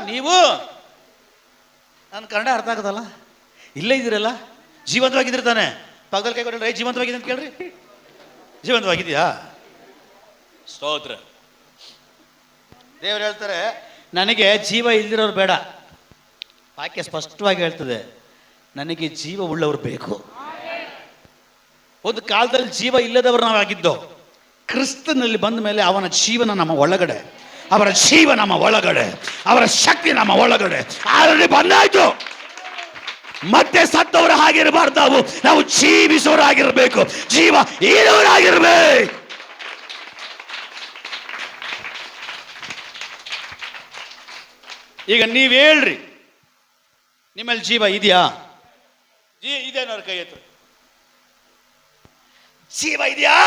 ನೀವು ನನ್ನ ಕನ್ನಡ ಅರ್ಥ ಆಗೋದಲ್ಲ, ಇಲ್ಲೇ ಇದ್ದೀರಲ್ಲ, ಜೀವಂತವಾಗಿದ್ದೀರಿ ತಾನೆ. ಪಕ್ಕದಲ್ಲಿ ಕೈ ಕೊಡ್ರಿ, ಜೀವಂತವಾಗಿದೆ ಅಂತ ಕೇಳ್ರಿ. ಜೀವಂತವಾಗಿದೆಯಾ? ಸ್ತೋತ್ರ. ದೇವರು ಹೇಳ್ತಾರೆ, ನನಗೆ ಜೀವ ಇಲ್ದಿರೋರು ಬೇಡ. ವಾಕ್ಯ ಸ್ಪಷ್ಟವಾಗಿ ಹೇಳ್ತದೆ, ನನಗೆ ಜೀವ ಉಳ್ಳವರು ಬೇಕು. ಒಂದು ಕಾಲದಲ್ಲಿ ಜೀವ ಇಲ್ಲದವರು ನಾವಾಗಿದ್ದೋ, ಕ್ರಿಸ್ತನಲ್ಲಿ ಬಂದ ಮೇಲೆ ಅವನ ಜೀವನ ನಮ್ಮ ಒಳಗಡೆ, ಅವರ ಜೀವ ನಮ್ಮ ಒಳಗಡೆ, ಅವರ ಶಕ್ತಿ ನಮ್ಮ ಒಳಗಡೆ ಆಲ್ರೆಡಿ ಬಂದಾಯ್ತು. ಮತ್ತೆ ಸತ್ತವರು ಹಾಗಿರಬಾರ್ದು, ನಾವು ಜೀವಿಸೋರಾಗಿರ್ಬೇಕು, ಜೀವ ಇರೋರಾಗಿರ್ಬೇಕು. ಈಗ ನೀವ್ ಹೇಳ್ರಿ, ನಿಮ್ಮಲ್ಲಿ ಜೀವ ಇದೆಯಾ? ಇದೇನವ್ರ ಕೈ ಎತ್ತು. ಜೀವ ಇದೆಯಾ?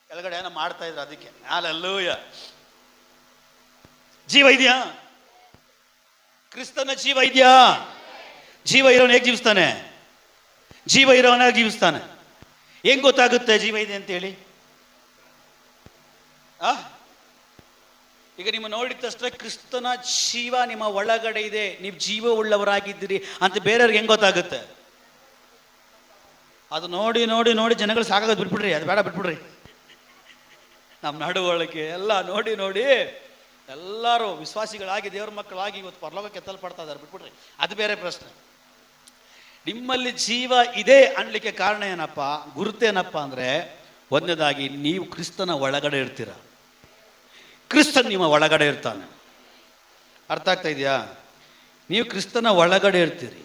ಕೆಳಗಡೆ ಏನೋ ಮಾಡ್ತಾ ಇದ್ರು, ಅದಕ್ಕೆ ಹಲ್ಲೆಲೂಯಾ. ಜೀವ ಇದೆಯಾ? ಕ್ರಿಸ್ತನ ಜೀವ ಇದೆಯಾ? ಜೀವ ಇರೋನು ಹೇಗೆ ಜೀವಿಸ್ತಾನೆ? ಜೀವ ಇರೋನ ಹೇಗೆ ಜೀವಿಸ್ತಾನೆ? ಹೆಂಗ್ ಗೊತ್ತಾಗುತ್ತೆ ಜೀವ ಇದೆ ಅಂತ ಹೇಳಿ? ಈಗ ನಿಮ್ಮ ನೋಡಿದ ತಕ್ಷಣ ಕ್ರಿಸ್ತನ ಜೀವ ನಿಮ್ಮ ಒಳಗಡೆ ಇದೆ, ನೀವು ಜೀವ ಉಳ್ಳವರಾಗಿದ್ದೀರಿ ಅಂತ ಬೇರೆಯವ್ರಿಗೆ ಹೆಂಗ್ ಗೊತ್ತಾಗುತ್ತೆ? ಅದು ನೋಡಿ ನೋಡಿ ನೋಡಿ ಜನಗಳು ಸಾಕಾಗೋದು, ಬಿಟ್ಬಿಡ್ರಿ, ಅದು ಬೇಡ, ಬಿಟ್ಬಿಡ್ರಿ. ನಮ್ಮ ನಡವಳಿಕೆ ಎಲ್ಲ ನೋಡಿ ನೋಡಿ ಎಲ್ಲರೂ ವಿಶ್ವಾಸಿಗಳಾಗಿ ದೇವ್ರ ಮಕ್ಕಳಾಗಿ ಇವತ್ತು ಪರಲೋಕಕ್ಕೆ ಎತ್ತಲ್ಪಡ್ತಾ ಇದ್ದಾರೆ, ಬಿಟ್ಬಿಡ್ರಿ, ಅದು ಬೇರೆ ಪ್ರಶ್ನೆ. ನಿಮ್ಮಲ್ಲಿ ಜೀವ ಇದೆ ಅನ್ಲಿಕ್ಕೆ ಕಾರಣ ಏನಪ್ಪ, ಗುರುತೇನಪ್ಪ ಅಂದ್ರೆ, ಒಂದನೇದಾಗಿ ನೀವು ಕ್ರಿಸ್ತನ ಒಳಗಡೆ ಇರ್ತೀರ, ಕ್ರಿಸ್ತನ್ ನಿಮ್ಮ ಒಳಗಡೆ ಇರ್ತಾನೆ. ಅರ್ಥ ಆಗ್ತಾ ಇದೆಯಾ? ನೀವು ಕ್ರಿಸ್ತನ ಒಳಗಡೆ ಇರ್ತೀರಿ.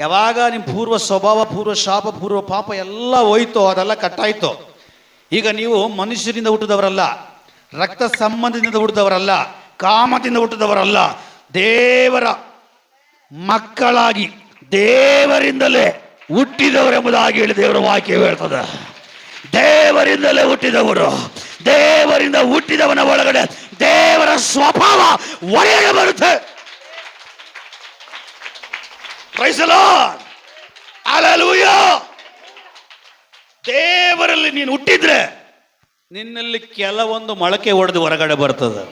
ಯಾವಾಗ ನಿಮ್ಮ ಪೂರ್ವ ಸ್ವಭಾವ, ಪೂರ್ವ ಶಾಪ, ಪೂರ್ವ ಪಾಪ ಎಲ್ಲ ಹೋಯ್ತೋ, ಅದೆಲ್ಲ ಕಟ್ಟಾಯ್ತೋ, ಈಗ ನೀವು ಮನುಷ್ಯರಿಂದ ಹುಟ್ಟಿದವರಲ್ಲ, ರಕ್ತ ಸಂಬಂಧದಿಂದ ಹುಟ್ಟಿದವರಲ್ಲ, ಕಾಮದಿಂದ ಹುಟ್ಟಿದವರಲ್ಲ, ದೇವರ ಮಕ್ಕಳಾಗಿ ದೇವರಿಂದಲೇ ಹುಟ್ಟಿದವರೆಂಬುದಾಗಿ ಹೇಳಿ ದೇವರ ವಾಕ್ಯ ಹೇಳ್ತದೆ. ದೇವರಿಂದಲೇ ಹುಟ್ಟಿದವರು, ದೇವರಿಂದ ಹುಟ್ಟಿದವನ ಒಳಗಡೆ ದೇವರ ಸ್ವಭಾವ ಒಳಗೆ ಬರುತ್ತೆ. Praise the lord, hallelujah. ದೇವರಲ್ಲಿ ನೀನು ಹುಟ್ಟಿದ್ರೆ ನಿನ್ನಲ್ಲಿ ಕೆಲವೊಂದು ಮೊಳಕೆ ಒಡೆದು ಹೊರಗಡೆ ಬರ್ತದೆ.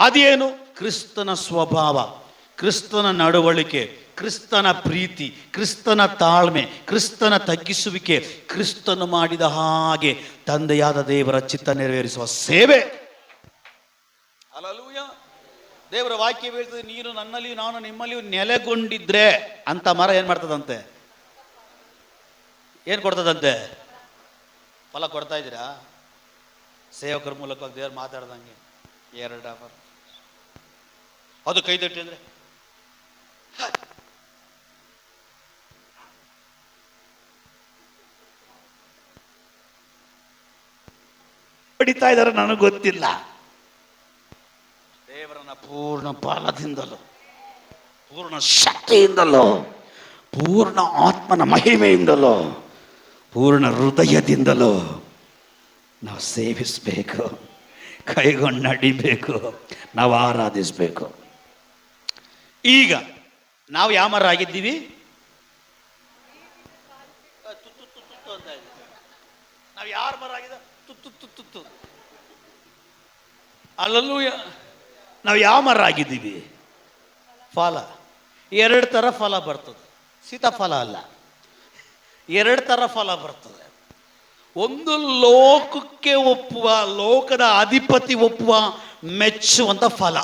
ಅದೇನು? ಕ್ರಿಸ್ತನ ಸ್ವಭಾವ, ಕ್ರಿಸ್ತನ ನಡವಳಿಕೆ, ಕ್ರಿಸ್ತನ ಪ್ರೀತಿ, ಕ್ರಿಸ್ತನ ತಾಳ್ಮೆ, ಕ್ರಿಸ್ತನ ತಗ್ಗಿಸುವಿಕೆ, ಕ್ರಿಸ್ತನು ಮಾಡಿದ ಹಾಗೆ ತಂದೆಯಾದ ದೇವರ ಚಿತ್ತ ನೆರವೇರಿಸುವ ಸೇವೆ. ಹಲ್ಲೆಲೂಯಾ. ದೇವರ ವಾಕ್ಯ ಹೇಳ್ತದೆ, ನೀನು ನನ್ನಲ್ಲಿಯೂ ನಾನು ನಿಮ್ಮಲ್ಲಿಯೂ ನೆಲೆಗೊಂಡಿದ್ರೆ ಅಂತ ಮರ ಏನ್ ಮಾಡ್ತದಂತೆ? ಏನ್ ಕೊಡ್ತದಂತೆ? ಫಲ ಕೊಡ್ತಾ ಇದ್ದೀರಾ? ಸೇವಕರ ಮೂಲಕವಾಗಿ ದೇವರು ಮಾತಾಡ್ದಂಗೆ ಅದು ಕೈ ತಟ್ಟಿ ಅಂದ್ರೆ ಹೊಡಿತಾ ಇದ್ದಾರೆ, ನನಗೆ ಗೊತ್ತಿಲ್ಲ. ದೇವರನ್ನ ಪೂರ್ಣ ಬಲದಿಂದಲೂ, ಪೂರ್ಣ ಶಕ್ತಿಯಿಂದಲೋ, ಪೂರ್ಣ ಆತ್ಮನ ಮಹಿಮೆಯಿಂದಲೋ, ಪೂರ್ಣ ಹೃದಯದಿಂದಲೋ ನಾವು ಸೇವಿಸಬೇಕು, ಕೈಗೊಂಡು ನಡಿಬೇಕು, ನಾವು ಆರಾಧಿಸಬೇಕು. ಈಗ ನಾವು ಯಾವ ಮರ ಆಗಿದ್ದೀವಿ? ನಾವು ಯಾರ ಮರ ಆಗಿದೆ? ತುತ್ತು. ಹಲ್ಲೆಲೂಯಾ. ನಾವು ಯಾವ ಮರ ಆಗಿದ್ದೀವಿ? ಫಲ. ಎರಡು ಥರ ಫಲ ಬರ್ತದೆ, ಸೀತಾಫಲ ಅಲ್ಲ, ಎರಡು ಥರ ಫಲ ಬರ್ತದೆ. ಒಂದು ಲೋಕಕ್ಕೆ ಒಪ್ಪುವ, ಲೋಕದ ಅಧಿಪತಿ ಒಪ್ಪುವ, ಮೆಚ್ಚುವಂತ ಫಲ.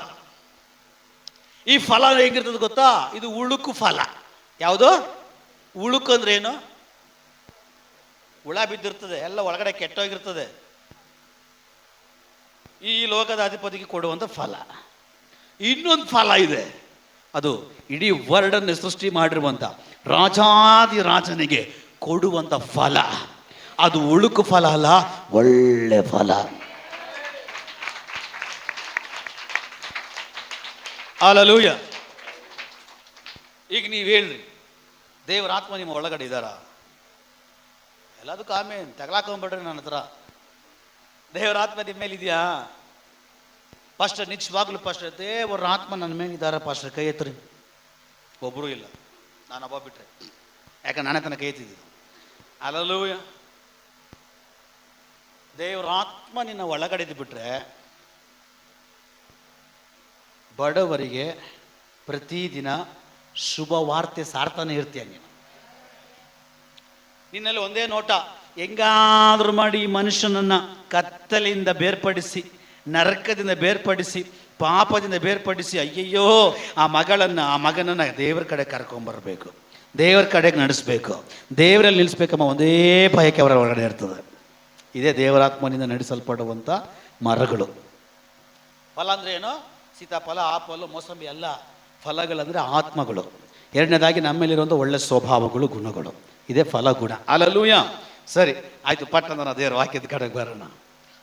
ಈ ಫಲ ಹೇಗಿರ್ತದೆ ಗೊತ್ತಾ? ಇದು ಉಳುಕು ಫಲ. ಯಾವುದು ಉಳುಕು ಅಂದ್ರೆ ಏನು? ಹುಳ ಬಿದ್ದಿರ್ತದೆ, ಎಲ್ಲ ಒಳಗಡೆ ಕೆಟ್ಟೋಗಿರ್ತದೆ. ಈ ಲೋಕದ ಅಧಿಪತಿಗೆ ಕೊಡುವಂತ ಫಲ. ಇನ್ನೊಂದು ಫಲ ಇದೆ, ಅದು ಇಡೀ ವರ್ಲ್ಡನ್ನು ಸೃಷ್ಟಿ ಮಾಡಿರುವಂತ ರಾಜಾದಿ ರಾಜನಿಗೆ ಕೊಡುವಂತ ಫಲ. ಅದು ಉಳುಕು ಫಲ ಅಲ್ಲ, ಒಳ್ಳೆ ಫಲ. ಹಲ್ಲೆಲೂಯಾ. ಈಗ ನೀವು ಹೇಳ್ರಿ, ದೇವರ ಆತ್ಮ ನಿಮ್ಮ ಒಳಗಡೆ ಇದ್ದಾರ? ಎಲ್ಲದಕ್ಕೂ ಆಮೇಲೆ ತಗಲಾಕೊಂಡ್ಬಿಡ್ರಿ ನನ್ನ ಹತ್ರ. ದೇವರ ಆತ್ಮ ನಿಮ್ಮ ಮೇಲೆ ಇದೆಯಾ? ಪಾಸ್ಟರ್ ನಿಜವಾಗ್ಲೂ ಪಾಸ್ಟರ್ ದೇವರ ಆತ್ಮ ನನ್ನ ಮೇಲೆ ಇದ್ದಾರ ಪಾಸ್ಟರ್? ಕೈ ಎತ್ತರಿ. ಒಬ್ಬರು ಇಲ್ಲ, ನಾನು ಒಬ್ಬ ಬಿಟ್ರೆ. ಯಾಕಂದ್ರೆ ನಾನೇ ತನಕ ಕೈ ಎತ್ತಿದ್ದೀನಿ. ಹಲ್ಲೆಲೂಯಾ. ದೇವರ ಆತ್ಮ ನಿನ್ನ ಒಳಗಡೆ ಬಿಟ್ರೆ ಬಡವರಿಗೆ ಪ್ರತಿದಿನ ಶುಭ ವಾರ್ತೆ ಸಾರ್ತಾನೆ ಇರ್ತೀಯ ನೀನು. ನಿನ್ನಲ್ಲಿ ಒಂದೇ ನೋಟ, ಹೆಂಗಾದ್ರೂ ಮಾಡಿ ಈ ಮನುಷ್ಯನನ್ನ ಕತ್ತಲಿಂದ ಬೇರ್ಪಡಿಸಿ, ನರಕದಿಂದ ಬೇರ್ಪಡಿಸಿ, ಪಾಪದಿಂದ ಬೇರ್ಪಡಿಸಿ, ಅಯ್ಯಯ್ಯೋ ಆ ಮಗನನ್ನ ದೇವರ ಕಡೆ ಕರ್ಕೊಂಬರ್ಬೇಕು, ದೇವರ ಕಡೆಗೆ ನಡೆಸ್ಬೇಕು, ದೇವರಲ್ಲಿ ನಿಲ್ಲಿಸ್ಬೇಕಮ್ಮ ಒಂದೇ ಭಯಕ್ಕೆ ಅವರ ಒಳಗಡೆ ಇರ್ತದೆ. ಇದೇ ದೇವರಾತ್ಮನಿಂದ ನಡೆಸಲ್ಪಡುವಂಥ ಮರಗಳು. ಫಲ ಅಂದರೆ ಏನು? ಸೀತಾಫಲ, ಆಪಲು, ಮೋಸಂಬಿ ಅಲ್ಲ. ಫಲಗಳಂದರೆ ಆತ್ಮಗಳು. ಎರಡನೇದಾಗಿ ನಮ್ಮಲ್ಲಿರುವಂಥ ಒಳ್ಳೆ ಸ್ವಭಾವಗಳು, ಗುಣಗಳು. ಇದೇ ಫಲ ಗುಣ. ಅಲ್ಲೂಯ. ಸರಿ ಆಯಿತು, ಪಟ್ಟಣ ದೇವ್ರ ವಾಕ್ಯದ ಕಡೆಗೆ ಬರೋಣ.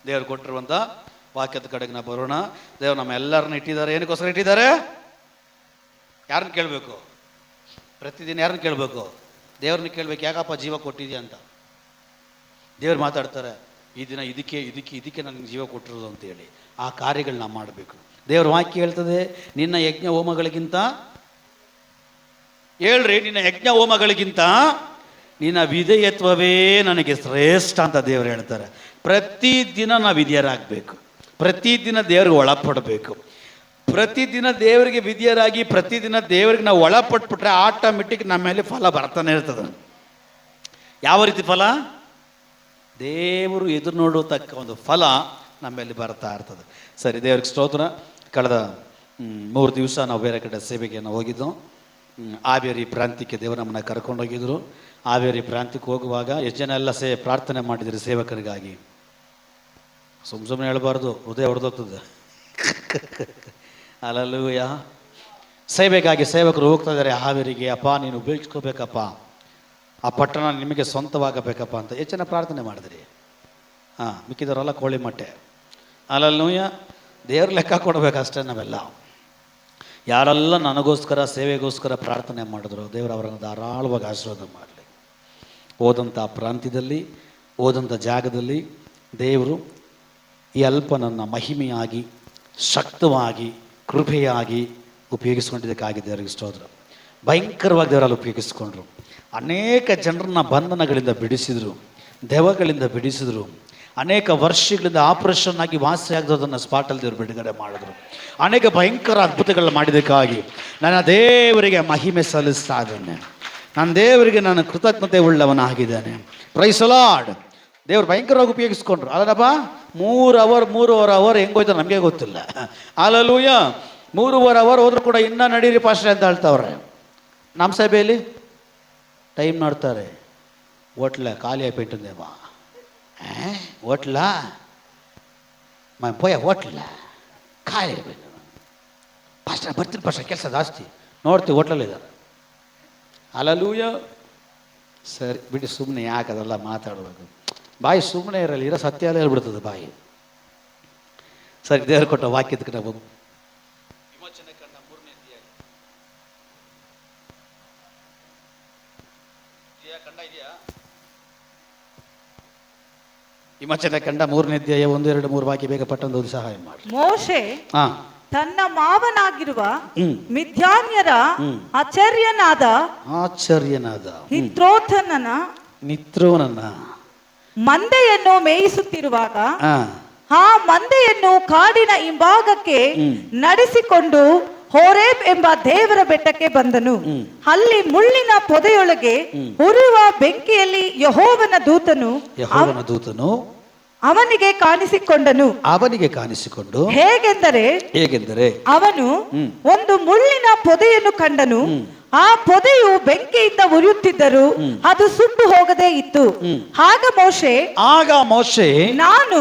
ದೇವ್ರು ಕೊಟ್ಟಿರುವಂಥ ವಾಕ್ಯದ ಕಡೆಗೆ ನಾವು ಬರೋಣ. ದೇವ್ರು ನಮ್ಮ ಎಲ್ಲರನ್ನ ಇಟ್ಟಿದ್ದಾರೆ. ಏನಕ್ಕೋಸ್ಕರ ಇಟ್ಟಿದ್ದಾರೆ? ಯಾರನ್ನ ಕೇಳಬೇಕು? ಪ್ರತಿದಿನ ಯಾರನ್ನ ಕೇಳಬೇಕು? ದೇವ್ರನ್ನ ಕೇಳಬೇಕು. ಯಾಕಪ್ಪ ಜೀವ ಕೊಟ್ಟಿದ್ಯಾ ಅಂತ. ದೇವ್ರು ಮಾತಾಡ್ತಾರೆ, ಈ ದಿನ ಇದಕ್ಕೆ ನನಗೆ ಜೀವ ಕೊಟ್ಟಿರೋದು ಅಂತೇಳಿ. ಆ ಕಾರ್ಯಗಳನ್ನ ಮಾಡಬೇಕು. ದೇವ್ರ ವಾಕ್ಯ ಹೇಳ್ತದೆ, ನಿನ್ನ ಯಜ್ಞ ಹೋಮಗಳಿಗಿಂತ ಹೇಳ್ರಿ, ನಿನ್ನ ಯಜ್ಞ ಹೋಮಗಳಿಗಿಂತ ನಿನ್ನ ವಿಧೇಯತ್ವವೇ ನನಗೆ ಶ್ರೇಷ್ಠ ಅಂತ ದೇವರು ಹೇಳ್ತಾರೆ. ಪ್ರತಿದಿನ ನಾವು ವಿಧೇಯರಾಗಬೇಕು, ಪ್ರತಿದಿನ ದೇವ್ರಿಗೆ ಒಳಪಡಬೇಕು. ಪ್ರತಿದಿನ ದೇವರಿಗೆ ವಿಧೇಯರಾಗಿ ಪ್ರತಿದಿನ ದೇವರಿಗೆ ನಾವು ಒಳಪಟ್ಬಿಟ್ರೆ ಆಟೋಮೆಟಿಕ್ ನಮ್ಮ ಮೇಲೆ ಫಲ ಬರ್ತಾನೆ ಇರ್ತದೆ. ಯಾವ ರೀತಿ ಫಲ? ದೇವರು ಎದುರು ನೋಡತಕ್ಕ ಒಂದು ಫಲ ನಮ್ಮಲ್ಲಿ ಬರ್ತಾ ಇರ್ತದೆ. ಸರಿ, ದೇವ್ರಿಗೆ ಸ್ತೋತ್ರ. ಕಳೆದ 3 ದಿವಸ ನಾವು ಬೇರೆ ಕಡೆ ಸೇವೆಗೆ ನಾವು ಹೋಗಿದ್ದು. ಹಾವೇರಿ ಪ್ರಾಂತ್ಯಕ್ಕೆ ದೇವರು ನಮ್ಮನ್ನ ಕರ್ಕೊಂಡೋಗಿದ್ರು. ಹಾವೇರಿ ಪ್ರಾಂತ್ಯಕ್ಕೆ ಹೋಗುವಾಗ ಎಷ್ಟು ಜನ ಎಲ್ಲ ಪ್ರಾರ್ಥನೆ ಮಾಡಿದ್ರು ಸೇವಕರಿಗಾಗಿ. ಸುಮ್ಮನೆ ಹೇಳ್ಬಾರ್ದು, ಹೃದಯ ಹೊಡೆದೋಗ್ತದೆ. ಅಲ್ಲೂಯ. ಸೇವೆಗಾಗಿ ಸೇವಕರು ಹೋಗ್ತಾ ಇದ್ದಾರೆ ಹಾವೇರಿಗೆ. ಅಪ್ಪ ನೀನು ಉಪಯೋಗಿಸ್ಕೋಬೇಕಪ್ಪ, ಆ ಪಟ್ಟಣ ನಿಮಗೆ ಸ್ವಂತವಾಗಬೇಕಪ್ಪ ಅಂತ ಎಷ್ಟು ಜನ ಪ್ರಾರ್ಥನೆ ಮಾಡಿದ್ರಿ. ಮಿಕ್ಕಿದವರೆಲ್ಲ ಕೋಳಿ ಮೊಟ್ಟೆ. ಅಲ್ಲೂಯ. ದೇವ್ರ ಲೆಕ್ಕ ಕೊಡಬೇಕಷ್ಟೇ ನಾವೆಲ್ಲ. ಯಾರೆಲ್ಲ ನನಗೋಸ್ಕರ ಸೇವೆಗೋಸ್ಕರ ಪ್ರಾರ್ಥನೆ ಮಾಡಿದ್ರು, ದೇವರು ಅವರನ್ನು ಧಾರಾಳವಾಗಿ ಆಶೀರ್ವಾದ ಮಾಡಲಿ. ಹೋದಂಥ ಪ್ರಾಂತ್ಯದಲ್ಲಿ, ಹೋದಂಥ ಜಾಗದಲ್ಲಿ ದೇವರು ಈ ಅಲ್ಪನನ್ನು ಮಹಿಮೆಯಾಗಿ, ಶಕ್ತವಾಗಿ, ಕೃಪೆಯಾಗಿ ಉಪಯೋಗಿಸ್ಕೊಂಡಿದ್ದಕ್ಕಾಗಿ ದೇವರಿಗೆ ಸ್ತೋತ್ರ. ಭಯಂಕರವಾಗಿ ದೇವರಲ್ಲಿ ಉಪಯೋಗಿಸ್ಕೊಂಡ್ರು. ಅನೇಕ ಜನರನ್ನ ಬಂಧನಗಳಿಂದ ಬಿಡಿಸಿದರು, ದೆವ್ವಗಳಿಂದ ಬಿಡಿಸಿದರು. ಅನೇಕ ವರ್ಷಗಳಿಂದ ಆಪರೇಷನ್ ಆಗಿ ವಾಸಿ ಆಗದನ್ನು ಸ್ಪಾಟಲ್ಲಿ ದೇವರು ಬಿಡುಗಡೆ ಮಾಡಿದ್ರು. ಅನೇಕ ಭಯಂಕರ ಅದ್ಭುತಗಳನ್ನ ಮಾಡಿದ್ದಕ್ಕಾಗಿ ನನ್ನ ದೇವರಿಗೆ ಮಹಿಮೆ ಸಲ್ಲಿಸ್ತಾ ಇದ್ದೇನೆ. ನನ್ನ ದೇವರಿಗೆ ನಾನು ಕೃತಜ್ಞತೆ ಉಳ್ಳವನಾಗಿದ್ದೇನೆ. Price the lord. ದೇವ್ರು ಭಯಂಕರವಾಗಿ ಉಪಯೋಗಿಸ್ಕೊಂಡ್ರು. ಅಲ್ಲಪ್ಪ 3 ಅವರ್ ಹೆಂಗೋಯ್ತು ನಮಗೆ ಗೊತ್ತಿಲ್ಲ. ಅಲ್ಲೂಯ. 3 ಅವರ್ ಹೋದ್ರೂ ಕೂಡ ಇನ್ನೂ ನಡೀರಿ ಪಾಸ್ಟ್ರೆ ಅಂತ ಹೇಳ್ತಾವ್ರೆ. ನಮ್ಮ ಸಭೆಯಲ್ಲಿ ಟೈಮ್ ನೋಡ್ತಾರೆ. ಹೋಟ್ಲ ಖಾಲಿ ಆಯ್ಬಿಟ್ಟಿದ್ದೇವಾ? ಹೋಟ್ಲ ಪೋಯ ಹೋಟ್ಲ ಖಾಲಿ ಆಗ್ಬೇಕು. ಪಾಸ್ಟ್ರೆ ಬರ್ತೀನಿ ಪಾಸ್ಟ್ರೆ, ಕೆಲಸ ಜಾಸ್ತಿ ನೋಡ್ತೀವಿ ಹೋಟ್ಲಲ್ಲಿದ್ದಾರೆ. ಅಲ್ಲೂಯ. ಸರಿ ಬಿಡಿ, ಸುಮ್ಮನೆ ಯಾಕೆ ಅದೆಲ್ಲ ಮಾತಾಡಬೇಕು. ಬಾಯಿ ಸುಮ್ಮನೆ ಇರಲ್ಲ, ಇರೋ ಸತ್ಯ ಎಲ್ಲ ಹೇಳ್ಬಿಡ್ತದೆ ಬಾಯಿ. ಸರಿ, ದೇವರು ಕೊಟ್ಟ ವಾಕ್ಯದ ಕಡೆ ಹೋಗು. ವಿಮೋಚನೆ ಕಂಡ 3ನೇ ಅಧ್ಯಾಯ. ವಿಮೋಚನೆ ಕಂಡ 3ನೇ ಅಧ್ಯಾಯ 1, 2, 3 ವಾಕ್ಯ ಬೇಗ ಪಟ್ಟಂದು ಸಹಾಯ ಮಾಡಿ. ಮೋಶೆ ತನ್ನ ಮಾವನಾಗಿರುವ ಮಿದ್ಯಾನ್ಯರ ಆಚಾರ್ಯನಾದ ಹಿತ್ರೋನನ ಮಂದೆಯನ್ನು ಮೇಯಿಸುತ್ತಿರುವಾಗ ಆ ಮಂದೆಯನ್ನು ಕಾಡಿನ ಹಿಂಭಾಗಕ್ಕೆ ನಡೆಸಿಕೊಂಡು ಹೋರೇಬ್ ಎಂಬ ದೇವರ ಬೆಟ್ಟಕ್ಕೆ ಬಂದನು. ಅಲ್ಲಿ ಮುಳ್ಳಿನ ಪೊದೆಯೊಳಗೆ ಉರಿಯುವ ಬೆಂಕಿಯಲ್ಲಿ ಯೆಹೋವನ ದೂತನು ಅವನಿಗೆ ಕಾಣಿಸಿಕೊಂಡು ಹೇಗೆಂದರೆ ಅವನು ಒಂದು ಮುಳ್ಳಿನ ಪೊದೆಯನ್ನು ಕಂಡನು. ಆ ಪೊದೆಯು ಬೆಂಕಿಯಿಂದ ಉರಿಯುತ್ತಿದ್ದರು, ಅದು ಸುಟ್ಟು ಹೋಗದೇ ಇತ್ತು. ಆಗ ಮೋಶೆ ನಾನು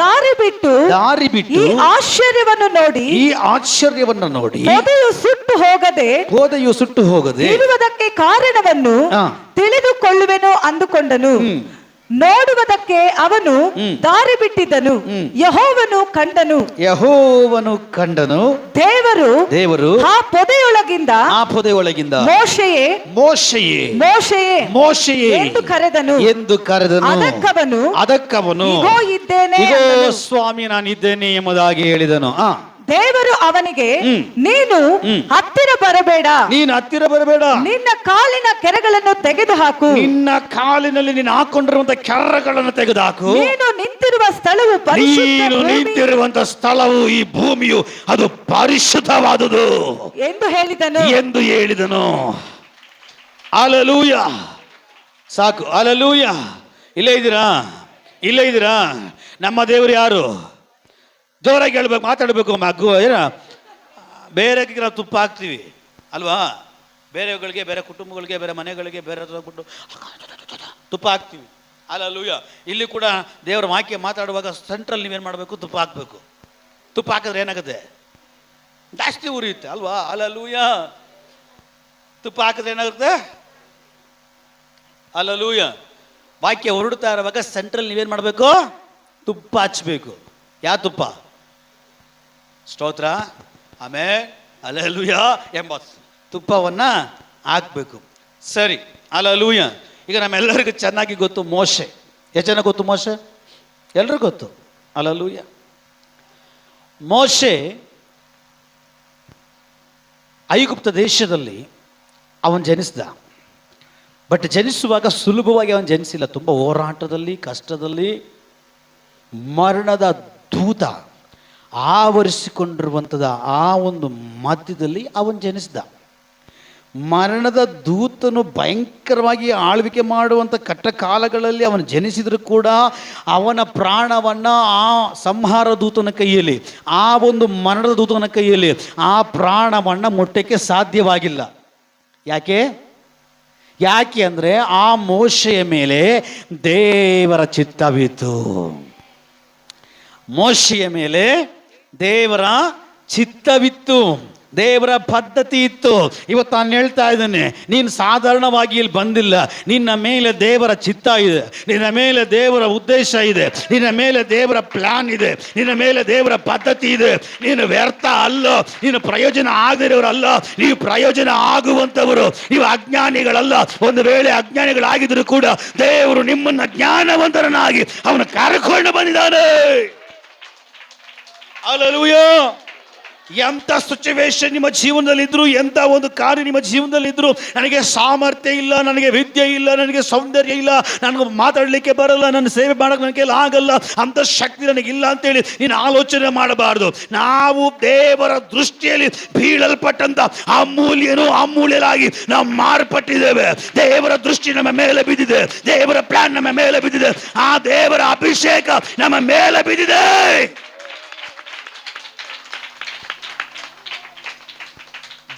ದಾರಿ ಬಿಟ್ಟು ಈ ಆಶ್ಚರ್ಯವನ್ನು ನೋಡಿ ಪೊದೆಯು ಸುಟ್ಟು ಹೋಗದೆ ಇರುವುದಕ್ಕೆ ಕಾರಣವನ್ನು ತಿಳಿದುಕೊಳ್ಳುವೆನು ಅಂದುಕೊಂಡನು. ನೋಡುವುದಕ್ಕೆ ಅವನು ದಾರಿ ಬಿಟ್ಟಿದ್ದನು. ಯೆಹೋವನು ಕಂಡನು. ದೇವರು ಆ ಪೊದೆಯೊಳಗಿಂದ ಮೋಶೆಯೇ ಎಂದು ಕರೆದನು. ಅದಕ್ಕವನು ಇಗೋ ಸ್ವಾಮಿ ನಾನಿದ್ದೇನೆ ಎಂಬುದಾಗಿ ಹೇಳಿದನು. ದೇವರು ಅವನಿಗೆ, ನೀನು ಹತ್ತಿರ ಬರಬೇಡ, ನೀನು ಹತ್ತಿರ ಬರಬೇಡ, ನಿನ್ನ ಕಾಲಿನ ಕೆರಗಳನ್ನು ತೆಗೆದುಹಾಕು, ನಿನ್ನ ಕಾಲಿನಲ್ಲಿ ನೀನು ಹಾಕೊಂಡಿರುವಂತ ಕೆರಗಳನ್ನು ತೆಗೆದುಹಾಕು, ನೀನು ನಿಂತಿರುವ ಸ್ಥಳವು ಪರಿಶುದ್ಧ ನೀನು ಭೂಮಿ ನಿಂತಿರುವಂತ ಸ್ಥಳವು, ಈ ಭೂಮಿಯು ಅದು ಪರಿಶುದ್ಧವಾದುದು ಎಂದು ಹೇಳಿದನು. ಹಲ್ಲೆಲೂಯಾ. ಸಾಕು, ಹಲ್ಲೆಲೂಯಾ. ಇಲ್ಲೇ ಇದ್ದೀರಾ? ನಮ್ಮ ದೇವರು ಯಾರು? ಜೋರಾಗಿ ಹೇಳ್ಬೇಕು, ಮಾತಾಡಬೇಕು. ಮಗು ಏನ ಬೇರೆಗೆ ನಾವು ತುಪ್ಪ ಹಾಕ್ತೀವಿ ಅಲ್ವಾ? ಬೇರೆಗಳಿಗೆ, ಬೇರೆ ಕುಟುಂಬಗಳಿಗೆ, ಬೇರೆ ಮನೆಗಳಿಗೆ, ಬೇರೆ ಬಿಟ್ಟು ತುಪ್ಪ ಹಾಕ್ತೀವಿ. ಹಲ್ಲೆಲೂಯಾ. ಇಲ್ಲಿ ಕೂಡ ದೇವರ ವಾಕ್ಯ ಮಾತಾಡುವಾಗ ಸೆಂಟ್ರಲ್ ನೀವೇನು ಮಾಡಬೇಕು? ತುಪ್ಪ ಹಾಕಬೇಕು. ತುಪ್ಪ ಹಾಕಿದ್ರೆ ಏನಾಗುತ್ತೆ? ಜಾಸ್ತಿ ಉರಿಯುತ್ತೆ ಅಲ್ವಾ? ಹಲ್ಲೆಲೂಯಾ. ತುಪ್ಪ ಹಾಕಿದ್ರೆ ಏನಾಗುತ್ತೆ? ಹಲ್ಲೆಲೂಯಾ. ವಾಕ್ಯ ಹೊರಡ್ತಾ ಇರುವಾಗ ಸೆಂಟ್ರಲ್ ನೀವೇನು ಮಾಡಬೇಕು? ತುಪ್ಪ ಹಚ್ಚಬೇಕು. ಯಾವ ತುಪ್ಪ? ಸ್ತೋತ್ರ, ಆಮೇಲೆ ಹಲ್ಲೆಲೂಯಾ ಎಂಬ ತುಪ್ಪವನ್ನು ಹಾಕಬೇಕು. ಸರಿ, ಹಲ್ಲೆಲೂಯಾ. ಈಗ ನಮ್ಮೆಲ್ಲರಿಗೂ ಚೆನ್ನಾಗಿ ಗೊತ್ತು ಮೋಶೆ. ಎಷ್ಟು ಜನ ಗೊತ್ತು ಮೋಶೆ? ಎಲ್ರಿಗೂ ಗೊತ್ತು. ಹಲ್ಲೆಲೂಯಾ. ಮೋಶೆ ಐಗುಪ್ತ ದೇಶದಲ್ಲಿ ಅವನು ಜನಿಸಿದ. ಬಟ್ ಜನಿಸುವಾಗ ಸುಲಭವಾಗಿ ಅವನು ಜನಿಸಿಲ್ಲ. ತುಂಬ ಹೋರಾಟದಲ್ಲಿ, ಕಷ್ಟದಲ್ಲಿ, ಮರಣದ ದೂತ ಆವರಿಸಿಕೊಂಡಿರುವಂಥದ್ದು ಆ ಒಂದು ಮಧ್ಯದಲ್ಲಿ ಅವನು ಜನಿಸಿದ. ಮರಣದ ದೂತನು ಭಯಂಕರವಾಗಿ ಆಳ್ವಿಕೆ ಮಾಡುವಂಥ ಕಟ್ಟ ಕಾಲಗಳಲ್ಲಿ ಅವನು ಜನಿಸಿದರೂ ಕೂಡ ಅವನ ಪ್ರಾಣವನ್ನು ಆ ಸಂಹಾರ ದೂತನ ಕೈಯಲ್ಲಿ, ಆ ಒಂದು ಮರಣದ ದೂತನ ಕೈಯಲ್ಲಿ ಆ ಪ್ರಾಣವನ್ನು ಮುಟ್ಟಕ್ಕೆ ಸಾಧ್ಯವಾಗಿಲ್ಲ. ಯಾಕೆ ಅಂದರೆ ಆ ಮೋಶೆಯ ಮೇಲೆ ದೇವರ ಚಿತ್ತವಿತ್ತು. ಮೋಶೆಯ ಮೇಲೆ ದೇವರ ಚಿತ್ತವಿತ್ತು, ದೇವರ ಪದ್ಧತಿ ಇತ್ತು. ಇವತ್ತು ನಾನು ಹೇಳ್ತಾ ಇದ್ದೇನೆ, ನೀನು ಸಾಧಾರಣವಾಗಿ ಇಲ್ಲಿ ಬಂದಿಲ್ಲ. ನಿನ್ನ ಮೇಲೆ ದೇವರ ಚಿತ್ತ ಇದೆ, ನಿನ್ನ ಮೇಲೆ ದೇವರ ಉದ್ದೇಶ ಇದೆ, ನಿನ್ನ ಮೇಲೆ ದೇವರ ಪ್ಲಾನ್ ಇದೆ, ನಿನ್ನ ಮೇಲೆ ದೇವರ ಪದ್ಧತಿ ಇದೆ. ನೀನು ವ್ಯರ್ಥ ಅಲ್ಲ, ನೀನು ಪ್ರಯೋಜನ ಆಗದಿರೋರಲ್ಲ, ನೀವು ಪ್ರಯೋಜನ ಆಗುವಂಥವರು. ನೀವು ಅಜ್ಞಾನಿಗಳಲ್ಲ. ಒಂದು ವೇಳೆ ಅಜ್ಞಾನಿಗಳಾಗಿದ್ದರೂ ಕೂಡ ದೇವರು ನಿಮ್ಮನ್ನು ಜ್ಞಾನವಂತರನ್ನಾಗಿ ಅವನು ಕರ್ಕೊಂಡು ಬಂದಿದ್ದಾನೆ. ಹಲ್ಲೆಲೂಯಾ. ಎಂಥ ಸಿಚುವೇಶನ್ ನಿಮ್ಮ ಜೀವನದಲ್ಲಿದ್ದರೂ, ಎಂಥ ಒಂದು ಕಾರ್ಯ ನಿಮ್ಮ ಜೀವನದಲ್ಲಿದ್ದರೂ, ನನಗೆ ಸಾಮರ್ಥ್ಯ ಇಲ್ಲ, ನನಗೆ ವಿದ್ಯೆ ಇಲ್ಲ, ನನಗೆ ಸೌಂದರ್ಯ ಇಲ್ಲ, ನನಗೆ ಮಾತಾಡಲಿಕ್ಕೆ ಬರಲ್ಲ, ನನ್ನ ಸೇವೆ ಮಾಡೋಕ್ಕೆ ನನಗೆ ಆಗಲ್ಲ, ಅಂಥ ಶಕ್ತಿ ನನಗಿಲ್ಲ ಅಂತೇಳಿ ನೀನು ಆಲೋಚನೆ ಮಾಡಬಾರ್ದು. ನಾವು ದೇವರ ದೃಷ್ಟಿಯಲ್ಲಿ ಬೀಳಲ್ಪಟ್ಟಂಥ ಅಮೂಲ್ಯರಾಗಿ ನಾವು ಮಾರ್ಪಟ್ಟಿದ್ದೇವೆ. ದೇವರ ದೃಷ್ಟಿ ನಮ್ಮ ಮೇಲೆ ಬಿದ್ದಿದೆ, ದೇವರ ಪ್ಲಾನ್ ನಮ್ಮ ಮೇಲೆ ಬಿದ್ದಿದೆ, ಆ ದೇವರ ಅಭಿಷೇಕ ನಮ್ಮ ಮೇಲೆ ಬಿದ್ದಿದೆ.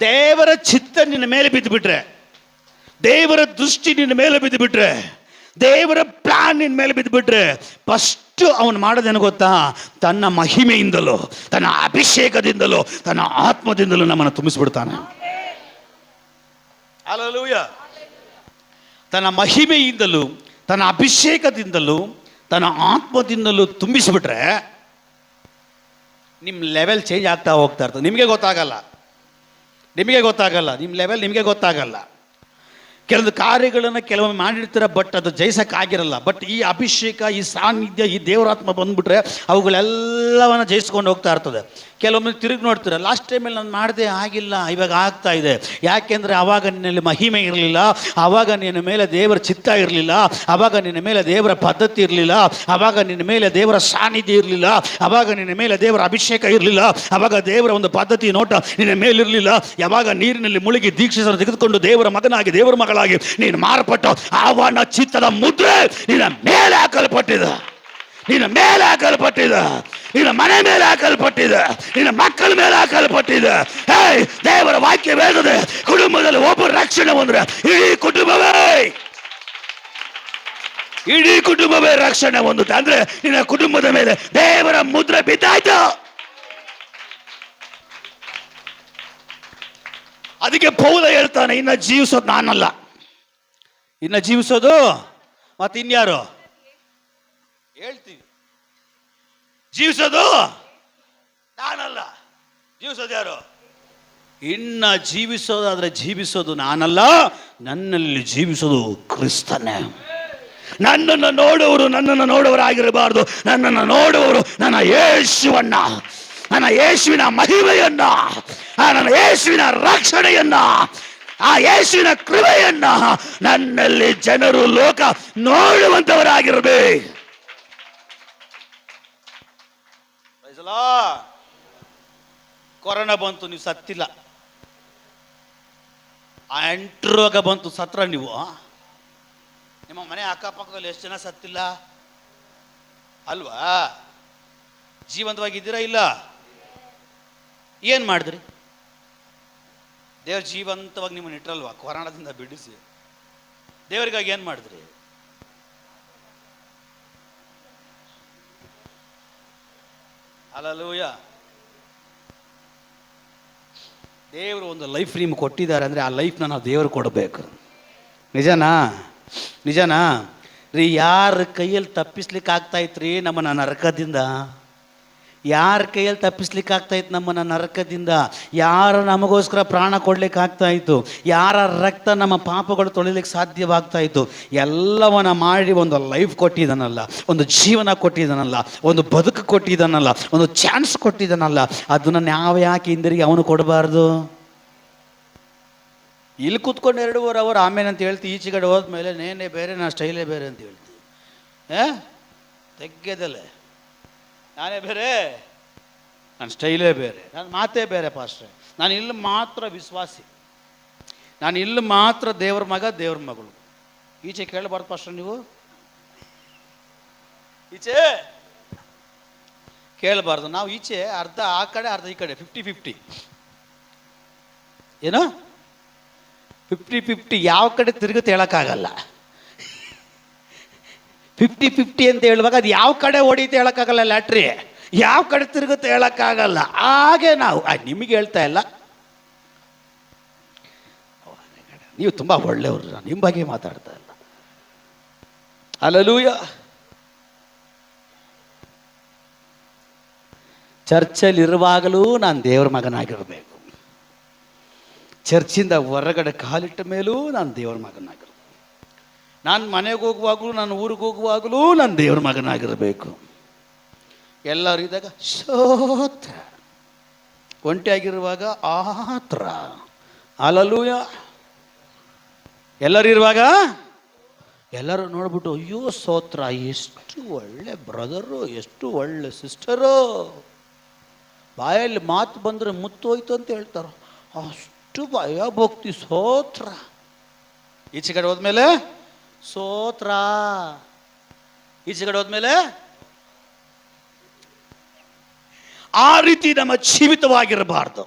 ದೇವರ ಚಿತ್ತ ನಿನ್ನ ಮೇಲೆ ಬಿದ್ದುಬಿಟ್ರೆ, ದೇವರ ದೃಷ್ಟಿ ನಿನ್ನ ಮೇಲೆ ಬಿದ್ದುಬಿಟ್ರೆ, ದೇವರ ಪ್ಲಾನ್ ನಿನ್ನ ಮೇಲೆ ಬಿದ್ದುಬಿಟ್ರೆ, ಫಸ್ಟ್ ಅವನು ಮಾಡೋದೇನು ಗೊತ್ತಾ? ತನ್ನ ಮಹಿಮೆಯಿಂದಲೋ, ತನ್ನ ಅಭಿಷೇಕದಿಂದಲೋ, ತನ್ನ ಆತ್ಮದಿಂದಲೋ ನಮ್ಮನ್ನು ತುಂಬಿಸ್ಬಿಡ್ತಾನೆ. ಹಲ್ಲೆಲೂಯಾ. ತನ್ನ ಮಹಿಮೆಯಿಂದಲೂ, ತನ್ನ ಅಭಿಷೇಕದಿಂದಲೂ, ತನ್ನ ಆತ್ಮದಿಂದಲೂ ತುಂಬಿಸಿಬಿಟ್ರೆ ನಿಮ್ಮ ಲೆವೆಲ್ ಚೇಂಜ್ ಆಗ್ತಾ ಹೋಗ್ತಾ ಇರ್ತದೆ. ನಿಮಗೆ ಗೊತ್ತಾಗಲ್ಲ, ನಿಮ್ಮ ಲೆವೆಲ್ ನಿಮಗೆ ಗೊತ್ತಾಗಲ್ಲ. ಕೆಲವೊಂದು ಕಾರ್ಯಗಳನ್ನು ಕೆಲವೊಮ್ಮೆ ಮಾಡಿರ್ತೀರ, ಬಟ್ ಅದು ಜಯಿಸೋಕ್ಕಾಗಿರಲ್ಲ. ಬಟ್ ಈ ಅಭಿಷೇಕ, ಈ ಸಾನ್ನಿಧ್ಯ, ಈ ದೇವರಾತ್ಮ ಬಂದ್ಬಿಟ್ರೆ ಅವುಗಳೆಲ್ಲವನ್ನು ಜಯಿಸ್ಕೊಂಡು ಹೋಗ್ತಾ ಇರ್ತದೆ. ಕೆಲವೊಮ್ಮೆ ತಿರುಗಿ ನೋಡ್ತೀರ, ಲಾಸ್ಟ್ ಟೈಮಲ್ಲಿ ನಾನು ಮಾಡಿದೆ ಆಗಿಲ್ಲ, ಇವಾಗ ಆಗ್ತಾ ಇದೆ. ಯಾಕೆಂದರೆ ಆವಾಗ ನಿನ್ನಲ್ಲಿ ಮಹಿಮೆ ಇರಲಿಲ್ಲ, ಆವಾಗ ನಿನ್ನ ಮೇಲೆ ದೇವರ ಚಿತ್ತ ಇರಲಿಲ್ಲ, ಆವಾಗ ನಿನ್ನ ಮೇಲೆ ದೇವರ ಪದ್ಧತಿ ಇರಲಿಲ್ಲ, ಆವಾಗ ನಿನ್ನ ಮೇಲೆ ದೇವರ ಸಾನ್ನಿಧ್ಯ ಇರಲಿಲ್ಲ, ಆವಾಗ ನಿನ್ನ ಮೇಲೆ ದೇವರ ಅಭಿಷೇಕ ಇರಲಿಲ್ಲ, ಆವಾಗ ದೇವರ ಒಂದು ಪದ್ಧತಿ ನೋಟ ನಿನ್ನ ಮೇಲಿರಲಿಲ್ಲ. ಯಾವಾಗ ನೀರಿನಲ್ಲಿ ಮುಳುಗಿ ದೀಕ್ಷೆಯನ್ನು ತೆಗೆದುಕೊಂಡು ದೇವರ ಮಗನಾಗಿ, ದೇವರ ಮಗಳಾಗಿ ನೀನು ಮಾರ್ಪಟ್ಟ ಅವನ ಚಿತ್ತದ ಮುದ್ರೆ ನಿನ್ನ ಮೇಲೆ ಹಾಕಲ್ಪಟ್ಟಿದೆ, ನಿನ್ನ ಮೇಲೆ ಹಾಕಲ್ಪಟ್ಟಿದೆ, ನಿನ್ನ ಮನೆ ಮೇಲೆ ಹಾಕಲ್ಪಟ್ಟಿದೆ, ನಿನ್ನ ಮಕ್ಕಳ ಮೇಲೆ ಹಾಕಲ್ಪಟ್ಟಿದೆ. ದೇವರ ವಾಕ್ಯ ವೇದದೆ, ಕುಟುಂಬದಲ್ಲಿ ಒಬ್ಬರು ರಕ್ಷಣೆ ಬಂದ್ರೆ ಇಡೀ ಕುಟುಂಬವೇ ರಕ್ಷಣೆ ಹೊಂದುತ್ತೆ. ಅಂದ್ರೆ ನಿನ್ನ ಕುಟುಂಬದ ಮೇಲೆ ದೇವರ ಮುದ್ರೆ ಬಿದ್ದಾಯ್ತು. ಅದಕ್ಕೆ ಪೌಲ ಹೇಳ್ತಾನೆ, ಇನ್ನ ಜೀವಿಸೋದು ನಾನಲ್ಲ, ಇನ್ನ ಜೀವಿಸೋದು ಮತ್ತಿನ್ಯಾರು? ಹೇಳ್ತೀವಿ, ಜೀವಿಸೋದು ನಾನಲ್ಲ, ಜೀವಿಸೋದು ಯಾರು? ಇನ್ನ ಜೀವಿಸೋದಾದ್ರೆ ಜೀವಿಸೋದು ನಾನಲ್ಲ, ನನ್ನಲ್ಲಿ ಜೀವಿಸೋದು ಕ್ರಿಸ್ತನೇ. ನನ್ನನ್ನು ನೋಡುವವರು ನನ್ನನ್ನು ನೋಡುವವರಾಗಿರಬಾರ್ದು, ನನ್ನನ್ನು ನೋಡುವವರು ನನ್ನ ಯೇಸುವನ್ನ ನನ್ನ ಯೇಸುವಿನ ಮಹಿಮೆಯನ್ನ, ನನ್ನ ಯೇಸುವಿನ ರಕ್ಷಣೆಯನ್ನ, ಆ ಯೇಸುವಿನ ಕೃಪೆಯನ್ನ ನನ್ನಲ್ಲಿ ಜನರು ಲೋಕ ನೋಡುವಂತವರಾಗಿರಬೇಕು. ಕೊರೋನಾ ಬಂತು, ನೀವು ಸತ್ತಿಲ್ಲ. ಆ ರೋಗ ಬಂತು, ಸತ್ರ ನೀವು. ನಿಮ್ಮ ಮನೆ ಅಕ್ಕಪಕ್ಕದಲ್ಲಿ ಎಷ್ಟು ಜನ ಸತ್ತಿಲ್ಲ ಅಲ್ವಾ? ಜೀವಂತವಾಗಿದ್ದೀರಾ ಇಲ್ಲ? ಏನು ಮಾಡಿದ್ರಿ? ದೇವ್ರ ಜೀವಂತವಾಗಿ ನಿಮ್ಮನ್ನು ಇಟ್ಟರಲ್ವಾ ಕೊರೋನಾದಿಂದ ಬಿಡಿಸಿ? ದೇವರಿಗಾಗಿ ಏನು ಮಾಡಿದ್ರಿ? ಹಲ್ಲೆಲೂಯಾ. ದೇವರು ಒಂದು ಲೈಫ್ ನಿಮ್ಗೆ ಕೊಟ್ಟಿದ್ದಾರೆ ಅಂದರೆ ಆ ಲೈಫ್ನ ನಾವು ದೇವರು ಕೊಡಬೇಕು. ನಿಜನಾ? ನಿಜನಾ ರೀ? ಯಾರ ಕೈಯಲ್ಲಿ ತಪ್ಪಿಸ್ಲಿಕ್ಕೆ ಆಗ್ತಾಯಿತ್ರಿ ನಮ್ಮನ್ನು ನರಕದಿಂದ? ಯಾರ ಕೈಯಲ್ಲಿ ತಪ್ಪಿಸ್ಲಿಕ್ಕೆ ಆಗ್ತಾಯಿತ್ತು ನಮ್ಮನ್ನು ನರಕದಿಂದ? ಯಾರ ನಮಗೋಸ್ಕರ ಪ್ರಾಣ ಕೊಡ್ಲಿಕ್ಕೆ ಆಗ್ತಾಯಿತ್ತು? ಯಾರ ರಕ್ತ ನಮ್ಮ ಪಾಪಗಳು ತೊಳಿಲಿಕ್ಕೆ ಸಾಧ್ಯವಾಗ್ತಾಯಿತ್ತು? ಎಲ್ಲವನ್ನ ಮಾಡಿ ಒಂದು ಲೈಫ್ ಕೊಟ್ಟಿದ್ದಾನಲ್ಲ, ಒಂದು ಜೀವನ ಕೊಟ್ಟಿದ್ದಾನಲ್ಲ, ಒಂದು ಬದುಕು ಕೊಟ್ಟಿದ್ದಾನಲ್ಲ, ಒಂದು ಚಾನ್ಸ್ ಕೊಟ್ಟಿದ್ದಾನಲ್ಲ, ಅದನ್ನು ನಾವು ಯಾಕೆ ಹಿಂದಿರುಗಿ ಅವನು ಕೊಡಬಾರ್ದು? ಇಲ್ಲಿ ಕೂತ್ಕೊಂಡು 2.5 ಅವರ್ ಆಮೇಲೆ ಅಂತ ಹೇಳ್ತೀವಿ, ಈಚೆಗಡೆ ಹೋದ್ಮೇಲೆ ನೇನೇ ಬೇರೆ, ನಾ ಸ್ಟೈಲೇ ಬೇರೆ ಅಂತ ಹೇಳ್ತೀವಿ. ತೆಗ್ಗೆದಲ್ಲೇ ನಾನೇ ಬೇರೆ, ನನ್ನ ಸ್ಟೈಲೇ ಬೇರೆ, ನನ್ನ ಮಾತೇ ಬೇರೆ ಪಾಸ್ಟ್ರೆ. ನಾನು ಇಲ್ಲಿ ಮಾತ್ರ ವಿಶ್ವಾಸಿ, ನಾನು ಇಲ್ಲಿ ಮಾತ್ರ ದೇವ್ರ ಮಗ, ದೇವ್ರ ಮಗಳು. ಈಚೆ ಕೇಳಬಾರ್ದು ಪಾಸ್ಟ್ರೆ, ನೀವು ಈಚೆ ಕೇಳಬಾರ್ದು. ನಾವು ಈಚೆ ಅರ್ಧ ಆ ಕಡೆ ಅರ್ಧ ಈ ಕಡೆ, 50-50. ಏನು 50-50? ಯಾವ ಕಡೆ ತಿರುಗುತ್ತೆ ಹೇಳೋಕ್ಕಾಗಲ್ಲ. 50-50 ಅಂತ ಹೇಳುವಾಗ ಅದು ಯಾವ ಕಡೆ ಹೊಡೀತೆ ಹೇಳೋಕ್ಕಾಗಲ್ಲ. ಲ್ಯಾಟ್ರಿ ಯಾವ ಕಡೆ ತಿರುಗುತ್ತೆ ಹೇಳೋಕ್ಕಾಗಲ್ಲ. ಹಾಗೆ ನಾವು ನಿಮಗೆ ಹೇಳ್ತಾ ಇಲ್ಲ, ನೀವು ತುಂಬ ಒಳ್ಳೆಯವರು, ನಾನು ನಿಮ್ಮ ಬಗ್ಗೆ ಮಾತಾಡ್ತಾ ಇಲ್ಲ. ಹಲ್ಲೆಲೂಯಾ. ಚರ್ಚಲ್ಲಿರುವಾಗಲೂ ನಾನು ದೇವ್ರ ಮಗನಾಗಿರಬೇಕು. ಚರ್ಚಿಂದ ಹೊರಗಡೆ ಕಾಲಿಟ್ಟ ಮೇಲೂ ನಾನು ದೇವ್ರ ಮಗನಾಗಿರಬೇಕು. ನಾನು ಮನೆಗೆ ಹೋಗುವಾಗಲೂ, ನಾನು ಊರಿಗೆ ಹೋಗುವಾಗಲೂ ನಾನು ದೇವ್ರ ಮಗನಾಗಿರಬೇಕು. ಎಲ್ಲರೂ ಇದ್ದಾಗ ಸ್ತೋತ್ರ, ಒಂಟಿಯಾಗಿರುವಾಗ ಆತ್ರ. ಹಲ್ಲೆಲೂಯಾ. ಎಲ್ಲರೂ ಇರುವಾಗ ಎಲ್ಲರೂ ನೋಡ್ಬಿಟ್ಟು ಅಯ್ಯೋ ಸ್ತೋತ್ರ, ಎಷ್ಟು ಒಳ್ಳೆ ಬ್ರದರು, ಎಷ್ಟು ಒಳ್ಳೆ ಸಿಸ್ಟರು, ಬಾಯಲ್ಲಿ ಮಾತು ಬಂದರೆ ಮುತ್ತು ಹೋಯ್ತು ಅಂತ ಹೇಳ್ತಾರೆ. ಅಷ್ಟು ಭಯ ಭಕ್ತಿ, ಸ್ತೋತ್ರ. ಈಚೆ ಕಡೆ ಹೋದ್ಮೇಲೆ ಸ್ತೋತ್ರ, ಈಚೆ ಕಡೆ ಹೋದ್ಮೇಲೆ ಆ ರೀತಿ ನಮ್ಮ ಜೀವಿತವಾಗಿರಬಾರ್ದು.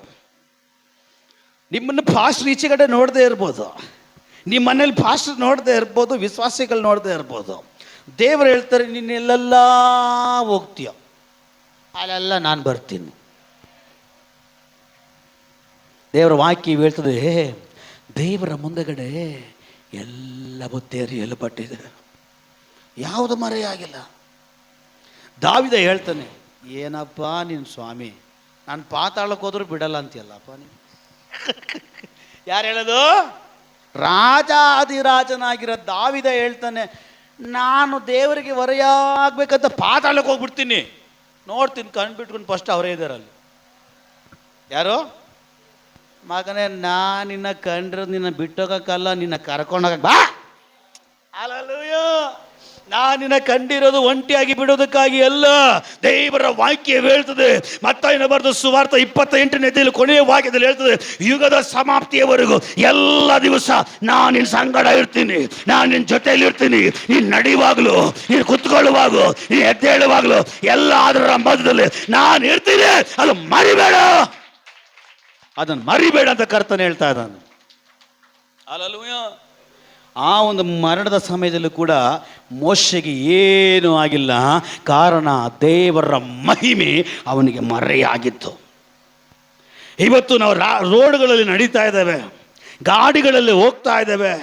ನಿಮ್ಮನ್ನು ಪಾಸ್ಟರ್ ಈಚೆ ಕಡೆ ನೋಡದೇ ಇರ್ಬೋದು, ನಿಮ್ಮ ಮನೇಲಿ ಪಾಸ್ಟರ್ ನೋಡದೇ ಇರ್ಬೋದು, ವಿಶ್ವಾಸಿಗಳು ನೋಡದೇ ಇರ್ಬೋದು. ದೇವರು ಹೇಳ್ತಾರೆ, ನೀನೆಲ್ಲೆಲ್ಲ ಹೋಗ್ತೀಯ ಅಲ್ಲೆಲ್ಲ ನಾನು ಬರ್ತೀನಿ. ದೇವರ ವಾಕ್ಯ ಹೇಳ್ತದೆ, ದೇವರ ಮುಂದಗಡೆ ಎಲ್ಲವೂ ತೆರೆಯಲ್ಪಟ್ಟಿದೆ, ಯಾವುದು ಮರೆಯಾಗಿಲ್ಲ. ದಾವಿದ ಹೇಳ್ತಾನೆ, ಏನಪ್ಪ ನೀನು ಸ್ವಾಮಿ, ನಾನು ಪಾತಾಳಕ್ಕೆ ಹೋದ್ರೂ ಬಿಡಲ್ಲ ಅಂತೀಯಲ್ಲಪ್ಪ ನೀನು. ಯಾರು ಹೇಳೋದು? ರಾಜಾದಿರಾಜನಾಗಿರೋ ದಾವಿದ ಹೇಳ್ತಾನೆ, ನಾನು ದೇವರಿಗೆ ಹೊರೆಯಾಗಬೇಕಂತ ಪಾತಾಳಕ್ಕೆ ಹೋಗ್ಬಿಡ್ತೀನಿ, ನೋಡ್ತೀನಿ ಕಂಡುಬಿಟ್ಕೊಂಡು ಫಸ್ಟ್ ಅವರೇ ಇದ್ದಾರಲ್ಲಿ. ಯಾರು? ಮಗನೇ, ನಾನು ನಿನ್ನ ಕಂಡ್ರೆ ನಿನ್ನ ಬಿಟ್ಟೋಗಕ್ಕಲ್ಲ, ನಿನ್ನ ಕರ್ಕೊಂಡೋಗ ಬಾ. ಹಲ್ಲೆಲೂಯಾ. ನಾನು ನಿನ್ನ ಕಂಡಿರೋದು ಒಂಟಿಯಾಗಿ ಬಿಡೋದಕ್ಕಾಗಿ ಅಲ್ಲ. ದೇವರ ವಾಕ್ಯ ಹೇಳ್ತದೆ, ಮತ್ತಾಯನ ಬರೆದ ಸುವಾರ್ತೆ 28ನೇ ಕೊನೆಯ ವಾಕ್ಯದಲ್ಲಿ ಹೇಳ್ತದೆ, ಯುಗದ ಸಮಾಪ್ತಿಯವರೆಗೂ ಎಲ್ಲ ದಿವಸ ನಾನು ನಿನ್ನ ಸಂಗಡ ಇರ್ತೀನಿ, ನಾನು ನಿನ್ನ ಜೊತೆಯಲ್ಲಿ ಇರ್ತೀನಿ. ನೀನು ನಡೆಯುವಾಗಲೂ, ನೀನು ಕುತ್ಕೊಳ್ಳುವಾಗಲೂ, ನೀನು ಎದ್ದೇಳುವಾಗಲೂ ಎಲ್ಲ ಅದರ ಮಧ್ಯದಲ್ಲಿ ನಾನು ಇರ್ತೀನಿ. ಅದು ಮರಿಬೇಡ, ಅದನ್ನು ಮರಿಬೇಡ ಅಂತ ಕರ್ತನೆ ಹೇಳ್ತಾ ಇದ್ದಾನೆ. ಹಲ್ಲೆಲೂಯಾ. ಆ ಒಂದು ಮರಣದ ಸಮಯದಲ್ಲೂ ಕೂಡ ಮೋಶೆಗೆ ಏನೂ ಆಗಿಲ್ಲ, ಕಾರಣ ದೇವರ ಮಹಿಮೆ ಅವನಿಗೆ ಮರೆಯಾಗಿತ್ತು. ಇವತ್ತು ನಾವು ರೋಡ್ಗಳಲ್ಲಿ ನಡೀತಾ ಇದ್ದೇವೆ, ಗಾಡಿಗಳಲ್ಲಿ ಹೋಗ್ತಾ ಇದ್ದೇವೆ,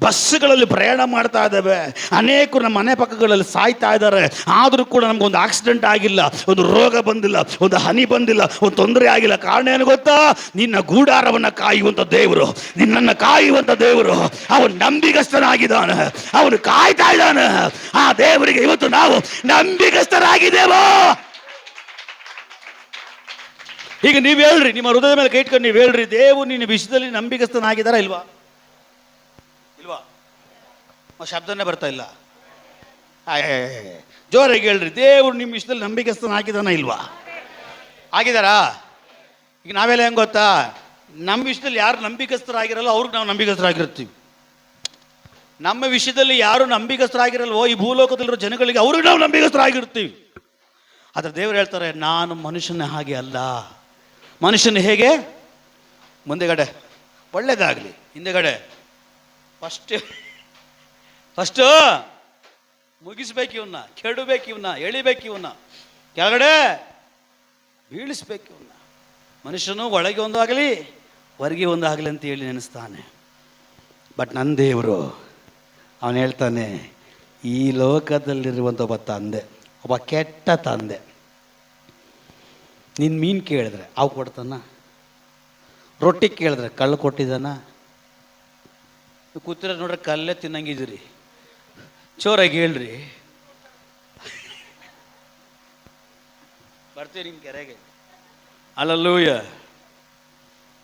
ಬಸ್ಸುಗಳಲ್ಲಿ ಪ್ರಯಾಣ ಮಾಡ್ತಾ ಇದ್ದೇವೆ, ಅನೇಕರು ನಮ್ಮ ಮನೆ ಪಕ್ಕಗಳಲ್ಲಿ ಸಾಯ್ತಾ ಇದ್ದಾರೆ. ಆದರೂ ಕೂಡ ನಮಗೊಂದು ಆಕ್ಸಿಡೆಂಟ್ ಆಗಿಲ್ಲ, ಒಂದು ರೋಗ ಬಂದಿಲ್ಲ, ಒಂದು ಹನಿ ಬಂದಿಲ್ಲ, ಒಂದು ತೊಂದರೆ ಆಗಿಲ್ಲ. ಕಾರಣ ಏನು ಗೊತ್ತಾ? ನಿನ್ನ ಗೂಡಾರವನ್ನು ಕಾಯುವಂಥ ದೇವರು, ನಿನ್ನನ್ನು ಕಾಯುವಂಥ ದೇವರು, ಅವನು ನಂಬಿಗಸ್ತನಾಗಿದ್ದಾನೆ, ಅವನು ಕಾಯ್ತಾ ಇದ್ದಾನೆ. ಆ ದೇವರಿಗೆ ಇವತ್ತು ನಾವು ನಂಬಿಗಸ್ತರಾಗಿದ್ದೇವೋ? ಈಗ ನೀವು ಹೇಳ್ರಿ, ನಿಮ್ಮ ಹೃದಯದ ಮೇಲೆ ಕೈ ಇಟ್ಕೊಂಡು ನೀವು ಹೇಳ್ರಿ, ದೇವರು ನಿನ್ನ ವಿಷಯದಲ್ಲಿ ನಂಬಿಕಸ್ಥನಾಗಿದ್ದಾರಾ ಇಲ್ವಾ? ಇಲ್ವಾ? ಶಬ್ದನೇ ಬರ್ತಾ ಇಲ್ಲ. ಜೋರಾಗಿ ಹೇಳ್ರಿ, ದೇವರು ನಿಮ್ಮ ವಿಷಯದಲ್ಲಿ ನಂಬಿಕಸ್ಥನಾಗಿದ್ದಾನ ಇಲ್ವಾ? ಆಗಿದಾರಾ? ಈಗ ನಾವೆಲ್ಲ ಹೆಂಗೆ ಗೊತ್ತಾ, ನಮ್ಮ ವಿಷಯದಲ್ಲಿ ಯಾರು ನಂಬಿಕಸ್ಥರಾಗಿರಲ್ಲ ಅವ್ರಿಗೆ ನಾವು ನಂಬಿಕಸ್ಥರಾಗಿರ್ತೀವಿ. ನಮ್ಮ ವಿಷಯದಲ್ಲಿ ಯಾರು ನಂಬಿಕಸ್ಥರಾಗಿರಲ್ವೋ ಈ ಭೂಲೋಕದಲ್ಲಿರೋ ಜನಗಳಿಗೆ ಅವ್ರಿಗೆ ನಾವು ನಂಬಿಕಸ್ಥರಾಗಿರ್ತೀವಿ. ಆದರೆ ದೇವರು ಹೇಳ್ತಾರೆ, ನಾನು ಮನುಷ್ಯನ ಹಾಗೆ ಅಲ್ಲ. ಮನುಷ್ಯನ ಹೇಗೆ? ಮುಂದೆಗಡೆ ಒಳ್ಳೇದಾಗಲಿ, ಹಿಂದೆಗಡೆ ಫಸ್ಟು ಮುಗಿಸ್ಬೇಕು ಇವನ್ನ, ಕೆಡಬೇಕು ಇವನ್ನ, ಎಳಿಬೇಕು ಇವನ್ನ, ಕೆಳಗಡೆ ಬೀಳಿಸ್ಬೇಕು ಇವನ್ನ. ಮನುಷ್ಯನು ಒಳಗೆ ಒಂದಾಗಲಿ ಹೊರಗೆ ಒಂದಾಗಲಿ ಅಂತ ಹೇಳಿ ನೆನೆಸ್ತಾನೆ. ಬಟ್ ನನ್ನ ದೇವರು ಅವನು ಹೇಳ್ತಾನೆ, ಈ ಲೋಕದಲ್ಲಿರುವಂಥ ಒಬ್ಬ ತಂದೆ, ಒಬ್ಬ ಕೆಟ್ಟ ತಂದೆ, ನಿನ್ನ ಮೀನು ಕೇಳಿದ್ರೆ ಅವು ಕೊಡ್ತಾನ, ರೊಟ್ಟಿ ಕೇಳಿದ್ರೆ ಕಳ್ಳು ಕೊಟ್ಟಿದ್ದಾನ? ಕೂತಿರ ನೋಡ್ರೆ ಕಲ್ಲೇ ತಿನ್ನಂಗಿದ್ದೀರಿ. ಚೋರಾಗಿ ಹೇಳ್ರಿ, ಬರ್ತೀವಿ ನಿಮ್ಮ ಕೆರೆಗೆ. ಅಲ್ಲಲ್ಲೂಯ್ಯ.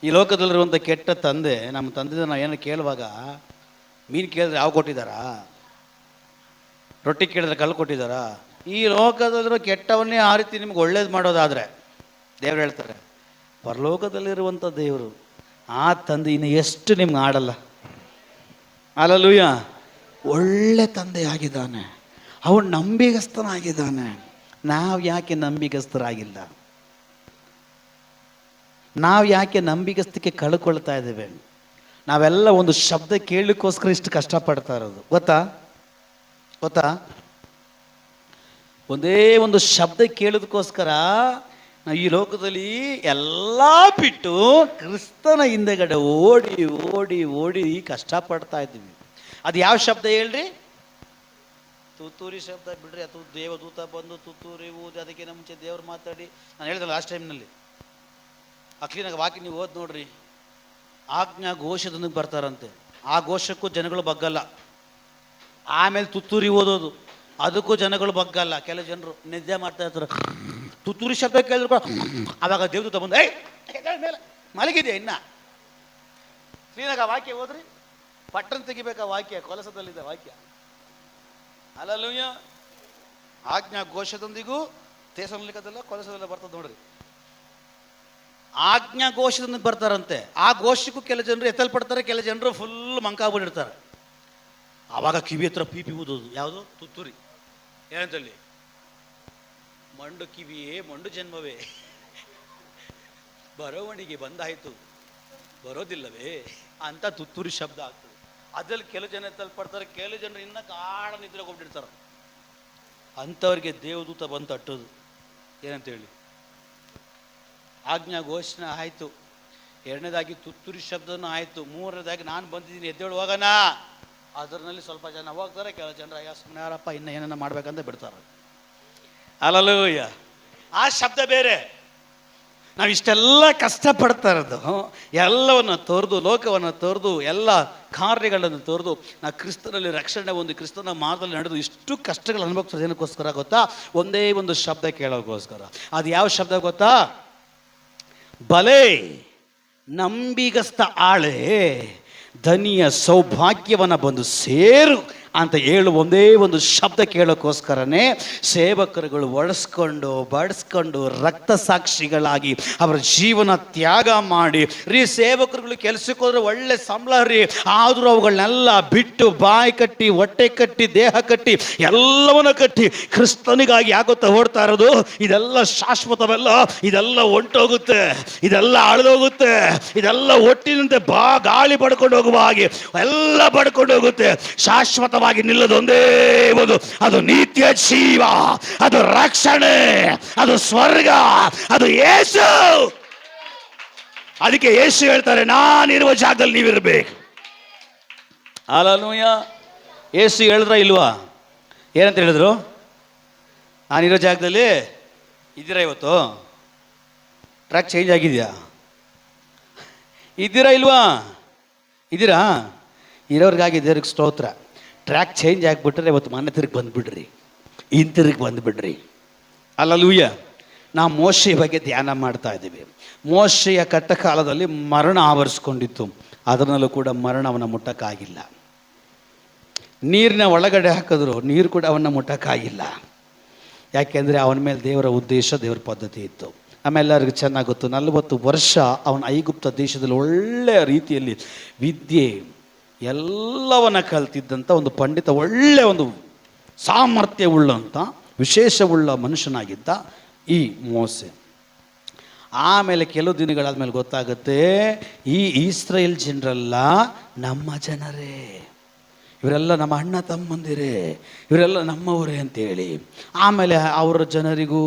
ಈ ಲೋಕದಲ್ಲಿರುವಂಥ ಕೆಟ್ಟ ತಂದೆ, ನಮ್ಮ ತಂದೆ ನಾವು ಏನೋ ಕೇಳುವಾಗ ಮೀನು ಕೇಳಿದ್ರೆ ಯಾವ ಕೊಟ್ಟಿದ್ದಾರಾ? ರೊಟ್ಟಿ ಕೇಳಿದ್ರೆ ಕಲ್ಲು ಕೊಟ್ಟಿದ್ದಾರಾ? ಈ ಲೋಕದಲ್ಲಿರೋ ಕೆಟ್ಟವನ್ನೇ ಆ ರೀತಿ ನಿಮ್ಗೆ ಒಳ್ಳೇದು ಮಾಡೋದಾದರೆ ದೇವ್ರು ಹೇಳ್ತಾರೆ, ಪರಲೋಕದಲ್ಲಿರುವಂಥ ದೇವರು ಆ ತಂದೆ ಇನ್ನು ಎಷ್ಟು ನಿಮ್ಗೆ ಆಡಲ್ಲ. ಅಲ್ಲಲ್ಲೂಯ್ಯ. ಒಳ್ಳೆ ತಂದೆ ಆಗಿದ್ದಾನೆ, ಅವನು ನಂಬಿಗಸ್ತನಾಗಿದ್ದಾನೆ. ನಾವು ಯಾಕೆ ನಂಬಿಗಸ್ತರಾಗಿಲ್ಲ? ನಾವು ಯಾಕೆ ನಂಬಿಗಸ್ತಕ್ಕೆ ಕಳ್ಕೊಳ್ತಾ ಇದ್ದೇವೆ? ನಾವೆಲ್ಲ ಒಂದು ಶಬ್ದ ಕೇಳಲಿಕ್ಕೋಸ್ಕರ ಇಷ್ಟು ಕಷ್ಟಪಡ್ತಾ ಇರೋದು, ಗೊತ್ತಾ? ಒಂದೇ ಒಂದು ಶಬ್ದ ಕೇಳೋದಕ್ಕೋಸ್ಕರ ನಾವು ಈ ಲೋಕದಲ್ಲಿ ಎಲ್ಲ ಬಿಟ್ಟು ಕ್ರಿಸ್ತನ ಹಿಂದೆಗಡೆ ಓಡಿ ಓಡಿ ಓಡಿ ಕಷ್ಟಪಡ್ತಾ ಇದ್ದೀವಿ. ಅದು ಯಾವ ಶಬ್ದ ಹೇಳ್ರಿ? ತುತ್ತೂರಿ ಶಬ್ದ ಬಿಡ್ರಿ. ಅದು ದೇವದೂತ ಬಂದು ತುತ್ತೂರಿ ಊದಿ, ಅದಕ್ಕಿಂತ ಮುಂಚೆ ದೇವ್ರು ಮಾತಾಡಿ. ನಾನು ಹೇಳಿದೆ ಲಾಸ್ಟ್ ಟೈಮ್ನಲ್ಲಿ, ಅಕ್ಲೀನಾಗ ವಾಕ್ಯ ನೀವು ಓದಿ ನೋಡ್ರಿ. ಆಜ್ಞಾ ಘೋಷದೊಂದಿಗೆ ಬರ್ತಾರಂತೆ, ಆ ಘೋಷಕ್ಕೂ ಜನಗಳು ಬಗ್ಗಲ್ಲ. ಆಮೇಲೆ ತುತ್ತೂರಿ ಓದೋದು, ಅದಕ್ಕೂ ಜನಗಳು ಬಗ್ಗಲ್ಲ. ಕೆಲವು ಜನರು ನಿದ್ದೆ ಮಾಡ್ತಾ ಇರ್ತಾರೆ, ತುತ್ತೂರಿ ಶಬ್ದ ಕೇಳಿದ್ರು ಅವಾಗ ದೇವದೂತ ಬಂದು ಮೇಲೆ ಮಲಗಿದೆ. ಇನ್ನ ಕ್ಲೀನಾಗ ವಾಕ್ಯ ಓದ್ರಿ, ಪಟ್ಟಣ ತೆಗಿಬೇಕಾ ವಾಕ್ಯ, ಕೊಲಸದಲ್ಲಿದೆ ವಾಕ್ಯ. ಅಲ್ಲಲ್ಲೂಯ್ಯ. ಆಜ್ಞಾ ಘೋಷದೊಂದಿಗೂ ಥೆಸಲೋನಿಕದಲ್ಲ ಕೊಲಸದಲ್ಲ ಬರ್ತದೆ ನೋಡ್ರಿ. ಆಜ್ಞಾ ಘೋಷದೊಂದಿಗೆ ಬರ್ತಾರಂತೆ. ಆ ಘೋಷಕ್ಕೂ ಕೆಲ ಜನರು ಎತ್ತಲ್ಪಡ್ತಾರೆ, ಕೆಲ ಜನರು ಫುಲ್ ಮಂಕಾಗ್ಬಿಟ್ಟಿರ್ತಾರೆ. ಆವಾಗ ಕಿವಿ ಹತ್ರ ಪೀಪಿ ಊದೋದು. ಯಾವುದು? ತುತ್ತೂರಿ. ಏನಂತಲ್ಲಿ? ಮಂಡು ಕಿವಿಯೇ ಮಂಡು ಜನ್ಮವೇ, ಬರವಣಿಗೆ ಬಂದಾಯಿತು ಬರೋದಿಲ್ಲವೇ ಅಂತ ತುತ್ತೂರಿ ಶಬ್ದ ಆಗ್ತದೆ. ಅದ್ರಲ್ಲಿ ಕೆಲವು ಜನ ಎತ್ತಲ್ಪಡ್ತಾರೆ, ಕೆಲವು ಜನರು ಇನ್ನ ಕಾಡ ನಿದ್ರೆಗೆ ಹೋಗ್ಬಿಟ್ಟಿರ್ತಾರೆ. ಅಂಥವ್ರಿಗೆ ದೇವದೂತ ಬಂದು ತಟ್ಟೋದು. ಏನಂತೇಳಿ? ಆಜ್ಞಾ ಘೋಷಣೆ ಆಯಿತು, ಎರಡನೇದಾಗಿ ತುತ್ತೂರಿ ಶಬ್ದನೂ ಆಯಿತು, ಮೂರನೇದಾಗಿ ನಾನು ಬಂದಿದ್ದೀನಿ ಎದ್ದೇಳು ಹೋಗೋಣ. ಅದರಲ್ಲಿ ಸ್ವಲ್ಪ ಜನ ಹೋಗ್ತಾರೆ, ಕೆಲವು ಜನರು ಅಯ್ಯ ಸುಮ್ಮನೆ ಯಾರಪ್ಪ ಇನ್ನು ಏನನ್ನ ಮಾಡ್ಬೇಕಂತ ಬಿಡ್ತಾರೆ. ಅಲ್ಲಲ್ಲೂಯ್ಯ. ಆ ಶಬ್ದ ಬೇರೆ. ನಾವು ಇಷ್ಟೆಲ್ಲ ಕಷ್ಟಪಡ್ತಾ ಇರೋದು ಎಲ್ಲವನ್ನು ತೊರೆದು, ಲೋಕವನ್ನು ತೊರೆದು, ಎಲ್ಲ ಕಾರ್ಯಗಳನ್ನು ತೊರೆದು ನಾವು ಕ್ರಿಸ್ತನಲ್ಲಿ ರಕ್ಷಣೆ ಒಂದು ಕ್ರಿಸ್ತನ ಮಾರ್ಗದಲ್ಲಿ ನಡೆದು ಇಷ್ಟು ಕಷ್ಟಗಳು ಅನುಭವಿಸೋದು ಏನಕ್ಕೋಸ್ಕರ ಗೊತ್ತಾ? ಒಂದೇ ಒಂದು ಶಬ್ದ ಕೇಳೋಕ್ಕೋಸ್ಕರ. ಅದು ಯಾವ ಶಬ್ದ ಗೊತ್ತಾ? ಬಲೆ ನಂಬಿಗಸ್ತ ಆಳೆ ಧನಿಯ ಸೌಭಾಗ್ಯವನ್ನು ಬಂದು ಸೇರು ಅಂತ ಹೇಳು ಒಂದೇ ಒಂದು ಶಬ್ದ ಕೇಳೋಕ್ಕೋಸ್ಕರನೇ ಸೇವಕರುಗಳು ಒಡಿಸ್ಕೊಂಡು ಬಡಿಸ್ಕೊಂಡು ರಕ್ತ ಸಾಕ್ಷಿಗಳಾಗಿ ಅವರ ಜೀವನ ತ್ಯಾಗ ಮಾಡಿ ರೀ. ಸೇವಕರುಗಳು ಕೆಲಸಕ್ಕೆ ಹೋದ್ರೆ ಒಳ್ಳೆ ಸಂಬಳ ರೀ, ಆದರೂ ಅವುಗಳನ್ನೆಲ್ಲ ಬಿಟ್ಟು ಬಾಯಿ ಕಟ್ಟಿ, ಹೊಟ್ಟೆ ಕಟ್ಟಿ, ದೇಹ ಕಟ್ಟಿ, ಎಲ್ಲವನ್ನ ಕಟ್ಟಿ ಕ್ರಿಸ್ತನಿಗಾಗಿ ಯಾಗೊತ್ತಾ ಓಡ್ತಾ ಇರೋದು? ಇದೆಲ್ಲ ಶಾಶ್ವತವೆಲ್ಲ, ಇದೆಲ್ಲ ಹೊಂಟೋಗುತ್ತೆ, ಇದೆಲ್ಲ ಅಳಿದೋಗುತ್ತೆ, ಇದೆಲ್ಲ ಒಟ್ಟಿನಂತೆ ಗಾಳಿ ಪಡ್ಕೊಂಡು ಹೋಗುವ ಹಾಗೆ ಎಲ್ಲ ಪಡ್ಕೊಂಡು ಹೋಗುತ್ತೆ. ಶಾಶ್ವತವಾಗಿ ನಿಲ್ಲದೊಂದೇ ಒಂದು, ಅದು ನಿತ್ಯ ಜೀವ, ಅದು ರಕ್ಷಣೆ, ಅದು ಸ್ವರ್ಗ, ಅದು ಯೇಸು. ಅದಕ್ಕೆ ಯೇಸು ಹೇಳ್ತಾರೆ, ನಾನಿರುವ ಜಾಗದಲ್ಲಿ ನೀವಿರ್ಬೇಕು. ಅಲ್ಲೂಯ್ಯ. ಯೇಸು ಹೇಳಿದ್ರ ಇಲ್ವಾ? ಏನಂತ ಹೇಳಿದ್ರು? ನಾನಿರೋ ಜಾಗದಲ್ಲಿ ಇದ್ದೀರಾ? ಇವತ್ತು ಟ್ರ್ಯಾಕ್ ಚೇಂಜ್ ಆಗಿದೆಯಾ? ಇದ್ದೀರಾ ಇಲ್ವಾ? ಇದ್ದೀರಾ? ಇರೋರಿಗಾಗಿ ದೇವ್ರಿಗೆ ಸ್ತೋತ್ರ. ಟ್ರ್ಯಾಕ್ ಚೇಂಜ್ ಆಗಿಬಿಟ್ರೆ ಇವತ್ತು ಮನೆ ತಿರುಗಿ ಬಂದುಬಿಡ್ರಿ, ಹಿಂತಿರುಗಿ ಬಂದುಬಿಡ್ರಿ. ಅಲ್ಲಲ್ಲೂಯ್ಯ. ನಾವು ಮೋಶೆಯ ಬಗ್ಗೆ ಧ್ಯಾನ ಮಾಡ್ತಾ ಇದ್ದೀವಿ. ಮೋಶೆಯ ಕಟ್ಟಕಾಲದಲ್ಲಿ ಮರಣ ಆವರಿಸ್ಕೊಂಡಿತ್ತು, ಅದರಲ್ಲೂ ಕೂಡ ಮರಣ ಅವನ ಮುಟ್ಟಕ್ಕಾಗಿಲ್ಲ. ನೀರಿನ ಒಳಗಡೆ ಹಾಕಿದ್ರು, ನೀರು ಕೂಡ ಅವನ್ನ ಮುಟ್ಟಕ್ಕಾಗಿಲ್ಲ. ಯಾಕೆಂದರೆ ಅವನ ಮೇಲೆ ದೇವರ ಉದ್ದೇಶ, ದೇವರ ಪದ್ಧತಿ ಇತ್ತು. ಆಮೇಲೆಲ್ಲರಿಗೂ ಚೆನ್ನಾಗಿ ಗೊತ್ತು, 40 ವರ್ಷ ಅವನ ಐಗುಪ್ತ ದೇಶದಲ್ಲಿ ಒಳ್ಳೆಯ ರೀತಿಯಲ್ಲಿ ವಿದ್ಯೆ ಎಲ್ಲವನ್ನ ಕಲ್ತಿದ್ದಂಥ ಒಂದು ಪಂಡಿತ, ಒಳ್ಳೆಯ ಒಂದು ಸಾಮರ್ಥ್ಯವುಳ್ಳಂಥ ವಿಶೇಷವುಳ್ಳ ಮನುಷ್ಯನಾಗಿದ್ದ ಈ ಮೋಸೆ. ಆಮೇಲೆ ಕೆಲವು ದಿನಗಳಾದ್ಮೇಲೆ ಗೊತ್ತಾಗುತ್ತೆ, ಈ ಇಸ್ರಾಯೇಲ್ ಜನರೆಲ್ಲ ನಮ್ಮ ಜನರೇ, ಇವರೆಲ್ಲ ನಮ್ಮ ಅಣ್ಣ ತಮ್ಮಂದಿರೇ, ಇವರೆಲ್ಲ ನಮ್ಮವರೇ ಅಂತೇಳಿ. ಆಮೇಲೆ ಅವರ ಜನರಿಗೂ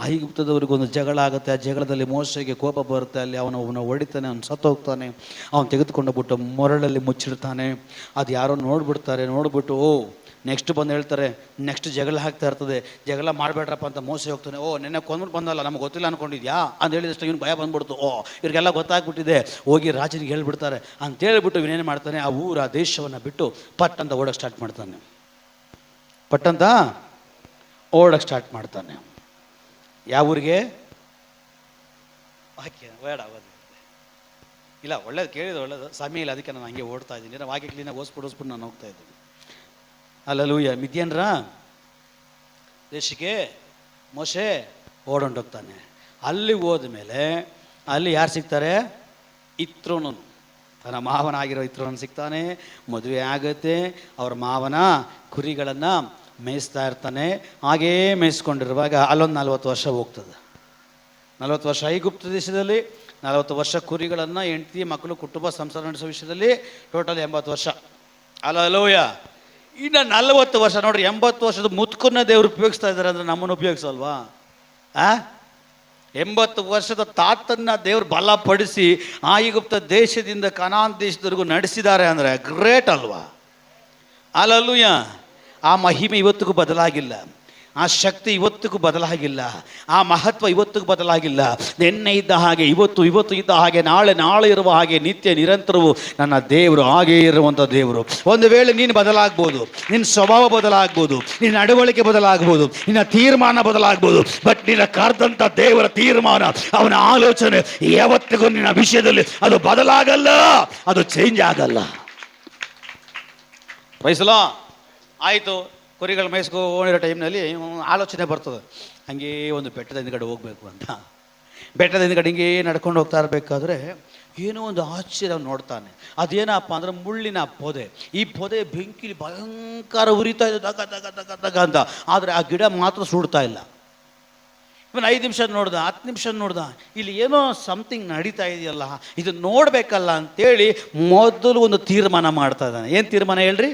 ಐಗುಪ್ತದವರಿಗೂ ಒಂದು ಜಗಳ ಆಗುತ್ತೆ. ಆ ಜಗಳದಲ್ಲಿ ಮೋಶೆಗೆ ಕೋಪ ಬರುತ್ತೆ. ಅಲ್ಲಿ ಅವನ ಹೊಡಿತಾನೆ, ಅವನು ಸತ್ತೋಗ್ತಾನೆ. ಅವನು ತೆಗೆದುಕೊಂಡೋಗ್ಬಿಟ್ಟು ಮೊರಳಲ್ಲಿ ಮುಚ್ಚಿಡ್ತಾನೆ. ಅದು ಯಾರೋ ನೋಡ್ಬಿಡ್ತಾರೆ. ನೋಡ್ಬಿಟ್ಟು ನೆಕ್ಸ್ಟ್ ಬಂದು ಹೇಳ್ತಾರೆ, ನೆಕ್ಸ್ಟ್ ಜಗಳ ಆಗ್ತಾ ಇರ್ತದೆ, ಜಗಳ ಮಾಡಬೇಡ್ರಪ್ಪ ಅಂತ ಮೋಸೆ ಹೋಗ್ತಾನೆ. ನೆನ್ನೆ ಕೊಂದ್ಬಿಟ್ಟು ಬಂದಲ್ಲ, ನಮ್ಗೆ ಗೊತ್ತಿಲ್ಲ ಅಂದ್ಕೊಂಡಿದ್ಯಾ ಅಂತ ಹೇಳಿದಷ್ಟು ಇವ್ನು ಭಯ ಬಂದ್ಬಿಡ್ತು. ಇವ್ರಿಗೆಲ್ಲ ಗೊತ್ತಾಗ್ಬಿಟ್ಟಿದೆ, ಹೋಗಿ ರಾಜನಿಗೆ ಹೇಳ್ಬಿಡ್ತಾರೆ ಅಂತ ಹೇಳಿಬಿಟ್ಟು ಇವನೇನು ಮಾಡ್ತಾನೆ, ಆ ಊರ ದೇಶವನ್ನು ಬಿಟ್ಟು ಪಟ್ ಅಂತ ಓಡೋಕ್ಕೆ ಸ್ಟಾರ್ಟ್ ಮಾಡ್ತಾನೆ. ಪಟ್ಟಂತ ಓಡೋಕ್ಕೆ ಸ್ಟಾರ್ಟ್ ಮಾಡ್ತಾನೆ. ಯಾವ ಊರಿಗೆ? ಬೇಡ ಇಲ್ಲ, ಒಳ್ಳೇದು ಕೇಳಿದ್ರು, ಒಳ್ಳೇದು ಸಮಯ ಇಲ್ಲ, ಅದಕ್ಕೆ ನಾನು ಹಂಗೆ ಓಡ್ತಾ ಇದ್ದೀನಿ. ನಾನು ವಾಕ್ಯ ಕ್ಲೀನಾಗಿ ಓಸ್ಬಿಟ್ಟು ನಾನು ಹೋಗ್ತಾ ಇದ್ದೀನಿ. ಅಲ್ಲೂಯ್ಯ, ಮಿದ್ಯಾನ್ರ ದೇಶಕ್ಕೆ ಮೋಶೆ ಓಡೊಂಡೋಗ್ತಾನೆ. ಅಲ್ಲಿ ಹೋದ್ಮೇಲೆ ಅಲ್ಲಿ ಯಾರು ಸಿಗ್ತಾರೆ? ಇತ್ರೋನು, ತನ್ನ ಮಾವನಾಗಿರೋ ಇತ್ರೋನು ಸಿಗ್ತಾನೆ. ಮದುವೆ ಆಗುತ್ತೆ. ಅವ್ರ ಮಾವನ ಕುರಿಗಳನ್ನು ಮೇಯಿಸ್ತಾ ಇರ್ತಾನೆ. ಹಾಗೇ ಮೇಯಿಸ್ಕೊಂಡಿರುವಾಗ ಅಲ್ಲೊಂದು 40 ವರ್ಷ ಹೋಗ್ತದೆ. 40 ವರ್ಷ ಐಗುಪ್ತ ದೇಶದಲ್ಲಿ, 40 ವರ್ಷ ಕುರಿಗಳನ್ನು, ಹೆಂಡತಿ ಮಕ್ಕಳು, ಕುಟುಂಬ ಸಂಸಾರ ನಡೆಸೋ ವಿಷಯದಲ್ಲಿ ಟೋಟಲ್ 80 ವರ್ಷ. ಅಲ್ಲೂಯ್ಯ, ಇನ್ನು 40 ವರ್ಷ ನೋಡ್ರಿ, 80 ವರ್ಷದ ಮುತ್ಕನ್ನ ದೇವ್ರು ಉಪಯೋಗಿಸ್ತಾ ಇದ್ದಾರೆ ಅಂದರೆ ನಮ್ಮನ್ನು ಉಪಯೋಗಿಸಲ್ವಾ? 80 ವರ್ಷದ ತಾತನ್ನ ದೇವ್ರು ಬಲಪಡಿಸಿ ಐಗುಪ್ತ ದೇಶದಿಂದ ಕನಾನ್ ದೇಶದವರೆಗೂ ನಡೆಸಿದ್ದಾರೆ ಅಂದರೆ ಗ್ರೇಟ್ ಅಲ್ವಾ? ಅಲ್ಲೂಯ್ಯ, ಆ ಮಹಿಮೆ ಇವತ್ತಿಗೂ ಬದಲಾಗಿಲ್ಲ, ಆ ಶಕ್ತಿ ಇವತ್ತಿಗೂ ಬದಲಾಗಿಲ್ಲ, ಆ ಮಹತ್ವ ಇವತ್ತಿಗೂ ಬದಲಾಗಿಲ್ಲ. ನಿನ್ನೆ ಇದ್ದ ಹಾಗೆ, ಇವತ್ತು ಇದ್ದ ಹಾಗೆ, ನಾಳೆ ಇರುವ ಹಾಗೆ, ನಿತ್ಯ ನಿರಂತರವು ನನ್ನ ದೇವರು ಹಾಗೇ ಇರುವಂಥ ದೇವರು. ಒಂದು ವೇಳೆ ನೀನು ಬದಲಾಗ್ಬೋದು, ನಿನ್ನ ಸ್ವಭಾವ ಬದಲಾಗ್ಬೋದು, ನಿನ್ನ ನಡವಳಿಕೆ ಬದಲಾಗ್ಬೋದು, ನಿನ್ನ ತೀರ್ಮಾನ ಬದಲಾಗ್ಬೋದು, ಬಟ್ ನಿನ್ನ ಕರೆದಂಥ ದೇವರ ತೀರ್ಮಾನ, ಅವನ ಆಲೋಚನೆ ಯಾವತ್ತಿಗೂ ನಿನ್ನ ವಿಷಯದಲ್ಲಿ ಅದು ಬದಲಾಗಲ್ಲ, ಅದು ಚೇಂಜ್ ಆಗಲ್ಲ. ವಯಸ್ಸಲ್ಲ ಆಯಿತು, ಕುರಿಗಳು ಮೇಯಿಸ್ಕೊಂಡಿರೋ ಟೈಮ್ನಲ್ಲಿ ಆಲೋಚನೆ ಬರ್ತದೆ, ಹಾಗೇ ಒಂದು ಬೆಟ್ಟದ ಹಿಂದ್ಗಡೆ ಹೋಗಬೇಕು ಅಂತ. ಬೆಟ್ಟದ ಹಿಂದ್ಗಡೆ ಹಿಂಗೆ ನಡ್ಕೊಂಡು ಹೋಗ್ತಾ ಇರಬೇಕಾದ್ರೆ ಏನೋ ಒಂದು ಆಶ್ಚರ್ಯ ನೋಡ್ತಾನೆ. ಅದೇನಪ್ಪ ಅಂದ್ರೆ ಮುಳ್ಳಿನ ಪೊದೆ. ಈ ಪೊದೆ ಬೆಂಕಿಲಿ ಭಯಂಕರ ಉರಿತಾ ಇದೆ, ದಗ ದಗ ದಗ ದಗ ಅಂತ. ಆದರೆ ಆ ಗಿಡ ಮಾತ್ರ ಸುಡ್ತಾ ಇಲ್ಲ. ಇವನು 5 ನಿಮಿಷ ನೋಡ್ದ, 10 ನಿಮಿಷ ನೋಡ್ದ, ಇಲ್ಲಿ ಏನೋ ಸಮಥಿಂಗ್ ನಡೀತಾ ಇದೆಯಲ್ಲ, ಇದು ನೋಡಬೇಕಲ್ಲ ಅಂತೇಳಿ ಮೊದಲು ಒಂದು ತೀರ್ಮಾನ ಮಾಡ್ತಾ ಇದ್ದಾನೆ. ಏನು ತೀರ್ಮಾನ ಹೇಳ್ರಿ?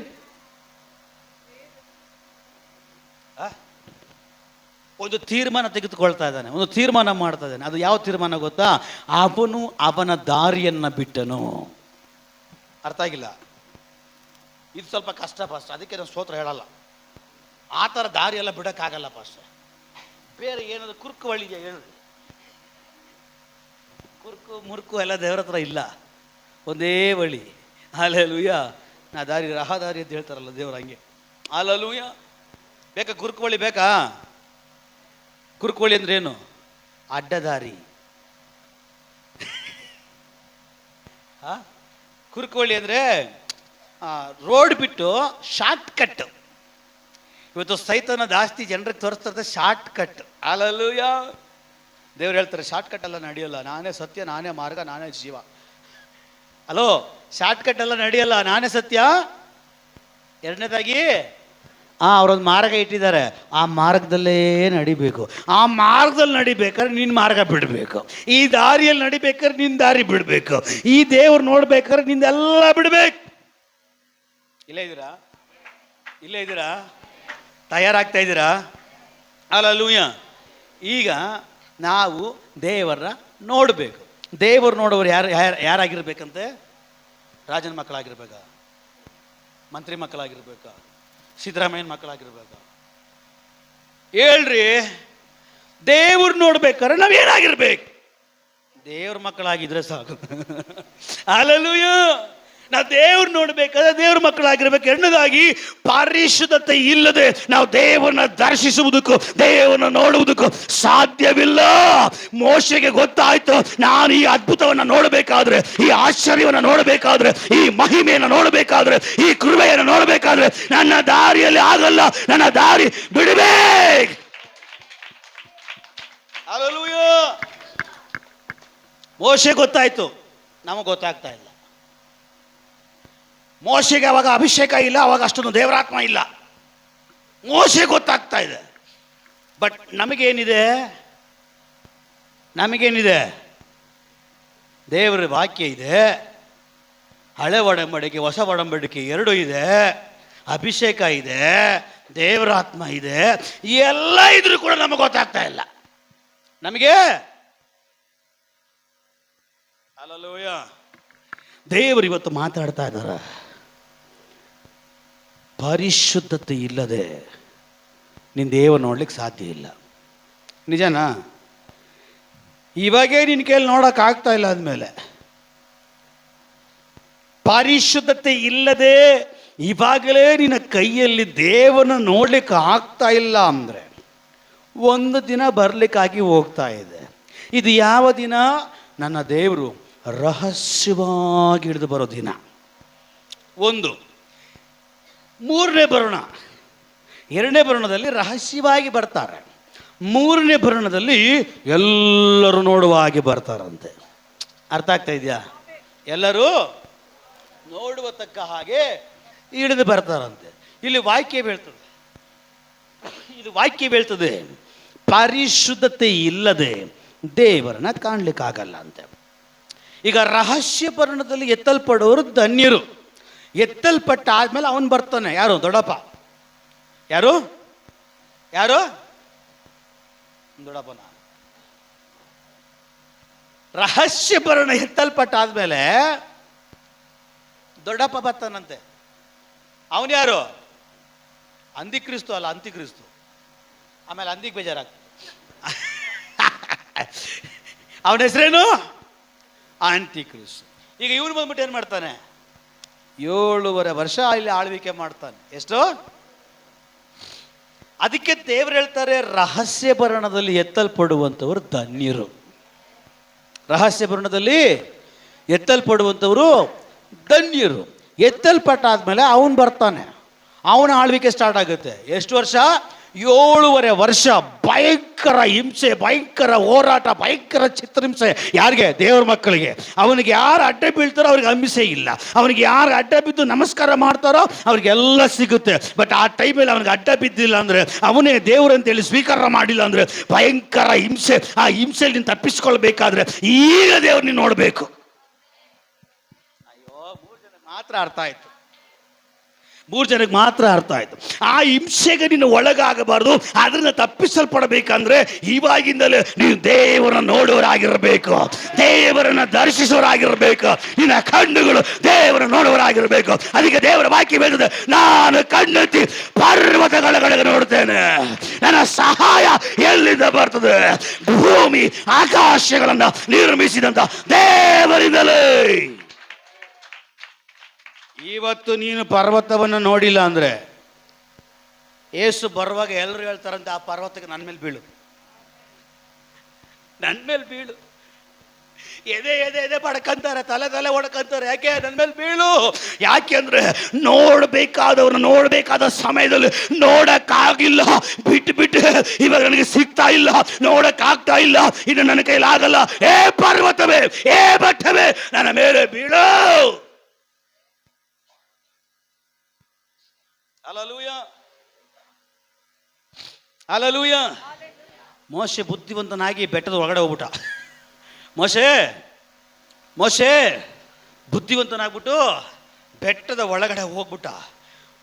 ಒಂದು ತೀರ್ಮಾನ ತೆಗೆದುಕೊಳ್ತಾ ಇದ್ದಾನೆ, ಒಂದು ತೀರ್ಮಾನ ಮಾಡ್ತಾ ಇದ್ದಾನೆ. ಅದು ಯಾವ ತೀರ್ಮಾನ ಗೊತ್ತಾ? ಅವನು ಅವನ ದಾರಿಯನ್ನು ಬಿಟ್ಟನು. ಅರ್ಥ ಆಗಿಲ್ಲ? ಇದು ಸ್ವಲ್ಪ ಕಷ್ಟ ಫಸ್ಟ್, ಅದಕ್ಕೆ ನಾನು ಸ್ತೋತ್ರ ಹೇಳಲ್ಲ. ಆ ಥರ ದಾರಿಯೆಲ್ಲ ಬಿಡೋಕ್ಕಾಗಲ್ಲ ಫಸ್ಟ್. ಬೇರೆ ಏನಾದ್ರು ಕುರ್ಕು ಒಳ್ಳಿದೆಯಾ ಹೇಳ್ರಿ? ಕುರ್ಕು ಮುರುಕು ಎಲ್ಲ ದೇವ್ರ ಹತ್ರ ಇಲ್ಲ, ಒಂದೇ ಬಳಿ. ಅಲ್ಲೆಲೂಯ್ಯ, ನಾ ದಾರಿ ರಹದಾರಿ ಅಂತ ಹೇಳ್ತಾರಲ್ಲ ದೇವ್ರು, ಹಂಗೆ. ಅಲ್ಲೆಲೂಯ್ಯ, ಬೇಕಾ ಕುರ್ಕು ಬಳಿ? ಬೇಕಾ? ಕುರುಕೋಳಿ ಅಂದ್ರೆ ಏನು? ಅಡ್ಡದಾರಿ. ಕುರುಕೋಳಿ ಅಂದ್ರೆ ರೋಡ್ ಬಿಟ್ಟು ಶಾರ್ಟ್ ಕಟ್. ಇವತ್ತು ಸೈತನ ಜಾಸ್ತಿ ಜನರಿಗೆ ತೋರಿಸ್ತಾರೆ ಶಾರ್ಟ್ ಕಟ್. ಅಲ್ಲೂಯ್ಯ, ದೇವ್ರು ಹೇಳ್ತಾರೆ ಶಾರ್ಟ್ ಕಟ್ ಎಲ್ಲ ನಡೆಯಲ್ಲ, ನಾನೇ ಸತ್ಯ, ನಾನೇ ಮಾರ್ಗ, ನಾನೇ ಜೀವ. ಹಲೋ, ಶಾರ್ಟ್ ಕಟ್ ಎಲ್ಲ ನಡೆಯಲ್ಲ, ನಾನೇ ಸತ್ಯ. ಎರಡನೇದಾಗಿ ಅವರೊಂದು ಮಾರ್ಗ ಇಟ್ಟಿದ್ದಾರೆ, ಆ ಮಾರ್ಗದಲ್ಲೇ ನಡಿಬೇಕು. ಆ ಮಾರ್ಗದಲ್ಲಿ ನಡಿಬೇಕಾದ್ರೆ ನಿನ್ನ ಮಾರ್ಗ ಬಿಡಬೇಕು. ಈ ದಾರಿಯಲ್ಲಿ ನಡಿಬೇಕಾದ್ರೆ ನಿನ್ನ ದಾರಿ ಬಿಡಬೇಕು. ಈ ದೇವ್ರು ನೋಡ್ಬೇಕಾದ್ರೆ ನಿಂದೆಲ್ಲ ಬಿಡಬೇಕು. ಇಲ್ಲೇ ಇದ್ದೀರಾ? ಇಲ್ಲೇ ಇದ್ದೀರಾ? ತಯಾರಾಗ್ತಾ ಇದ್ದೀರಾ? ಅಲ್ಲೂಯ್ಯ, ಈಗ ನಾವು ದೇವರ ನೋಡಬೇಕು. ದೇವರು ನೋಡೋರು ಯಾರಾಗಿರ್ಬೇಕಂತೆ? ರಾಜನ ಮಕ್ಕಳಾಗಿರ್ಬೇಕಾ? ಮಂತ್ರಿ ಮಕ್ಕಳಾಗಿರ್ಬೇಕಾ? ಸಿದ್ದರಾಮಯ್ಯನ ಮಕ್ಕಳಾಗಿರ್ಬೇಕು? ಹೇಳ್ರಿ. ದೇವ್ರು ನೋಡ್ಬೇಕಾದ್ರೆ ನಾವೇನಾಗಿರ್ಬೇಕು? ದೇವ್ರ ಮಕ್ಕಳಾಗಿದ್ರೆ ಸಾಕು. ಅಲ್ಲೂಯ್ಯ, ನಾವು ದೇವ್ರು ನೋಡ್ಬೇಕಾದ್ರೆ ದೇವ್ರ ಮಕ್ಕಳಾಗಿರ್ಬೇಕು. ಎರಡನೇದಾಗಿ ಪರಿಶುದ್ಧತೆ ಇಲ್ಲದೆ ನಾವು ದೇವರನ್ನ ದರ್ಶಿಸುವುದಕ್ಕೂ ದೇವರನ್ನ ನೋಡುವುದಕ್ಕೂ ಸಾಧ್ಯವಿಲ್ಲ. ಮೋಶೆಗೆ ಗೊತ್ತಾಯ್ತು, ನಾನು ಈ ಅದ್ಭುತವನ್ನ ನೋಡಬೇಕಾದ್ರೆ, ಈ ಆಶ್ಚರ್ಯವನ್ನ ನೋಡಬೇಕಾದ್ರೆ, ಈ ಮಹಿಮೆಯನ್ನು ನೋಡಬೇಕಾದ್ರೆ, ಈ ಕೃಪೆಯನ್ನು ನೋಡಬೇಕಾದ್ರೆ ನನ್ನ ದಾರಿಯಲ್ಲಿ ಆಗಲ್ಲ, ನನ್ನ ದಾರಿ ಬಿಡಬೇಕು. ಹಲ್ಲೆಲೂಯಾ. ಮೋಶೆ ಗೊತ್ತಾಯ್ತು, ನಮಗೆ ಗೊತ್ತಾಗ್ತಾ ಇಲ್ಲ. ಮೋಶೆಗೆ ಅವಾಗ ಅಭಿಷೇಕ ಇಲ್ಲ, ಅವಾಗ ಅಷ್ಟೊಂದು ದೇವರಾತ್ಮ ಇಲ್ಲ. ಮೋಶೆ ಗೊತ್ತಾಗ್ತಾ ಇದೆ. ಬಟ್ ನಮಗೇನಿದೆ? ದೇವರ ವಾಕ್ಯ ಇದೆ, ಹಳೆ ಒಡಂಬಡಿಕೆ ಹೊಸ ಒಡಂಬಡಿಕೆ ಎರಡೂ ಇದೆ, ಅಭಿಷೇಕ ಇದೆ, ದೇವರಾತ್ಮ ಇದೆ. ಎಲ್ಲ ಇದ್ರೂ ಕೂಡ ನಮಗೆ ಗೊತ್ತಾಗ್ತಾ ಇಲ್ಲ. ನಮಗೆ ಹಲ್ಲೆಲೂಯಾ. ದೇವರು ಇವತ್ತು ಮಾತಾಡ್ತಾ ಇದ್ದಾರೆ, ಪರಿಶುದ್ಧತೆ ಇಲ್ಲದೆ ನೀನು ದೇವರು ನೋಡ್ಲಿಕ್ಕೆ ಸಾಧ್ಯ ಇಲ್ಲ. ನಿಜನಾ? ಇವಾಗೇ ನಿನ್ನ ಕೈಯಲ್ಲಿ ನೋಡಕ್ ಆಗ್ತಾ ಇಲ್ಲ. ಆದ್ಮೇಲೆ ಪರಿಶುದ್ಧತೆ ಇಲ್ಲದೆ ಇವಾಗಲೇ ನಿನ್ನ ಕೈಯಲ್ಲಿ ದೇವರನ್ನ ನೋಡ್ಲಿಕ್ಕೆ ಆಗ್ತಾ ಇಲ್ಲ ಅಂದ್ರೆ ಒಂದು ದಿನ ಬರ್ಲಿಕ್ಕಾಗಿ ಹೋಗ್ತಾ ಇದೆ. ಇದು ಯಾವ ದಿನ? ನನ್ನ ದೇವರು ರಹಸ್ಯವಾಗಿ ಹಿಡಿದು ಬರೋ ದಿನ. ಒಂದು. ಮೂರನೇ ಬರೋಣ. ಎರಡನೇ ಬರಣದಲ್ಲಿ ರಹಸ್ಯವಾಗಿ ಬರ್ತಾರೆ, ಮೂರನೇ ಬರಣದಲ್ಲಿ ಎಲ್ಲರೂ ನೋಡುವ ಹಾಗೆ ಬರ್ತಾರಂತೆ. ಅರ್ಥ ಆಗ್ತಾ ಇದೆಯಾ? ಎಲ್ಲರೂ ನೋಡುವ ತಕ್ಕ ಹಾಗೆ ಹಿಡಿದು ಬರ್ತಾರಂತೆ. ಇಲ್ಲಿ ವಾಕ್ಯ ಬೀಳ್ತದೆ, ಇದು ವಾಕ್ಯ ಬೀಳ್ತದೆ, ಪರಿಶುದ್ಧತೆ ಇಲ್ಲದೆ ದೇವರನ್ನ ಕಾಣ್ಲಿಕ್ಕಾಗಲ್ಲ ಅಂತೆ. ಈಗ ರಹಸ್ಯ ಬರಣದಲ್ಲಿ ಎತ್ತಲ್ಪಡೋರು ಧನ್ಯರು. ಎತ್ತಲ್ಪಟ್ಟ ಆದ್ಮೇಲೆ ಅವನು ಬರ್ತಾನೆ. ಯಾರು? ದೊಡ್ಡಪ್ಪ. ಯಾರು? ದೊಡ್ಡಪ್ಪನ. ರಹಸ್ಯ ಬರಣ ಎತ್ತಲ್ಪಟ್ಟ ಆದ್ಮೇಲೆ ದೊಡ್ಡಪ್ಪ ಬರ್ತಾನಂತೆ. ಅವನು ಯಾರು? ಅಂದಿಕ್ರಿಸ್ತು ಅಲ್ಲ, ಅಂತಿಕ್ರಿಸ್ತು. ಆಮೇಲೆ ಅಂದಿಗೆ ಬೇಜಾರಾಗ್ತದೆ. ಅವನ ಹೆಸರೇನು? ಅಂತಿಕ್ರಿಸ್ತು. ಈಗ ಇವನು ಬಂದ್ಬಿಟ್ಟು ಏನು ಮಾಡ್ತಾನೆ? 7.5 ವರ್ಷ ಇಲ್ಲಿ ಆಳ್ವಿಕೆ ಮಾಡ್ತಾನೆ. ಎಷ್ಟು? ಅದಕ್ಕೆ ದೇವರು ಹೇಳ್ತಾರೆ, ರಹಸ್ಯ ಬರಣದಲ್ಲಿ ಎತ್ತಲ್ಪಡುವಂಥವರು ಧನ್ಯರು. ರಹಸ್ಯ ಬರಣದಲ್ಲಿ ಎತ್ತಲ್ಪಡುವಂಥವರು ಧನ್ಯರು. ಎತ್ತಲ್ಪಟ್ಟಾದ್ಮೇಲೆ ಅವನು ಬರ್ತಾನೆ, ಅವನ ಆಳ್ವಿಕೆ ಸ್ಟಾರ್ಟ್ ಆಗುತ್ತೆ. ಎಷ್ಟು ವರ್ಷ? 7.5 ವರ್ಷ. ಭಯಂಕರ ಹಿಂಸೆ, ಭಯಂಕರ ಹೋರಾಟ, ಭಯಂಕರ ಚಿತ್ರಹಿಂಸೆ. ಯಾರಿಗೆ? ದೇವ್ರ ಮಕ್ಕಳಿಗೆ. ಅವನಿಗೆ ಯಾರು ಅಡ್ಡ ಬೀಳ್ತಾರೋ ಅವ್ರಿಗೆ ಹಿಂಸೆ ಇಲ್ಲ. ಅವನಿಗೆ ಯಾರು ಅಡ್ಡ ಬಿದ್ದು ನಮಸ್ಕಾರ ಮಾಡ್ತಾರೋ ಅವ್ರಿಗೆಲ್ಲ ಸಿಗುತ್ತೆ. ಬಟ್ ಆ ಟೈಮಲ್ಲಿ ಅವನಿಗೆ ಅಡ್ಡ ಬಿದ್ದಿಲ್ಲ ಅಂದ್ರೆ, ಅವನೇ ದೇವ್ರು ಅಂತೇಳಿ ಸ್ವೀಕಾರ ಮಾಡಿಲ್ಲ ಅಂದ್ರೆ ಭಯಂಕರ ಹಿಂಸೆ. ಆ ಹಿಂಸೆಯಲ್ಲಿ ನೀನು ತಪ್ಪಿಸ್ಕೊಳ್ಬೇಕಾದ್ರೆ ಈಗ ದೇವ್ರು ನೀನು ನೋಡಬೇಕು. ಅಯ್ಯೋ, 3 ಜನ ಮಾತ್ರ ಅರ್ಥ ಆಯ್ತು. 3 ಜನಕ್ಕೆ ಮಾತ್ರ ಅರ್ಥ ಆಯ್ತು. ಆ ಹಿಂಸೆಗೆ ನೀನು ಒಳಗಾಗಬಾರ್ದು. ಅದನ್ನ ತಪ್ಪಿಸಲ್ಪಡಬೇಕಂದ್ರೆ ಇವಾಗಿಂದಲೇ ನೀನು ದೇವರನ್ನ ನೋಡುವರಾಗಿರಬೇಕು, ದೇವರನ್ನ ದರ್ಶಿಸುವರಾಗಿರಬೇಕು. ನಿನ್ನ ಕಣ್ಣುಗಳು ದೇವರ ನೋಡುವರಾಗಿರಬೇಕು. ಅದಕ್ಕೆ ದೇವರ ವಾಕ್ಯ ಹೇಳ್ತದೆ, ನಾನು ಕಣ್ಣೆತ್ತಿ ಪರ್ವತಗಳ ಕಡೆಗೆ ನೋಡ್ತೇನೆ, ನನ್ನ ಸಹಾಯ ಎಲ್ಲಿಂದ ಬರ್ತದೆ? ಭೂಮಿ ಆಕಾಶಗಳನ್ನ ನಿರ್ಮಿಸಿದಂತ ದೇವರಿಂದಲೇ. ಇವತ್ತು ನೀನು ಪರ್ವತವನ್ನು ನೋಡಿಲ್ಲ ಅಂದ್ರೆ, ಏಸು ಬರುವಾಗ ಎಲ್ಲರೂ ಹೇಳ್ತಾರಂತೆ, ಆ ಪರ್ವತಕ್ಕೆ ನನ್ನ ಮೇಲೆ ಬೀಳು, ನನ್ನ ಮೇಲೆ ಬೀಳು. ಎದೆ ಎದೆ ಎದೆ ಪಡ್ಕಂತಾರೆ, ತಲೆ ತಲೆ ಹೊಡ್ಕಂತಾರೆ. ಯಾಕೆ? ನನ್ನ ಮೇಲೆ ಬೀಳು. ಯಾಕೆ ಅಂದ್ರೆ ನೋಡ್ಬೇಕಾದವ್ರನ್ನ ನೋಡ್ಬೇಕಾದ ಸಮಯದಲ್ಲಿ ನೋಡಕ್ಕಾಗಿಲ್ಲ. ಬಿಟ್ಟು ಬಿಟ್ಟು ಇವಾಗ ನನಗೆ ಸಿಗ್ತಾ ಇಲ್ಲ, ನೋಡಕ್ಕಾಗ್ತಾ ಇಲ್ಲ, ಇನ್ನು ನನ್ನ ಕೈಲಾಗಲ್ಲ. ಏ ಪರ್ವತವೇ, ಏ ಬೆಟ್ಟವೇ, ನನ್ನ ಮೇಲೆ ಬೀಳು. Hallelujah, hallelujah. ಮೋಶೆ ಬುದ್ಧಿವಂತನಾಗಿ ಬೆಟ್ಟದ ಒಳಗಡೆ ಹೋಗ್ಬಿಟ್ಟ. ಮೋಶೆ ಬುದ್ಧಿವಂತನಾಗ್ಬಿಟ್ಟು ಬೆಟ್ಟದ ಒಳಗಡೆ ಹೋಗ್ಬಿಟ್ಟ.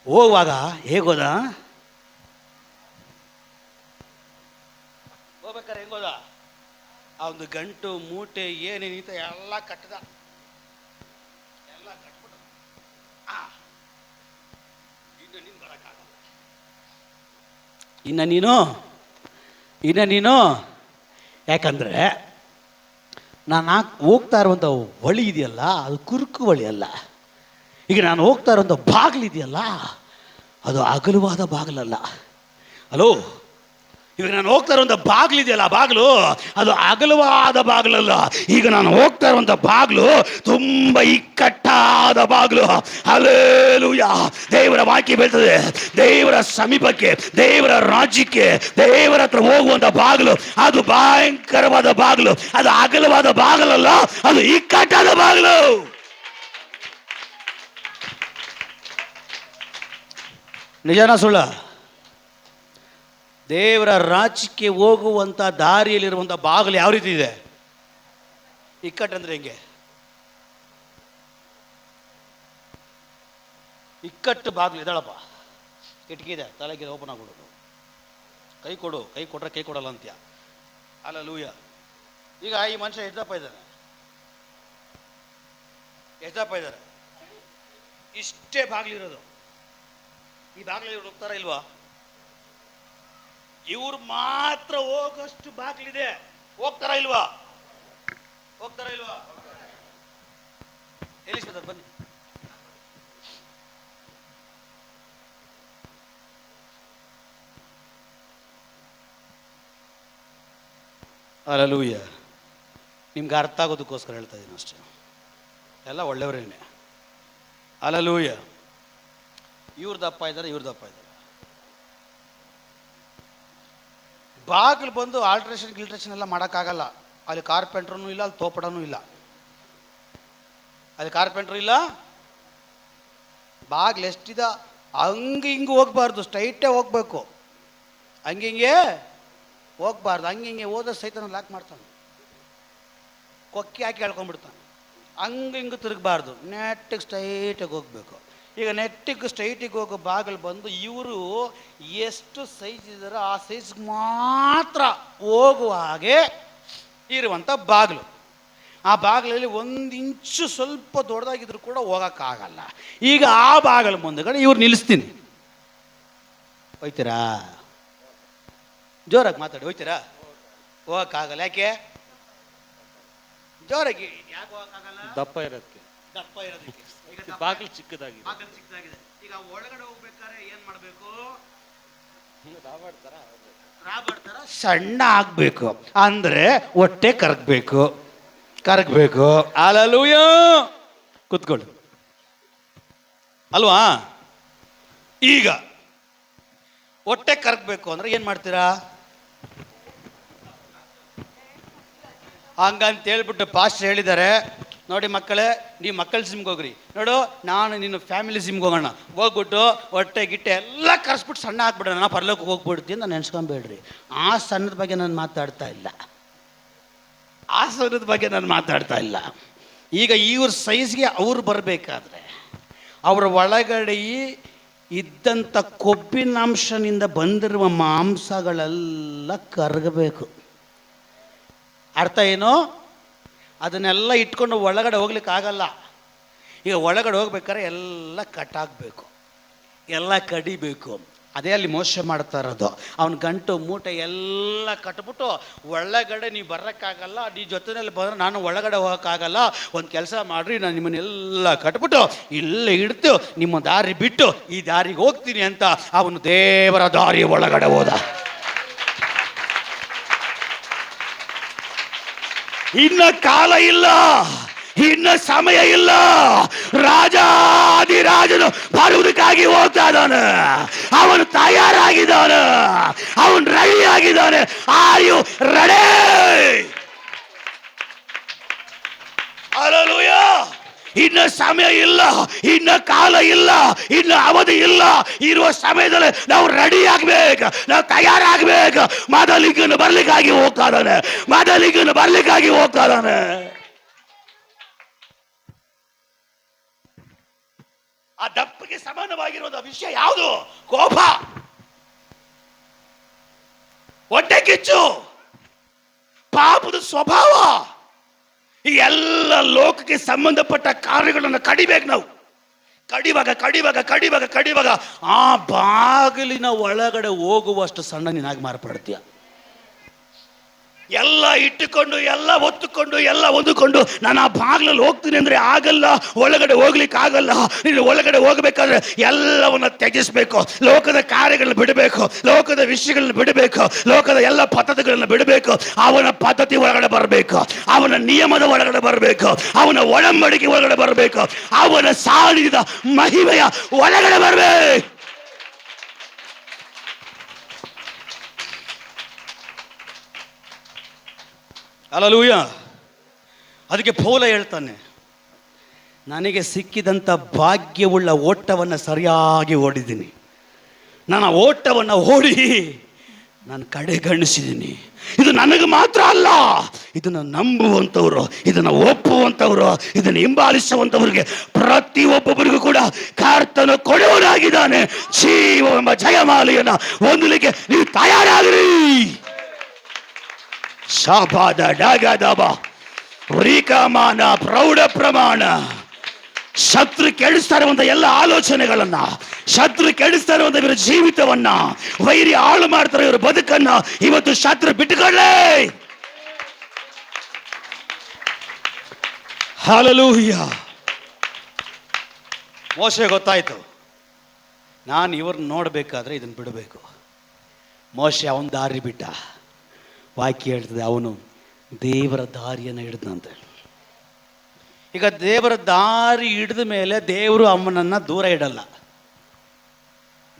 ಹೋಗುವಾಗ ಹೇಗೋದ? ಹೋಗ್ಬೇಕಾರೆ ಹೆಂಗೋದ? ಆ ಒಂದು ಗಂಟು ಮೂಟೆ ಏನೇನಿತ ಎಲ್ಲ ಕಟ್ಟದ, ಎಲ್ಲ ಕಟ್ಬಿಟ್ಟು ಇನ್ನು ನೀನು ಯಾಕಂದ್ರೆ ನಾನು ಹೋಗ್ತಾ ಇರುವಂಥ ಹೊಳಿ ಇದೆಯಲ್ಲ, ಅದು ಕುರುಕು ಹೊಳಿ ಅಲ್ಲ, ಈಗ ನಾನು ಹೋಗ್ತಾ ಇರೋಂಥ ಬಾಗಿಲಿದೆಯಲ್ಲ, ಅದು ಅಗಲವಾದ ಬಾಗಿಲಲ್ಲ. ಹಲೋ, ಈಗ ನಾನು ಹೋಗ್ತಾ ಇರುವಂಥ ಬಾಗಿಲಿದೆಯಲ್ಲ, ಬಾಗಿಲು ಅದು ಅಗಲವಾದ ಬಾಗಿಲಲ್ಲ. ಈಗ ನಾನು ಹೋಗ್ತಾ ಇರುವಂಥ ಬಾಗಿಲು ತುಂಬ ಇಕ್ಕಟ್ಟಾದ ಬಾಗಿಲು. ಹಲ್ಲೆಲೂಯಾ. ದೇವರ ವಾಕ್ಯ ಬೀಳ್ತದೆ, ದೇವರ ಸಮೀಪಕ್ಕೆ, ದೇವರ ರಾಜ್ಯಕ್ಕೆ, ದೇವರ ಹತ್ರ ಹೋಗುವಂಥ ಬಾಗಿಲು ಅದು ಭಯಂಕರವಾದ ಬಾಗಿಲು. ಅದು ಅಗಲವಾದ ಬಾಗಿಲಲ್ಲ, ಅದು ಇಕ್ಕಟ್ಟಾದ ಬಾಗಿಲು. ನಿಜಾನ ಸುಳ್ಳ? ದೇವರ ರಾಜ್ಯಕ್ಕೆ ಹೋಗುವಂಥ ದಾರಿಯಲ್ಲಿರುವಂಥ ಬಾಗಿಲು ಯಾವ ರೀತಿ ಇದೆ? ಇಕ್ಕಟ್ಟಂದ್ರೆ ಹೆಂಗೆ? ಇಕ್ಕಟ್ಟು ಬಾಗಿಲು ಇದ್ದಾಳಪ್ಪ, ಕಿಟಕಿದೆ, ತಲೆಗೆ ಓಪನ್ ಆಗ್ಬಿಡೋದು. ಕೈ ಕೊಡು, ಕೈ ಕೊಟ್ರೆ ಕೈ ಕೊಡಲ್ಲ ಅಂತ್ಯ. ಹಲ್ಲೆಲೂಯಾ. ಈಗ ಈ ಮನುಷ್ಯ ಎಷ್ಟಪ್ಪ ಇದ್ದಾನೆ? ಎಷ್ಟಪ್ಪ ಇದ್ದಾರೆ? ಇಷ್ಟೇ ಬಾಗಿಲಿರೋದು. ಈ ಬಾಗಿಲು ಹೋಗ್ತಾರ ಇಲ್ವಾ? ಇವ್ರು ಮಾತ್ರ ಹೋಗಷ್ಟು ಬಾಗಿಲಿದೆ. ಹೋಗ್ತಾರ ಇಲ್ವಾ? ಹೋಗ್ತಾರ ಇಲ್ವಾ? ಎಲ್ಲಿಸ್ತಾರೆ ಬನ್ನಿ. ಹಲ್ಲೆಲೂಯಾ. ನಿಮ್ಗೆ ಅರ್ಥ ಆಗೋದಕ್ಕೋಸ್ಕರ ಹೇಳ್ತಾ ಇದ್ದೀನಿ ಅಷ್ಟೇ. ಎಲ್ಲ ಒಳ್ಳೆಯವರೇನೆ. ಹಲ್ಲೆಲೂಯಾ. ಇವ್ರ ದಪ್ಪ ಇದ್ದಾರೆ, ಇವ್ರ ದಪ್ಪ ಇದ್ದಾರೆ. ಬಾಗಿಲು ಬಂದು ಗಿಲ್ಟ್ರೇಷನ್ ಎಲ್ಲ ಮಾಡೋಕ್ಕಾಗಲ್ಲ. ಅಲ್ಲಿ ಕಾರ್ಪೆಂಟ್ರೂ ಇಲ್ಲ, ಅಲ್ಲಿ ತೋಪಡನೂ ಇಲ್ಲ. ಅಲ್ಲಿ ಕಾರ್ಪೆಂಟ್ರು ಇಲ್ಲ. ಬಾಗಿಲು ಎಷ್ಟಿದ ಹಂಗೆ ಹಿಂಗೆ ಹೋಗ್ಬಾರ್ದು, ಸ್ಟ್ರೈಟೇ ಹೋಗ್ಬೇಕು. ಹಂಗಿಂಗೆ ಹೋಗ್ಬಾರ್ದು. ಹಂಗಿಂಗೆ ಹೋದ ಸಹಿತ ಲಾಕ್ ಮಾಡ್ತಾನೆ, ಕೊಕ್ಕಿ ಹಾಕಿ ಹೇಳ್ಕೊಂಡ್ಬಿಡ್ತಾನೆ. ಹಂಗೆ ಹಿಂಗೆ ತಿರುಗಬಾರ್ದು, ನೆಟ್ಟಿಗೆ ಸ್ಟ್ರೈಟಾಗಿ ಹೋಗ್ಬೇಕು. ಈಗ ನೆಟ್ಟಿಗೆ ಸ್ಟ್ರೈಟಿಗೆ ಹೋಗೋ ಬಾಗಿಲು ಬಂದು ಇವರು ಎಷ್ಟು ಸೈಜ್ ಇದ್ದಾರೋ ಆ ಸೈಜ್ ಮಾತ್ರ ಹೋಗುವ ಹಾಗೆ ಇರುವಂಥ ಬಾಗಿಲು. ಆ ಬಾಗಿಲಲ್ಲಿ 1 ಇಂಚು ಸ್ವಲ್ಪ ದೊಡ್ಡದಾಗಿದ್ರು ಕೂಡ ಹೋಗೋಕ್ಕಾಗಲ್ಲ. ಈಗ ಆ ಬಾಗಿಲು ಮುಂದೆಗಡೆ ಇವ್ರು ನಿಲ್ಲಿಸ್ತೀನಿ. ಹೋಯ್ತೀರಾ? ಜೋರಾಗಿ ಮಾತಾಡಿ. ಹೋಯ್ತೀರಾ? ಹೋಗೋಕ್ಕಾಗಲ್ಲ. ಯಾಕೆ? ಜೋರಾಗಿ ಯಾಕೆ ಹೋಗೋಕ್ಕಾಗಲ್ಲ? ದಪ್ಪ ಇರೋದಕ್ಕೆ. ದಪ್ಪ ಇರೋದಕ್ಕೆ. ಬಾಗಿಲು ಚಿಕ್ಕದಾಗಿದೆ. ಬಾಗಿಲು ಚಿಕ್ಕದಾಗಿದೆ. ಈಗ ಒಳಗಡೆ ಹೋಗ್ಬೇಕಾದ್ರೆ ಏನ್ ಮಾಡ್ಬೇಕು? ರಾಬರ್ಟ್ ತರ ಸಣ್ಣ ಆಗ್ಬೇಕು. ಅಂದ್ರೆ ಹೊಟ್ಟೆ ಕರಗಬೇಕು. ಹಲ್ಲೆಲೂಯಾ. ಕೂತ್ಕೊಳ್ಳಿ ಅಲ್ವಾ? ಈಗ ಹೊಟ್ಟೆ ಕರಗಬೇಕು ಅಂದ್ರೆ ಏನ್ ಮಾಡ್ತೀರಾ? ಹಂಗಂತ ಹೇಳ್ಬಿಟ್ಟು ಪಾಸ್ಟರ್ ಹೇಳಿದ್ದಾರೆ, ನೋಡಿ ಮಕ್ಕಳೇ, ನೀವು ಮಕ್ಕಳ ಜಿಮ್ಗೆ ಹೋಗ್ರಿ. ನೋಡು, ನಾನು ನಿನ್ನ ಫ್ಯಾಮಿಲಿ ಜಿಮ್ಗೆ ಹೋಗೋಣ. ಹೋಗ್ಬಿಟ್ಟು ಹೊಟ್ಟೆ ಗಿಟ್ಟೆ ಎಲ್ಲ ಕರೆಸ್ಬಿಟ್ಟು ಸಣ್ಣ ಹಾಕ್ಬಿಡೋಣ, ನಾ ಪರ್ಲೋಕಕ್ಕೆ ಹೋಗ್ಬಿಡ್ತೀನಿ ಅಂತ ನೆನ್ಸ್ಕೊಂಬೇಡ್ರಿ. ಆ ಸಣ್ಣದ ಬಗ್ಗೆ ನಾನು ಮಾತಾಡ್ತಾ ಇಲ್ಲ. ಈಗ ಇವ್ರ ಸೈಜ್ಗೆ ಅವ್ರು ಬರಬೇಕಾದ್ರೆ ಅವರ ಒಳಗಡೆ ಇದ್ದಂಥ ಕೊಬ್ಬಿನಾಂಶನಿಂದ ಬಂದಿರುವ ಮಾಂಸಗಳೆಲ್ಲ ಕರಗಬೇಕು. ಅರ್ಥ ಏನು? ಅದನ್ನೆಲ್ಲ ಇಟ್ಕೊಂಡು ಒಳಗಡೆ ಹೋಗ್ಲಿಕ್ಕೆ ಆಗಲ್ಲ. ಈಗ ಒಳಗಡೆ ಹೋಗ್ಬೇಕಾದ್ರೆ ಎಲ್ಲ ಕಟ್ಟಾಗಬೇಕು, ಎಲ್ಲ ಕಡಿಬೇಕು. ಅದೇ ಅಲ್ಲಿ ಮೋಸ ಮಾಡ್ತಾ ಇರೋದು. ಅವನ ಗಂಟು ಮೂಟೆ ಎಲ್ಲ ಕಟ್ಬಿಟ್ಟು ಒಳಗಡೆ ನೀವು ಬರೋಕ್ಕಾಗಲ್ಲ, ನೀ ಜೊತೆಯಲ್ಲಿ ಬಂದರೆ ನಾನು ಒಳಗಡೆ ಹೋಗೋಕ್ಕಾಗಲ್ಲ. ಒಂದು ಕೆಲಸ ಮಾಡಿರಿ, ನಾನು ನಿಮ್ಮನ್ನೆಲ್ಲ ಕಟ್ಬಿಟ್ಟು ಇಲ್ಲೇ ಇಡ್ತು, ನಿಮ್ಮ ದಾರಿ ಬಿಟ್ಟು ಈ ದಾರಿಗೆ ಹೋಗ್ತೀನಿ ಅಂತ ಅವನು ದೇವರ ದಾರಿ ಒಳಗಡೆ ಹೋದ. ಇನ್ನ ಕಾಲ ಇಲ್ಲ, ಇನ್ನ ಸಮಯ ಇಲ್ಲ. ರಾಜಾದಿರಾಜನು ಬರುವುದಕ್ಕಾಗಿ ಹೋಗ್ತಾ ಇದ್ದಾನೆ. ಅವನು ತಯಾರಾಗಿದ್ದಾನೆ, ಅವನು ರೆಡಿ ಆಗಿದ್ದಾನೆ. Are you ready? ಹಲ್ಲೆಲೂಯಾ. ಇನ್ನ ಸಮಯ ಇಲ್ಲ, ಇನ್ನ ಕಾಲ ಇಲ್ಲ, ಇನ್ನ ಅವಧಿ ಇಲ್ಲ. ಇರುವ ಸಮಯದಲ್ಲಿ ನಾವು ರೆಡಿ ಆಗ್ಬೇಕು, ನಾವು ತಯಾರಾಗ್ಬೇಕು. ಮೊದಲಿಗನು ಬರ್ಲಿಕ್ಕಾಗಿ ಹೋಗ್ತಾ ಇದ್ದಾನೆ. ಆ ದಪ್ಪಗೆ ಸಮಾನವಾಗಿರುವ ವಿಷಯ ಯಾವುದು? ಕೋಪ, ಹೊಟ್ಟೆ ಕಿಚ್ಚು, ಪಾಪದ ಸ್ವಭಾವ. ಈ ಎಲ್ಲ ಲೋಕಕ್ಕೆ ಸಂಬಂಧಪಟ್ಟ ಕಾರ್ಯಗಳನ್ನು ಕಡಿಬೇಕು ನಾವು. ಕಡಿವಾಗ ಆ ಬಾಗಿಲಿನ ಒಳಗಡೆ ಹೋಗುವಷ್ಟು ಸಣ್ಣ ನೀನಾಗಿ ಮಾರ್ಪಡ್ತೀಯ. ಎಲ್ಲ ಇಟ್ಟುಕೊಂಡು ಎಲ್ಲ ಒತ್ತುಕೊಂಡು ಎಲ್ಲ ಒದ್ದುಕೊಂಡು ನಾನು ಆ ಬಾಗಿಲಲ್ಲಿ ಹೋಗ್ತೀನಿ ಅಂದ್ರೆ ಆಗಲ್ಲ, ಒಳಗಡೆ ಹೋಗ್ಲಿಕ್ಕೆ ಆಗಲ್ಲ. ನೀನು ಒಳಗಡೆ ಹೋಗ್ಬೇಕಾದ್ರೆ ಎಲ್ಲವನ್ನ ತ್ಯಜಿಸ್ಬೇಕು, ಲೋಕದ ಕಾರ್ಯಗಳನ್ನ ಬಿಡಬೇಕು, ಲೋಕದ ವಿಷಯಗಳನ್ನ ಬಿಡಬೇಕು, ಲೋಕದ ಎಲ್ಲ ಪದ್ಧತಿಗಳನ್ನ ಬಿಡಬೇಕು. ಅವನ ಪದ್ಧತಿ ಒಳಗಡೆ ಬರಬೇಕು, ಅವನ ನಿಯಮದ ಒಳಗಡೆ ಬರಬೇಕು, ಅವನ ಒಡಂಬಡಿಕೆ ಒಳಗಡೆ ಬರಬೇಕು, ಅವನ ಸಾನ್ನಿಧ್ಯದ ಮಹಿಮೆಯ ಒಳಗಡೆ ಬರಬೇಕು. ಹಲ್ಲೆಲೂಯ. ಅದಕ್ಕೆ ಪೌಲ ಹೇಳ್ತಾನೆ, ನನಗೆ ಸಿಕ್ಕಿದಂಥ ಭಾಗ್ಯವುಳ್ಳ ಓಟವನ್ನು ಸರಿಯಾಗಿ ಓಡಿದ್ದೀನಿ, ನನ್ನ ಓಟವನ್ನು ಓಡಿ ನಾನು ಕಡೆಗಣಿಸಿದ್ದೀನಿ. ಇದು ನನಗೆ ಮಾತ್ರ ಅಲ್ಲ, ಇದನ್ನು ನಂಬುವಂಥವ್ರು, ಇದನ್ನು ಒಪ್ಪುವಂಥವ್ರು, ಇದನ್ನು ಹಿಂಬಾಲಿಸುವಂಥವ್ರಿಗೆ ಪ್ರತಿಯೊಬ್ಬೊಬ್ಬರಿಗೂ ಕೂಡ ಕರ್ತನು ಕೊಡುವನಾಗಿದ್ದಾನೆ. ಜೀವವೆಂಬ ಜಯಮಾಲೆಯನ್ನು ಹೊಂದಲಿಕ್ಕೆ ನೀವು ತಯಾರಾಗಿರಿ. ಶಾಪಾದ ಡಗದಬ ರಿಕಮಾನ ಪ್ರೌಢ ಪ್ರಮಾಣ. ಶತ್ರು ಕೆಡಿಸ್ತಾ ಇರುವಂತ ಎಲ್ಲ ಆಲೋಚನೆಗಳನ್ನ, ಶತ್ರು ಕೆಡಿಸ್ತಾ ಇರುವಂತ ಇವರ ಜೀವಿತವನ್ನ, ವೈರಿ ಹಾಳು ಮಾಡ್ತಾರೆ ಇವರ ಬದುಕನ್ನ ಇವತ್ತು ಶತ್ರು ಬಿಟ್ಟುಕೊಳ್ಳೆ. ಹಲ್ಲೆಲೂಯ. ಮೋಶೆ ಗೊತ್ತಾಯ್ತು, ನಾನು ಇವ್ರನ್ನ ನೋಡ್ಬೇಕಾದ್ರೆ ಇದನ್ನ ಬಿಡಬೇಕು. ಮೋಶೆ ಅವನ ದಾರಿ ಬಿಟ್ಟ. ವಾಕ್ಯ ಹೇಳ್ತದೆ, ಅವನು ದೇವರ ದಾರಿಯನ್ನು ಹಿಡಿದಂತೆ. ಈಗ ದೇವರ ದಾರಿ ಹಿಡಿದ ಮೇಲೆ ದೇವರು ಅವನನ್ನು ದೂರ ಇಡಲ್ಲ.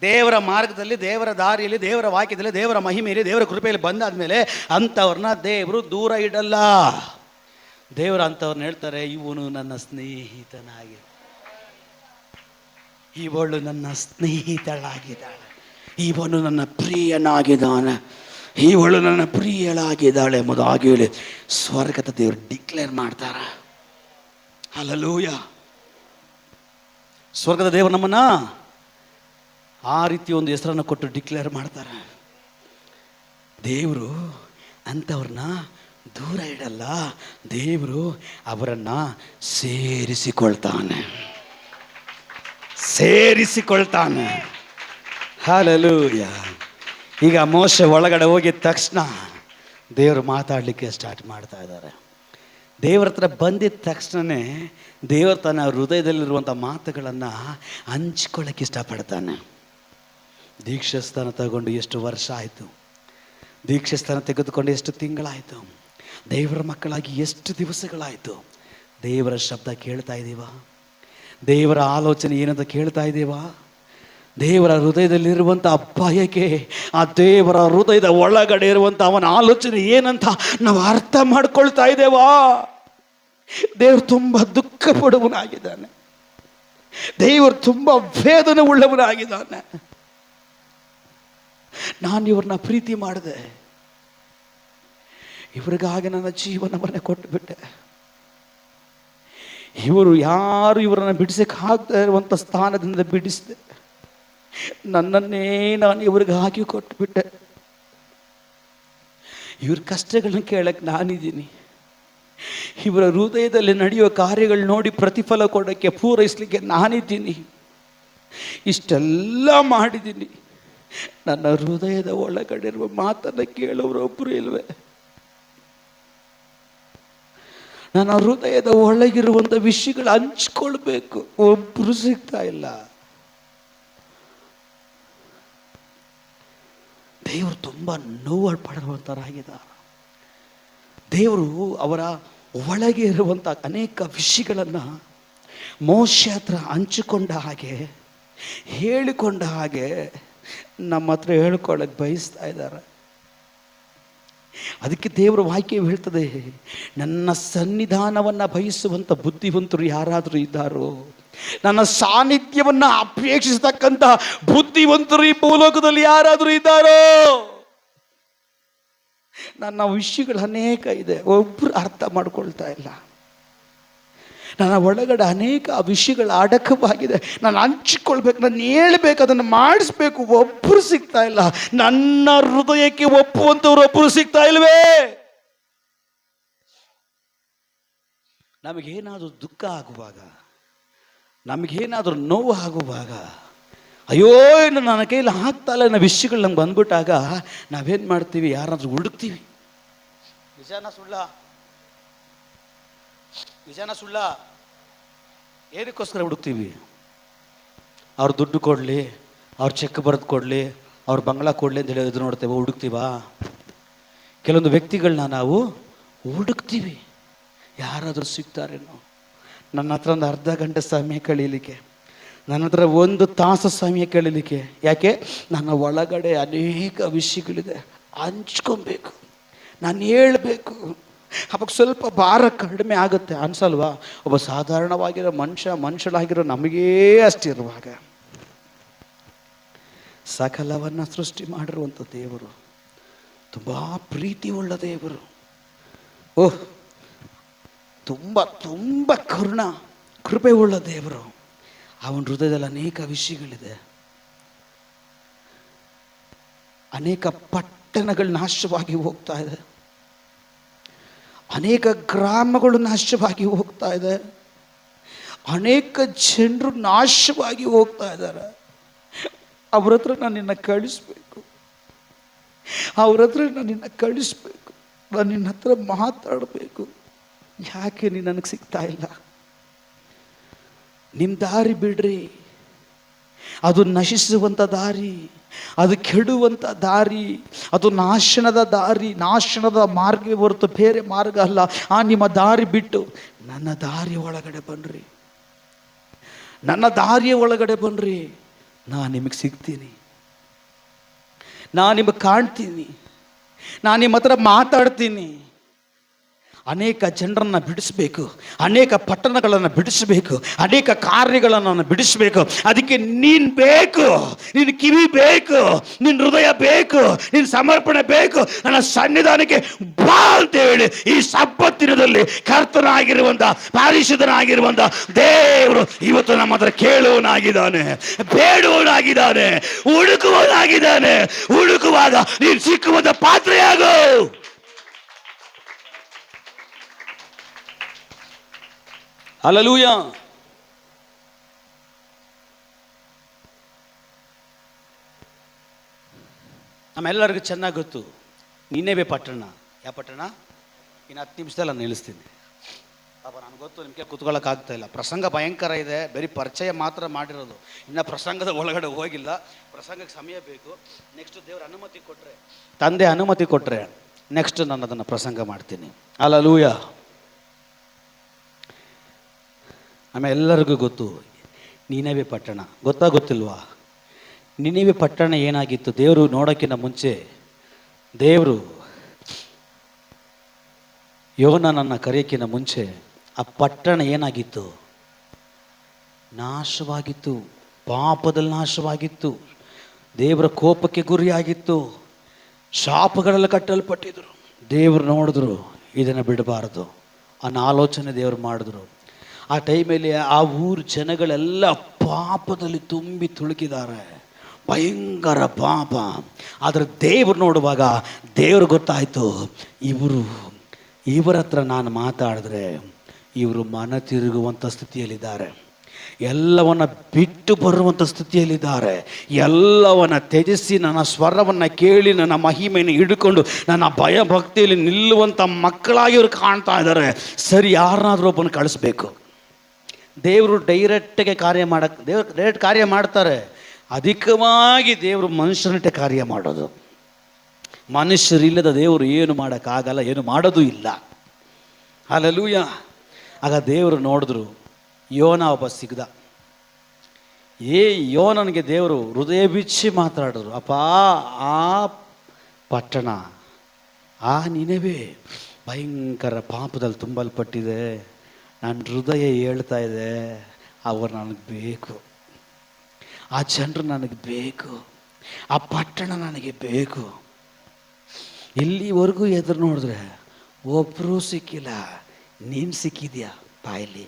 ದೇವರ ಮಾರ್ಗದಲ್ಲಿ, ದೇವರ ದಾರಿಯಲ್ಲಿ, ದೇವರ ವಾಕ್ಯದಲ್ಲಿ, ದೇವರ ಮಹಿಮೆಯಲ್ಲಿ, ದೇವರ ಕೃಪೆಯಲ್ಲಿ ಬಂದಾದ್ಮೇಲೆ ಅಂಥವ್ರನ್ನ ದೇವರು ದೂರ ಇಡಲ್ಲ. ದೇವರು ಅಂಥವ್ರನ್ನ ಹೇಳ್ತಾರೆ, ಇವನು ನನ್ನ ಸ್ನೇಹಿತನಾಗಿ, ಇವಳು ನನ್ನ ಸ್ನೇಹಿತಳಾಗಿದ್ದಾಳೆ, ಇವನು ನನ್ನ ಪ್ರಿಯನಾಗಿದ್ದಾನೆ, ಇವಳು ನನ್ನ ಪ್ರಿಯಳಾಗಿದ್ದಾಳೆ ಎಂಬುದಾಗಿ ಹೇಳಿ ಸ್ವರ್ಗದ ದೇವರು ಡಿಕ್ಲೇರ್ ಮಾಡ್ತಾರೆ. ಹಲ್ಲೆಲೂಯ. ಸ್ವರ್ಗದ ದೇವರು ನಮ್ಮನ್ನ ಆ ರೀತಿ ಒಂದು ಹೆಸರನ್ನು ಕೊಟ್ಟು ಡಿಕ್ಲೇರ್ ಮಾಡ್ತಾರೆ. ದೇವರು ಅಂಥವ್ರನ್ನ ದೂರ ಇಡಲ್ಲ, ದೇವರು ಅವರನ್ನ ಸೇರಿಸಿಕೊಳ್ತಾನೆ. ಹಲ್ಲೆಲೂಯ. ಈಗ ಮೋಶೆ ಒಳಗಡೆ ಹೋಗಿದ ತಕ್ಷಣ ದೇವರು ಮಾತಾಡಲಿಕ್ಕೆ ಸ್ಟಾರ್ಟ್ ಮಾಡ್ತಾ ಇದ್ದಾರೆ. ದೇವರ ಹತ್ರ ಬಂದಿದ್ದ ತಕ್ಷಣವೇ ದೇವರು ತನ್ನ ಹೃದಯದಲ್ಲಿರುವಂಥ ಮಾತುಗಳನ್ನು ಹಂಚ್ಕೊಳ್ಳೋಕ್ಕೆ ಇಷ್ಟಪಡ್ತಾನೆ. ದೀಕ್ಷಾಸ್ಥಾನ ತಗೊಂಡು ಎಷ್ಟು ವರ್ಷ ಆಯಿತು, ದೀಕ್ಷಾಸ್ಥಾನ ತೆಗೆದುಕೊಂಡು ಎಷ್ಟು ತಿಂಗಳಾಯಿತು, ದೇವರ ಮಕ್ಕಳಾಗಿ ಎಷ್ಟು ದಿವಸಗಳಾಯಿತು. ದೇವರ ಶಬ್ದ ಕೇಳ್ತಾ ಇದ್ದೀವ? ದೇವರ ಆಲೋಚನೆ ಏನಂತ ಕೇಳ್ತಾ ಇದ್ದೀವಾ? ದೇವರ ಹೃದಯದಲ್ಲಿರುವಂಥ ಬಯಕೆ, ಆ ದೇವರ ಹೃದಯದ ಒಳಗಡೆ ಇರುವಂಥ ಅವನ ಆಲೋಚನೆ ಏನಂತ ನಾವು ಅರ್ಥ ಮಾಡ್ಕೊಳ್ತಾ ಇದ್ದೇವಾ? ದೇವರು ತುಂಬ ದುಃಖ ಪಡುವನಾಗಿದ್ದಾನೆ, ದೇವರು ತುಂಬ ವೇದನೆ ಉಳ್ಳವನಾಗಿದ್ದಾನೆ. ನಾನು ಇವ್ರನ್ನ ಪ್ರೀತಿ ಮಾಡಿದೆ, ಇವ್ರಿಗಾಗಿ ನನ್ನ ಜೀವನವನ್ನೇ ಕೊಟ್ಟುಬಿಟ್ಟೆ. ಇವರು ಯಾರು ಇವರನ್ನು ಬಿಡಿಸಕ್ಕೆ ಆಗದೆ ಇರುವಂಥ ಸ್ಥಾನದಿಂದ ಬಿಡಿಸಿದೆ, ನನ್ನನ್ನೇ ನಾನು ಇವ್ರಿಗೆ ಹಾಕಿ ಕೊಟ್ಟುಬಿಟ್ಟೆ. ಇವ್ರ ಕಷ್ಟಗಳನ್ನ ಕೇಳಕ್ಕೆ ನಾನಿದ್ದೀನಿ, ಇವರ ಹೃದಯದಲ್ಲಿ ನಡೆಯುವ ಕಾರ್ಯಗಳು ನೋಡಿ ಪ್ರತಿಫಲ ಕೊಡೋಕ್ಕೆ, ಪೂರೈಸಲಿಕ್ಕೆ ನಾನಿದ್ದೀನಿ. ಇಷ್ಟೆಲ್ಲ ಮಾಡಿದ್ದೀನಿ, ನನ್ನ ಹೃದಯದ ಒಳಗಡೆ ಇರುವ ಮಾತನ್ನು ಕೇಳೋರು ಒಬ್ಬರು ಇಲ್ವೇ? ನನ್ನ ಹೃದಯದ ಒಳಗಿರುವಂಥ ವಿಷಯಗಳು ಹಂಚ್ಕೊಳ್ಬೇಕು, ಒಬ್ಬರು ಸಿಗ್ತಾ ಇಲ್ಲ. ದೇವರು ತುಂಬ ನೋವು ಪಡುವಂಥವರಾಗಿದ್ದಾರೆ. ದೇವರು ಅವರ ಒಳಗೆ ಇರುವಂಥ ಅನೇಕ ವಿಷಯಗಳನ್ನು ಮೋಶೆ ಹತ್ರ ಹಂಚಿಕೊಂಡ ಹಾಗೆ, ಹೇಳಿಕೊಂಡ ಹಾಗೆ ನಮ್ಮ ಹತ್ರ ಹೇಳ್ಕೊಳ್ಳೋಕೆ ಬಯಸ್ತಾ ಇದ್ದಾರೆ. ಅದಕ್ಕೆ ದೇವರ ವಾಕ್ಯ ಹೇಳ್ತದೆ, ನನ್ನ ಸನ್ನಿಧಾನವನ್ನು ಬಯಸುವಂಥ ಬುದ್ಧಿವಂತರು ಯಾರಾದರೂ ಇದ್ದಾರೋ, ನನ್ನ ಸಾನ್ನಿಧ್ಯವನ್ನು ಅಪೇಕ್ಷಿಸತಕ್ಕಂಥ ಬುದ್ಧಿವಂತರು ಈ ಭೂಲೋಕದಲ್ಲಿ ಯಾರಾದರೂ ಇದ್ದಾರೋ? ನನ್ನ ವಿಷಯಗಳು ಅನೇಕ ಇದೆ, ಒಬ್ಬರು ಅರ್ಥ ಮಾಡ್ಕೊಳ್ತಾ ಇಲ್ಲ. ನನ್ನ ಒಳಗಡೆ ಅನೇಕ ವಿಷಯಗಳ ಅಡಕವಾಗಿದೆ, ನಾನು ಹಂಚಿಕೊಳ್ಬೇಕು, ನಾನು ಹೇಳ್ಬೇಕು, ಅದನ್ನು ಮಾಡಿಸ್ಬೇಕು, ಒಬ್ಬರು ಸಿಗ್ತಾ ಇಲ್ಲ. ನನ್ನ ಹೃದಯಕ್ಕೆ ಒಪ್ಪುವಂಥವ್ರು ಒಬ್ಬರು ಸಿಗ್ತಾ ಇಲ್ವೇ? ನಮಗೇನಾದರೂ ದುಃಖ ಆಗುವಾಗ, ನಮಗೇನಾದರೂ ನೋವು ಆಗುವಾಗ, ಅಯ್ಯೋ ಇನ್ನು ನನ್ನ ಕೈಯಲ್ಲಿ ಆಗ್ತಾ ಇಲ್ಲ ಅನ್ನೋ ವಿಷಯಗಳು ನಮ್ಗೆ ಬಂದ್ಬಿಟ್ಟಾಗ ನಾವೇನು ಮಾಡ್ತೀವಿ? ಯಾರಾದರೂ ಹುಡುಕ್ತೀವಿ. ನಿಜಾನ ಸುಳ್ಳ? ನಿಜಾನ ಸುಳ್ಳ? ಏನಕ್ಕೋಸ್ಕರ ಹುಡುಕ್ತೀವಿ? ಅವ್ರು ದುಡ್ಡು ಕೊಡಲಿ, ಅವ್ರು ಚೆಕ್ ಬರೆದು ಕೊಡಲಿ, ಅವ್ರು ಬಂಗ್ಲಾ ಕೊಡಲಿ ಅಂತ ಹೇಳಿ ಎದುರು ನೋಡ್ತೇವೆ, ಹುಡುಕ್ತೀವ? ಕೆಲವೊಂದು ವ್ಯಕ್ತಿಗಳನ್ನ ನಾವು ಹುಡುಕ್ತೀವಿ, ಯಾರಾದರೂ ಸಿಗ್ತಾರೇನೋ. ನನ್ನ ಹತ್ರ ಒಂದು ಅರ್ಧ ಗಂಟೆ ಸಮಯ ಕಳೀಲಿಕ್ಕೆ, ನನ್ನ ಹತ್ರ 1 ತಾಸು ಸಮಯ ಕಳೀಲಿಕ್ಕೆ. ಯಾಕೆ? ನನ್ನ ಒಳಗಡೆ ಅನೇಕ ವಿಷಯಗಳಿದೆ, ಹಂಚ್ಕೊಬೇಕು, ನಾನು ಹೇಳಬೇಕು. ಅವಾಗ ಸ್ವಲ್ಪ ಭಾರ ಕಡಿಮೆ ಆಗುತ್ತೆ ಅನ್ಸಲ್ವಾ? ಒಬ್ಬ ಸಾಧಾರಣವಾಗಿರೋ ಮನುಷ್ಯನಾಗಿರೋ ನಮಗೇ ಅಷ್ಟಿರುವಾಗ ಸಕಲವನ್ನು ಸೃಷ್ಟಿ ಮಾಡಿರುವಂಥ ದೇವರು, ತುಂಬ ಪ್ರೀತಿ ಉಳ್ಳ ದೇವರು, ಓಹ್ ತುಂಬ ತುಂಬ ಕೃಪೆ ಉಳ್ಳ ದೇವರು. ಅವನ ಹೃದಯದಲ್ಲಿ ಅನೇಕ ವಿಷಯಗಳಿದೆ. ಅನೇಕ ಪಟ್ಟಣಗಳು ನಾಶವಾಗಿ ಹೋಗ್ತಾ ಇದೆ, ಅನೇಕ ಗ್ರಾಮಗಳು ನಾಶವಾಗಿ ಹೋಗ್ತಾ ಇದೆ, ಅನೇಕ ಜನರು ನಾಶವಾಗಿ ಹೋಗ್ತಾ ಇದ್ದಾರೆ. ಅವ್ರ ಹತ್ರ ನಾನು ನಿನ್ನ ಕಳಿಸ್ಬೇಕು, ಅವ್ರ ಹತ್ರ ನಾನು ನಿನ್ನ ಕಳಿಸ್ಬೇಕು, ನಾನು ನಿನ್ನ ಹತ್ರ ಮಾತಾಡಬೇಕು. ಯಾಕೆ ನೀನು ನನಗೆ ಸಿಗ್ತಾ ಇಲ್ಲ? ನಿಮ್ಮ ದಾರಿ ಬಿಡ್ರಿ, ಅದು ನಶಿಸುವಂಥ ದಾರಿ, ಅದು ಕೆಡುವಂಥ ದಾರಿ, ಅದು ನಾಶನದ ದಾರಿ, ನಾಶನದ ಮಾರ್ಗ ಹೊರತು ಬೇರೆ ಮಾರ್ಗ ಅಲ್ಲ. ನಿಮ್ಮ ದಾರಿ ಬಿಟ್ಟು ನನ್ನ ದಾರಿಯ ಒಳಗಡೆ ಬನ್ನಿರಿ, ನನ್ನ ದಾರಿಯ ಒಳಗಡೆ ಬನ್ನಿರಿ. ನಾನು ನಿಮಗೆ ಸಿಗ್ತೀನಿ, ನಾನು ನಿಮಗೆ ಕಾಣ್ತೀನಿ, ನಾನು ನಿಮ್ಮ ಹತ್ರ ಮಾತಾಡ್ತೀನಿ. ಅನೇಕ ಜನರನ್ನು ಬಿಡಿಸಬೇಕು, ಅನೇಕ ಪಟ್ಟಣಗಳನ್ನು ಬಿಡಿಸಬೇಕು, ಅನೇಕ ಕಾರ್ಯಗಳನ್ನು ಬಿಡಿಸಬೇಕು. ಅದಕ್ಕೆ ನೀನು ಬೇಕು, ನಿನ್ನ ಕಿವಿ ಬೇಕು, ನಿನ್ನ ಹೃದಯ ಬೇಕು, ನಿನ್ನ ಸಮರ್ಪಣೆ ಬೇಕು. ನನ್ನ ಸನ್ನಿಧಾನಕ್ಕೆ ಬಾ ಅಂತ ಹೇಳಿ ಈ ಸಬ್ಬತ್ತಿನದಲ್ಲಿ ಕರ್ತನಾಗಿರುವಂಥ, ಪರಿಶುದ್ಧನಾಗಿರುವಂಥ ದೇವರು ಇವತ್ತು ನಮ್ಮ ಹತ್ರ ಕೇಳುವನಾಗಿದ್ದಾನೆ, ಬೇಡುವನಾಗಿದ್ದಾನೆ, ಹುಡುಕುವನಾಗಿದ್ದಾನೆ. ಹುಡುಕುವಾಗ ನೀನು ಸಿಕ್ಕುವಂಥ ಪಾತ್ರೆಯಾಗು. ಹಲ್ಲೆಲೂಯಾ. ನಮ್ಮೆಲ್ಲರಿಗೂ ಚೆನ್ನಾಗಿ ಗೊತ್ತು ನಿನೆವೆ ಪಟ್ಟಣ. ಯಾವ ಪಟ್ಟಣ? ಇನ್ನು 10 ನಿಮಿಷದಲ್ಲಿ ನಾನು ನಿಲ್ಲಿಸ್ತೀನಿ. ಪಾಪ ನನಗೆ ಗೊತ್ತು, ನಿಮಗೆ ಕೂತ್ಕೊಳ್ಳೋಕ್ಕಾಗ್ತಾ ಇಲ್ಲ. ಪ್ರಸಂಗ ಭಯಂಕರ ಇದೆ, ಬರೀ ಪರಿಚಯ ಮಾತ್ರ ಮಾಡಿರೋದು, ಇನ್ನು ಪ್ರಸಂಗದ ಒಳಗಡೆ ಹೋಗಿಲ್ಲ. ಪ್ರಸಂಗಕ್ಕೆ ಸಮಯ ಬೇಕು. ನೆಕ್ಸ್ಟ್ ದೇವ್ರ ಅನುಮತಿ ಕೊಟ್ಟರೆ, ತಂದೆ ಅನುಮತಿ ಕೊಟ್ಟರೆ ನೆಕ್ಸ್ಟ್ ನಾನು ಅದನ್ನು ಪ್ರಸಂಗ ಮಾಡ್ತೀನಿ. ಹಲ್ಲೆಲೂಯಾ. ಆಮೇಲೆ ಎಲ್ಲರಿಗೂ ಗೊತ್ತು ನಿನೆವೆ ಪಟ್ಟಣ. ಗೊತ್ತಿಲ್ವಾ? ನಿನೆವೆ ಪಟ್ಟಣ ಏನಾಗಿತ್ತು? ದೇವರು ನೋಡೋಕ್ಕಿಂತ ಮುಂಚೆ ದೇವರು ಯೋನನನ್ನು ಕರೆಯೋಕ್ಕಿಂತ ಮುಂಚೆ ಆ ಪಟ್ಟಣ ಏನಾಗಿತ್ತು? ನಾಶವಾಗಿತ್ತು, ಪಾಪದಲ್ಲಿ ನಾಶವಾಗಿತ್ತು, ದೇವರ ಕೋಪಕ್ಕೆ ಗುರಿಯಾಗಿತ್ತು, ಶಾಪಗಳೆಲ್ಲ ಕಟ್ಟಲ್ಪಟ್ಟಿದ್ರು. ದೇವರು ನೋಡಿದ್ರು, ಇದನ್ನು ಬಿಡಬಾರದು ಅನ್ನೋ ಆಲೋಚನೆ ದೇವರು ಮಾಡಿದ್ರು. ಆ ಟೈಮಲ್ಲಿ ಆ ಊರು ಜನಗಳೆಲ್ಲ ಪಾಪದಲ್ಲಿ ತುಂಬಿ ತುಳುಕಿದ್ದಾರೆ, ಭಯಂಕರ ಪಾಪ. ಆದರೆ ದೇವರು ನೋಡುವಾಗ ದೇವರು ಗೊತ್ತಾಯಿತು, ಇವರ ಹತ್ರ ನಾನು ಮಾತಾಡಿದ್ರೆ ಇವರು ಮನ ತಿರುಗುವಂಥ ಸ್ಥಿತಿಯಲ್ಲಿದ್ದಾರೆ, ಎಲ್ಲವನ್ನ ಬಿಟ್ಟು ಬರುವಂಥ ಸ್ಥಿತಿಯಲ್ಲಿದ್ದಾರೆ, ಎಲ್ಲವನ್ನ ತ್ಯಜಿಸಿ ನನ್ನ ಸ್ವರವನ್ನು ಕೇಳಿ ನನ್ನ ಮಹಿಮೆಯನ್ನು ಹಿಡ್ಕೊಂಡು ನನ್ನ ಭಯ ಭಕ್ತಿಯಲ್ಲಿ ನಿಲ್ಲುವಂಥ ಮಕ್ಕಳಾಗಿ ಇವರು ಕಾಣ್ತಾ ಇದ್ದಾರೆ. ಸರಿ, ಯಾರನ್ನಾದ್ರೂ ಒಬ್ಬನ ಕಳಿಸ್ಬೇಕು. ದೇವರು ಡೈರೆಕ್ಟಾಗಿ ಡೈರೆಕ್ಟ್ ಕಾರ್ಯ ಮಾಡ್ತಾರೆ. ಅಧಿಕವಾಗಿ ದೇವರು ಮನುಷ್ಯನಿಟ್ಟೆ ಕಾರ್ಯ ಮಾಡೋದು. ಮನುಷ್ಯರಿಲ್ಲದ ದೇವರು ಏನು ಮಾಡೋಕ್ಕಾಗಲ್ಲ, ಏನು ಮಾಡೋದು ಇಲ್ಲ. ಹಲ್ಲೆಲೂಯಾ. ಆಗ ದೇವರು ನೋಡಿದ್ರು, ಯೋನ ಒಬ್ಬ ಸಿಗ್ದ. ಯೋನನಿಗೆ ದೇವರು ಹೃದಯ ಬಿಚ್ಚಿ ಮಾತಾಡಿದ್ರು. ಅಪ್ಪ, ಆ ಪಟ್ಟಣ, ಆ ನಿನೆವೆ ಭಯಂಕರ ಪಾಪದಲ್ಲಿ ತುಂಬಲ್ಪಟ್ಟಿದೆ, ನನ್ನ ಹೃದಯ ಹೇಳ್ತಾ ಇದೆ, ಅವರು ನನಗೆ ಬೇಕು, ಆ ಜನರು ನನಗೆ ಬೇಕು, ಆ ಪಟ್ಟಣ ನನಗೆ ಬೇಕು. ಇಲ್ಲಿವರೆಗೂ ಎದುರು ನೋಡಿದ್ರೆ ಒಬ್ಬರೂ ಸಿಕ್ಕಿಲ್ಲ, ನೀನು ಸಿಕ್ಕಿದ್ಯಾ ಬಾಯಲ್ಲಿ.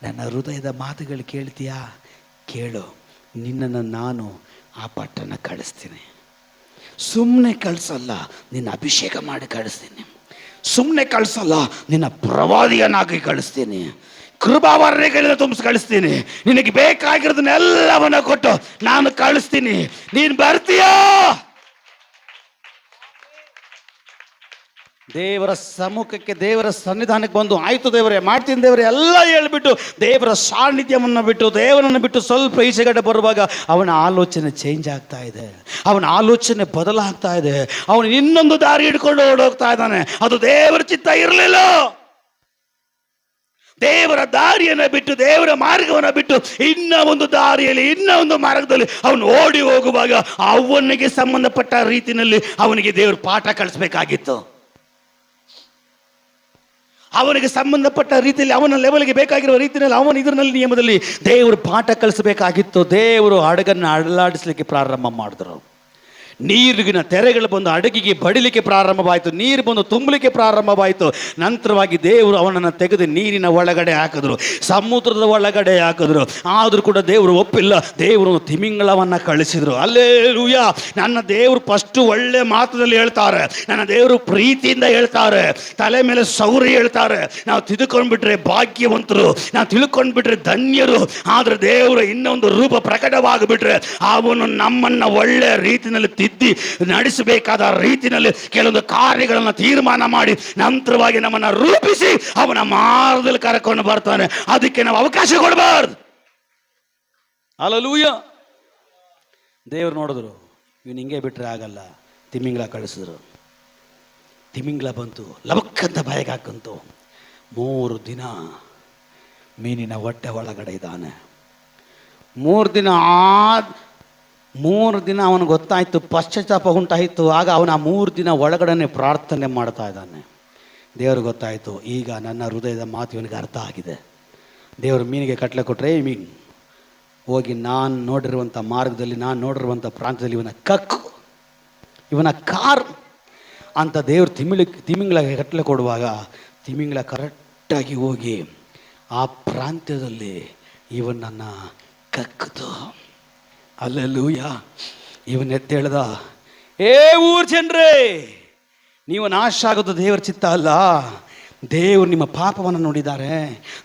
ನನ್ನ ಹೃದಯದ ಮಾತುಗಳು ಕೇಳ್ತೀಯಾ? ಕೇಳು, ನಿನ್ನನ್ನು ನಾನು ಆ ಪಟ್ಟಣ ಕಳಿಸ್ತೀನಿ. ಸುಮ್ಮನೆ ಕಳಿಸಲ್ಲ, ನಿನ್ನ ಅಭಿಷೇಕ ಮಾಡಿ ಕಳಿಸ್ತೀನಿ. ಸುಮ್ಮನೆ ಕಳಿಸಲ್ಲ, ನಿನ್ನ ಪ್ರವಾದಿಯನ್ನಾಗಿ ಕಳಿಸ್ತೀನಿ, ಕೃಪಾವರ್ಣಗಳಿಂದ ತುಂಬಿಸಿ ಕಳಿಸ್ತೀನಿ. ನಿನಗೆ ಬೇಕಾಗಿರೋದನ್ನೆಲ್ಲವನ್ನ ಕೊಟ್ಟು ನಾನು ಕಳಿಸ್ತೀನಿ. ನೀನು ಬರ್ತೀಯಾ? ದೇವರ ಸಮ್ಮುಖಕ್ಕೆ, ದೇವರ ಸನ್ನಿಧಾನಕ್ಕೆ ಬಂದು ಆಯ್ತು ದೇವರೇ ಮಾಡ್ತೀನಿ ದೇವರೇ ಎಲ್ಲ ಹೇಳ್ಬಿಟ್ಟು ದೇವರ ಸಾನ್ನಿಧ್ಯವನ್ನು ಬಿಟ್ಟು, ದೇವರನ್ನು ಬಿಟ್ಟು ಸ್ವಲ್ಪ ಈಚೆಗಡೆ ಬರುವಾಗ ಅವನ ಆಲೋಚನೆ ಚೇಂಜ್ ಆಗ್ತಾ ಇದೆ, ಅವನ ಆಲೋಚನೆ ಬದಲಾಗ್ತಾ ಇದೆ. ಅವನು ಇನ್ನೊಂದು ದಾರಿ ಹಿಡ್ಕೊಂಡು ಓಡೋಗ್ತಾ ಇದ್ದಾನೆ. ಅದು ದೇವರ ಚಿತ್ತ ಇರಲಿಲ್ಲ. ದೇವರ ದಾರಿಯನ್ನು ಬಿಟ್ಟು, ದೇವರ ಮಾರ್ಗವನ್ನು ಬಿಟ್ಟು ಇನ್ನ ಒಂದು ದಾರಿಯಲ್ಲಿ, ಇನ್ನ ಒಂದು ಮಾರ್ಗದಲ್ಲಿ ಅವನು ಓಡಿ ಹೋಗುವಾಗ ಅವನಿಗೆ ಸಂಬಂಧಪಟ್ಟ ರೀತಿಯಲ್ಲಿ ಅವನಿಗೆ ದೇವರು ಪಾಠ ಕಲಿಸ್ಬೇಕಾಗಿತ್ತು. ಅವನಿಗೆ ಸಂಬಂಧಪಟ್ಟ ರೀತಿಯಲ್ಲಿ, ಅವನ ಲೆವೆಲ್ಗೆ ಬೇಕಾಗಿರುವ ರೀತಿಯಲ್ಲಿ, ಅವನ ಇದರಲ್ಲಿ ನಿಯಮದಲ್ಲಿ ದೇವರು ಪಾಠ ಕಲಿಸಬೇಕಾಗಿತ್ತು. ದೇವರು ಹಡಗನ್ನು ಅಡಲಾಡಿಸ್ಲಿಕ್ಕೆ ಪ್ರಾರಂಭ ಮಾಡಿದ್ರು. ನೀರಿನ ತೆರೆಗಳು ಬಂದು ಹಡಗಿಗೆ ಬಡಿಲಿಕ್ಕೆ ಪ್ರಾರಂಭವಾಯಿತು. ನೀರು ಬಂದು ತುಂಬಲಿಕ್ಕೆ ಪ್ರಾರಂಭವಾಯಿತು. ನಂತರವಾಗಿ ದೇವರು ಅವನನ್ನು ತೆಗೆದು ನೀರಿನ ಒಳಗಡೆ ಹಾಕಿದ್ರು, ಸಮುದ್ರದ ಒಳಗಡೆ ಹಾಕಿದ್ರು. ಆದರೂ ಕೂಡ ದೇವರು ಒಪ್ಪಿಲ್ಲ. ದೇವರು ತಿಮಿಂಗಳವನ್ನು ಕಳಿಸಿದ್ರು. ಹಲ್ಲೆಲೂಯಾ. ನನ್ನ ದೇವರು ಫಸ್ಟು ಒಳ್ಳೆ ಮಾತದಲ್ಲಿ ಹೇಳ್ತಾರೆ, ನನ್ನ ದೇವರು ಪ್ರೀತಿಯಿಂದ ಹೇಳ್ತಾರೆ, ತಲೆ ಮೇಲೆ ಸೌರಿ ಹೇಳ್ತಾರೆ. ನಾವು ತಿಳ್ಕೊಂಡ್ಬಿಟ್ರೆ ಭಾಗ್ಯವಂತರು, ನಾವು ತಿಳ್ಕೊಂಡ್ಬಿಟ್ರೆ ಧನ್ಯರು. ಆದರೆ ದೇವರು ಇನ್ನೊಂದು ರೂಪ ಪ್ರಕಟವಾಗಿಬಿಟ್ರೆ ಅವನು ನಮ್ಮನ್ನು ಒಳ್ಳೆ ರೀತಿಯಲ್ಲಿ ತಿದ್ದಿ ನಡೆಸಬೇಕಾದ ರೀತಿಯಲ್ಲಿ ಕೆಲವೊಂದು ಕಾರ್ಯಗಳನ್ನು ತೀರ್ಮಾನ ಮಾಡಿ ನಂತರವಾಗಿ ನಮ್ಮನ್ನು ರೂಪಿಸಿ ಅವನ ಮಾರ್ಗದಲ್ಲಿ ಕರ್ಕೊಂಡು ಬರ್ತಾನೆ. ಅದಕ್ಕೆ ನಾವು ಅವಕಾಶ ಕೊಡಬಾರ್ದು. ಹಲ್ಲೆಲೂಯಾ. ದೇವರು ನೋಡಿದ್ರು, ಇವನು ಹಿಂಗೆ ಬಿಟ್ರೆ ಆಗಲ್ಲ. ತಿಮಿಂಗ್ಲ ಕಳಿಸಿದ್ರು. ತಿಮಿಂಗ್ಲ ಬಂತು, ಲವಕ್ಕಂತ ಬಾಯಿಗೆ ಹಾಕಂತು. 3 ದಿನ ಮೀನಿನ ಹೊಟ್ಟೆ ಒಳಗಡೆ ಇದ್ದಾನೆ. 3 ದಿನ ಅವನಿಗೆ ಗೊತ್ತಾಯಿತು, ಪಶ್ಚಾತ್ತಾಪ ಉಂಟಾಯಿತು. ಆಗ ಅವನ 3 ದಿನ ಒಳಗಡೆ ಪ್ರಾರ್ಥನೆ ಮಾಡ್ತಾ ಇದ್ದಾನೆ. ದೇವ್ರಿಗೆ ಗೊತ್ತಾಯಿತು, ಈಗ ನನ್ನ ಹೃದಯದ ಮಾತು ಇವನಿಗೆ ಅರ್ಥ ಆಗಿದೆ. ದೇವರು ಮೀನಿಗೆ ಕಟ್ಲೆ ಕೊಟ್ಟರೆ, ಮೀನು ಹೋಗಿ ನಾನು ನೋಡಿರುವಂಥ ಮಾರ್ಗದಲ್ಲಿ, ನಾನು ನೋಡಿರುವಂಥ ಪ್ರಾಂತ್ಯದಲ್ಲಿ ಇವನ ಕಕ್ಕು, ಇವನ ಕಾರ್ ಅಂತ ದೇವರು ತಿಮಿಂಗ್ಳಿಗೆ ಕಟ್ಲೆ ಕೊಡುವಾಗ ತಿಮಿಂಗ್ಳ ಕರೆಕ್ಟಾಗಿ ಹೋಗಿ ಆ ಪ್ರಾಂತ್ಯದಲ್ಲಿ ಇವನನ್ನು ಕಕ್ಕಿತು. ಹಲ್ಲೆಲೂಯಾ. ಇವನ್ ಎದ್ದೇಳ್ದ, ಏ ಊರ್ ಜನರೇ, ನೀವು ನಾಶ ಆಗೋದು ದೇವರ ಚಿತ್ತ ಅಲ್ಲ. ದೇವರು ನಿಮ್ಮ ಪಾಪವನ್ನು ನೋಡಿದ್ದಾರೆ.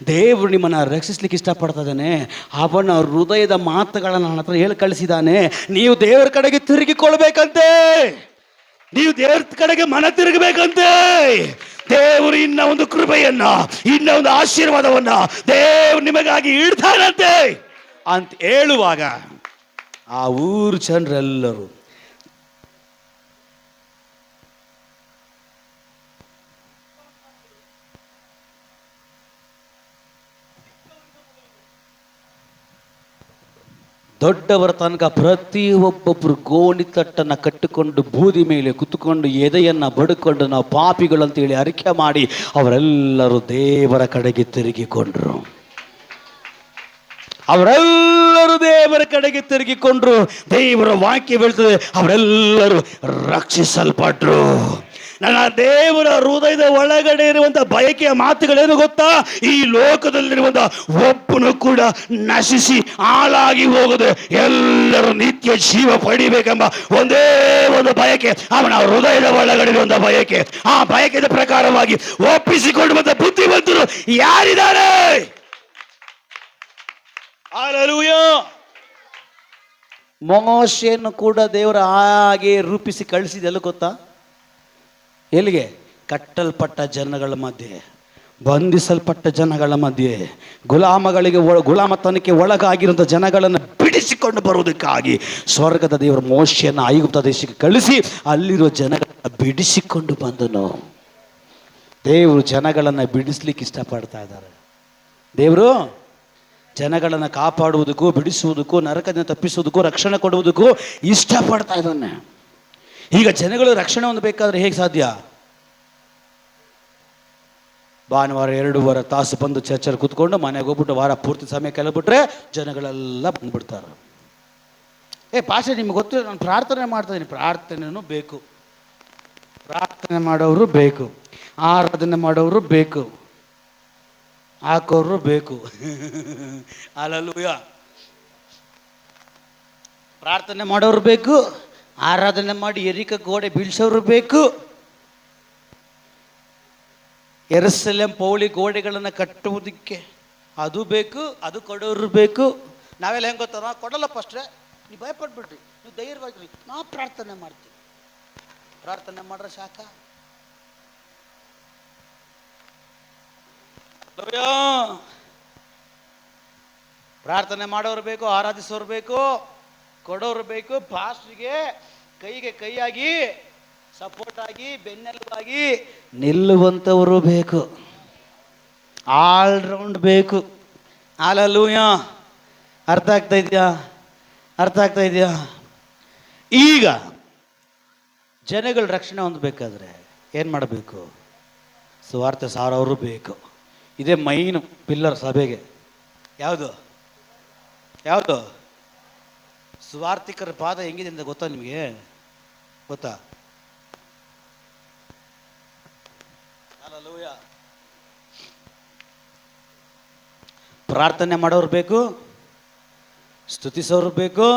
ದೇವರು ನಿಮ್ಮನ್ನು ರಕ್ಷಿಸ್ಲಿಕ್ಕೆ ಇಷ್ಟಪಡ್ತಾ ಇದ್ದಾನೆ. ಅವನ ಹೃದಯದ ಮಾತುಗಳನ್ನು ನನ್ನ ಹತ್ರ ಹೇಳಿ ಕಳಿಸಿದ್ದಾನೆ. ನೀವು ದೇವರ ಕಡೆಗೆ ತಿರುಗಿಕೊಳ್ಬೇಕಂತೆ, ನೀವು ದೇವರ ಕಡೆಗೆ ಮನ ತಿರುಗಬೇಕಂತೆ. ದೇವರು ಇನ್ನ ಒಂದು ಕೃಪೆಯನ್ನ, ಇನ್ನ ಒಂದು ಆಶೀರ್ವಾದವನ್ನ ದೇವರು ನಿಮಗಾಗಿ ಇಡ್ತಾನಂತೆ ಅಂತ ಹೇಳುವಾಗ ಆ ಊರು ಜನರೆಲ್ಲರೂ ದೊಡ್ಡವರ ತನಕ ಪ್ರತಿಯೊಬ್ಬೊಬ್ಬರು ಗೋಣಿ ತಟ್ಟನ್ನು ಕಟ್ಟಿಕೊಂಡು ಬೂದಿ ಮೇಲೆ ಕುತ್ಕೊಂಡು ಎದೆಯನ್ನು ಬಡ್ಕೊಂಡು ನಾವು ಪಾಪಿಗಳು ಅಂತೇಳಿ ಅರಿಕೆ ಮಾಡಿ ಅವರೆಲ್ಲರೂ ದೇವರ ಕಡೆಗೆ ತಿರುಗಿಕೊಂಡ್ರು. ಅವರೆಲ್ಲರೂ ದೇವರ ಕಡೆಗೆ ತಿರುಗಿಕೊಂಡ್ರು. ದೇವರ ವಾಕ್ಯ ಬೀಳ್ತದೆ, ಅವರೆಲ್ಲರೂ ರಕ್ಷಿಸಲ್ಪಟ್ರು. ನನ್ನ ದೇವರ ಹೃದಯದ ಒಳಗಡೆ ಇರುವಂಥ ಬಯಕೆಯ ಮಾತುಗಳೇನು ಗೊತ್ತಾ? ಈ ಲೋಕದಲ್ಲಿರುವಂಥ ಒಬ್ಬನು ಕೂಡ ನಶಿಸಿ ಹಾಳಾಗಿ ಹೋಗದೆ ಎಲ್ಲರೂ ನಿತ್ಯ ಜೀವ ಪಡಿಬೇಕೆಂಬ ಒಂದೇ ಒಂದು ಬಯಕೆ ಅವನ ಹೃದಯದ ಒಳಗಡೆ ಇರುವಂಥ ಬಯಕೆ. ಆ ಬಯಕೆಯ ಪ್ರಕಾರವಾಗಿ ಒಪ್ಪಿಸಿಕೊಳ್ಳುವಂಥ ಬುದ್ಧಿವಂತರು ಯಾರಿದ್ದಾರೆ? ಹಲ್ಲೆಲೂಯಾ. ಮೋಶೆಯನ್ನು ಕೂಡ ದೇವರ ಹಾಗೆ ರೂಪಿಸಿ ಕಳಿಸಿದೆಲ್ಲ ಗೊತ್ತಾ? ಎಲ್ಲಿಗೆ? ಕಟ್ಟಲ್ಪಟ್ಟ ಜನಗಳ ಮಧ್ಯೆ, ಬಂಧಿಸಲ್ಪಟ್ಟ ಜನಗಳ ಮಧ್ಯೆ, ಗುಲಾಮತನಕ್ಕೆ ಒಳಗಾಗಿರುವಂಥ ಜನಗಳನ್ನು ಬಿಡಿಸಿಕೊಂಡು ಬರುವುದಕ್ಕಾಗಿ ಸ್ವರ್ಗದ ದೇವರ ಮೋಶೆಯನ್ನು ಐಗುಪ್ತ ದೇಶಕ್ಕೆ ಕಳಿಸಿ ಅಲ್ಲಿರುವ ಜನಗಳನ್ನು ಬಿಡಿಸಿಕೊಂಡು ಬಂದನು. ದೇವರು ಜನಗಳನ್ನು ಬಿಡಿಸ್ಲಿಕ್ಕೆ ಇಷ್ಟಪಡ್ತಾ ಇದ್ದಾರೆ. ದೇವರು ಜನಗಳನ್ನು ಕಾಪಾಡುವುದಕ್ಕೂ, ಬಿಡಿಸುವುದಕ್ಕೂ, ನರಕದಿಂದ ತಪ್ಪಿಸುವುದಕ್ಕೂ, ರಕ್ಷಣೆ ಕೊಡುವುದಕ್ಕೂ ಇಷ್ಟಪಡ್ತಾ ಇದ್ದಾನೆ. ಈಗ ಜನಗಳು ರಕ್ಷಣೆ ಹೊಂದಬೇಕಾದ್ರೆ ಹೇಗೆ ಸಾಧ್ಯ? ಭಾನುವಾರ 2 ತಾಸು ಬಂದು ಚರ್ಚಲ್ಲಿ ಕೂತ್ಕೊಂಡು ಮನೆಗೆ ಹೋಗ್ಬಿಟ್ಟು ವಾರ ಪೂರ್ತಿ ಸಮಯ ಕೆಳಬಿಟ್ರೆ ಜನಗಳೆಲ್ಲ ಬಂದ್ಬಿಡ್ತಾರೆ. ಪಾಸ್ಟರ್ ನಿಮ್ಗೆ ಗೊತ್ತು, ನಾನು ಪ್ರಾರ್ಥನೆ ಮಾಡ್ತಾ ಇದ್ದೀನಿ. ಪ್ರಾರ್ಥನೆನೂ ಬೇಕು, ಪ್ರಾರ್ಥನೆ ಮಾಡೋರು ಬೇಕು, ಆರಾಧನೆ ಮಾಡೋರು ಬೇಕು, ಹಾಕೋರು ಬೇಕು. ಹಲ್ಲೆಲೂಯಾ. ಪ್ರಾರ್ಥನೆ ಮಾಡೋರು ಬೇಕು, ಆರಾಧನೆ ಮಾಡಿ ಎರಿಕ ಗೋಡೆ ಬೀಳ್ಸೋರು ಬೇಕು, ಯೆರೂಸಲೇಮ್ ಪೌಳಿ ಗೋಡೆಗಳನ್ನು ಕಟ್ಟುವುದಕ್ಕೆ ಅದು ಬೇಕು, ಅದು ಕೊಡೋರು ಬೇಕು. ನಾವೆಲ್ಲ ಹೆಂಗೆ ಗೊತ್ತಾ? ನಾವು ಕೊಡಲ್ಲ ಫಸ್ಟ್ರೆ, ನೀವು ಭಯಪಟ್ಬಿಡ್ರಿ, ನೀವು ಧೈರ್ಯವಾಗಿರಿ, ನಾವು ಪ್ರಾರ್ಥನೆ ಮಾಡ್ತೀವಿ. ಪ್ರಾರ್ಥನೆ ಮಾಡ್ರೆ ಸಾಕ? ಪ್ರಾರ್ಥನೆ ಮಾಡೋರು ಬೇಕು, ಆರಾಧಿಸೋರು ಬೇಕು, ಕೊಡೋರು ಬೇಕು, ಪಾಸ್ಟ್ರಿಗೆ ಕೈಗೆ ಕೈಯಾಗಿ ಸಪೋರ್ಟ್ ಆಗಿ ಬೆನ್ನೆಲುಬಾಗಿ ನಿಲ್ಲುವಂಥವರು ಬೇಕು, ಆಲ್ರೌಂಡ್ ಬೇಕು. ಹಾಲೆಲೂಯ. ಅರ್ಥ ಆಗ್ತಾ ಇದೆಯಾ? ಅರ್ಥ ಆಗ್ತಾ ಇದೆಯಾ? ಈಗ ಜನಗಳು ರಕ್ಷಣೆ ಹೊಂದಬೇಕಾದ್ರೆ ಏನು ಮಾಡಬೇಕು? ಸುವಾರ್ತೆ ಸಾರೋರು ಬೇಕು. ಇದೇ ಮೈನ್ ಪಿಲ್ಲರ್ ಸಭೆಗೆ. ಯಾವುದು ಯಾವುದು? ಸುವಾರ್ತಿಕರ ಪಾದ ಹೆಂಗಿದೆ ಅಂತ ಗೊತ್ತಾ ನಿಮಗೆ? ಗೊತ್ತಾ? ಹಲ್ಲೆಲೂಯಾ. ಪ್ರಾರ್ಥನೆ ಮಾಡೋರು ಬೇಕು, ಸ್ತುತಿಸೋರು ಬೇಕು,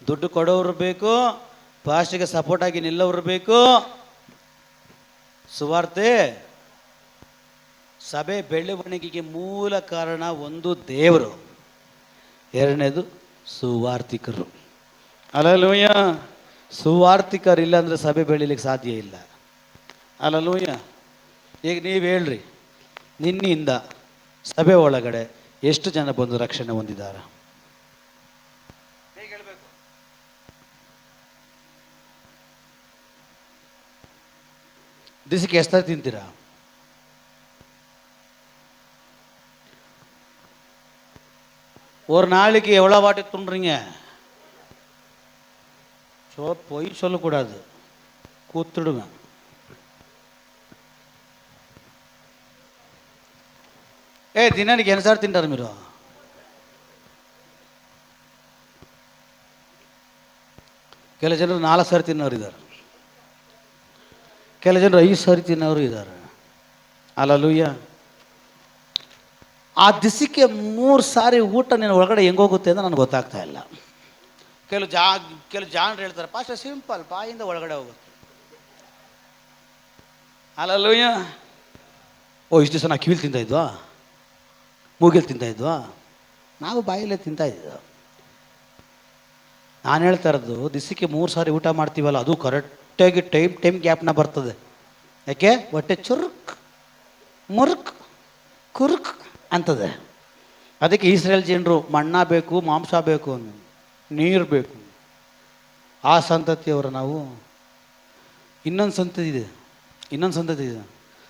ದುಡ್ಡು ಕೊಡೋರು ಬೇಕು, ಪಾಸ್ಟಿಗೆ ಸಪೋರ್ಟ್ ಆಗಿ ನಿಲ್ಲೋರು ಬೇಕು. ಸುವಾರ್ತೆ ಸಭೆ ಬೆಳವಣಿಗೆಗೆ ಮೂಲ ಕಾರಣ ಒಂದು ದೇವರು, ಎರಡನೇದು ಸುವಾರ್ತಿಕರು. ಹಲ್ಲೆಲೂಯ. ಸುವಾರ್ತಿಕರಿಲ್ಲ ಅಂದರೆ ಸಭೆ ಬೆಳೀಲಿಕ್ಕೆ ಸಾಧ್ಯ ಇಲ್ಲ. ಹಲ್ಲೆಲೂಯ. ಈಗ ನೀವು ಹೇಳ್ರಿ, ನಿನ್ನಿಂದ ಸಭೆ ಒಳಗಡೆ ಎಷ್ಟು ಜನ ಬಂದು ರಕ್ಷಣೆ ಹೊಂದಿದ್ದಾರೆ? ಹೇಗೆ ಹೇಳಬೇಕು? ದಿವಸಕ್ಕೆ ಎಷ್ಟು ತಿಂತೀರಾ? ஒரு நாளைக்கு எவ்வளோ வாட்டி துண்டுறீங்க? பொய் சொல்லக்கூடாது, கூத்துடுவேன். దినానికి ఎన్నిసార్లు తింటారు మీరు? ಕೆಲ ಜನರು 4 ಸಾರಿ ತಿನ್ನೋರು ಇದ್ದಾರೆ, ಕೆಲ ಜನರು 5 ಸಾರಿ ತಿನ್ನೋರು ಇದ್ದಾರೆ. ಹಲ್ಲೆಲೂಯಾ. ಆ ದಿವಸಕ್ಕೆ 3 ಸಾರಿ ಊಟ ನಿನ್ನ ಒಳಗಡೆ ಹೆಂಗೋಗುತ್ತೆ ಅಂತ ನನಗೆ ಗೊತ್ತಾಗ್ತಾ ಇಲ್ಲ. ಕೆಲವು ಜಾಣರು ಹೇಳ್ತಾರೆ, ಪಾಸ್ಟರ್ ಸಿಂಪಲ್, ಬಾಯಿಂದ ಒಳಗಡೆ ಹೋಗುತ್ತೆ. ಹಲ್ಲೆಲೂಯಾ. ಇಷ್ಟು ದಿವಸ ನಾವು ಕಿವಿಲ್ ತಿಂತಾ ಇದ್ವಾ, ಮೂಗಿಲ್ ತಿಂತಾ ಇದ್ವಾ? ನಾವು ಬಾಯಲ್ಲೇ ತಿಂತಾ ಇದ್ದ. ನಾನು ಹೇಳ್ತಾ ಇರೋದು, ದಿವಸಕ್ಕೆ 3 ಸಾರಿ ಊಟ ಮಾಡ್ತೀವಲ್ಲ, ಅದು ಕರೆಕ್ಟಾಗಿ ಟೈಮ್ ಗ್ಯಾಪ್ನ ಬರ್ತದೆ. ಯಾಕೆ? ಹೊಟ್ಟೆ ಚುರುಕ್ ಮುರುಕ್ ಕುರುಕ್ ಅಂತದೆ. ಅದಕ್ಕೆ ಇಸ್ರೇಲ್ ಜನರು ಮಣ್ಣ ಬೇಕು, ಮಾಂಸ ಬೇಕು, ನೀರು ಬೇಕು. ಆ ಸಂತತಿಯವರು ನಾವು. ಇನ್ನೊಂದು ಸಂತತಿ ಇದೆ,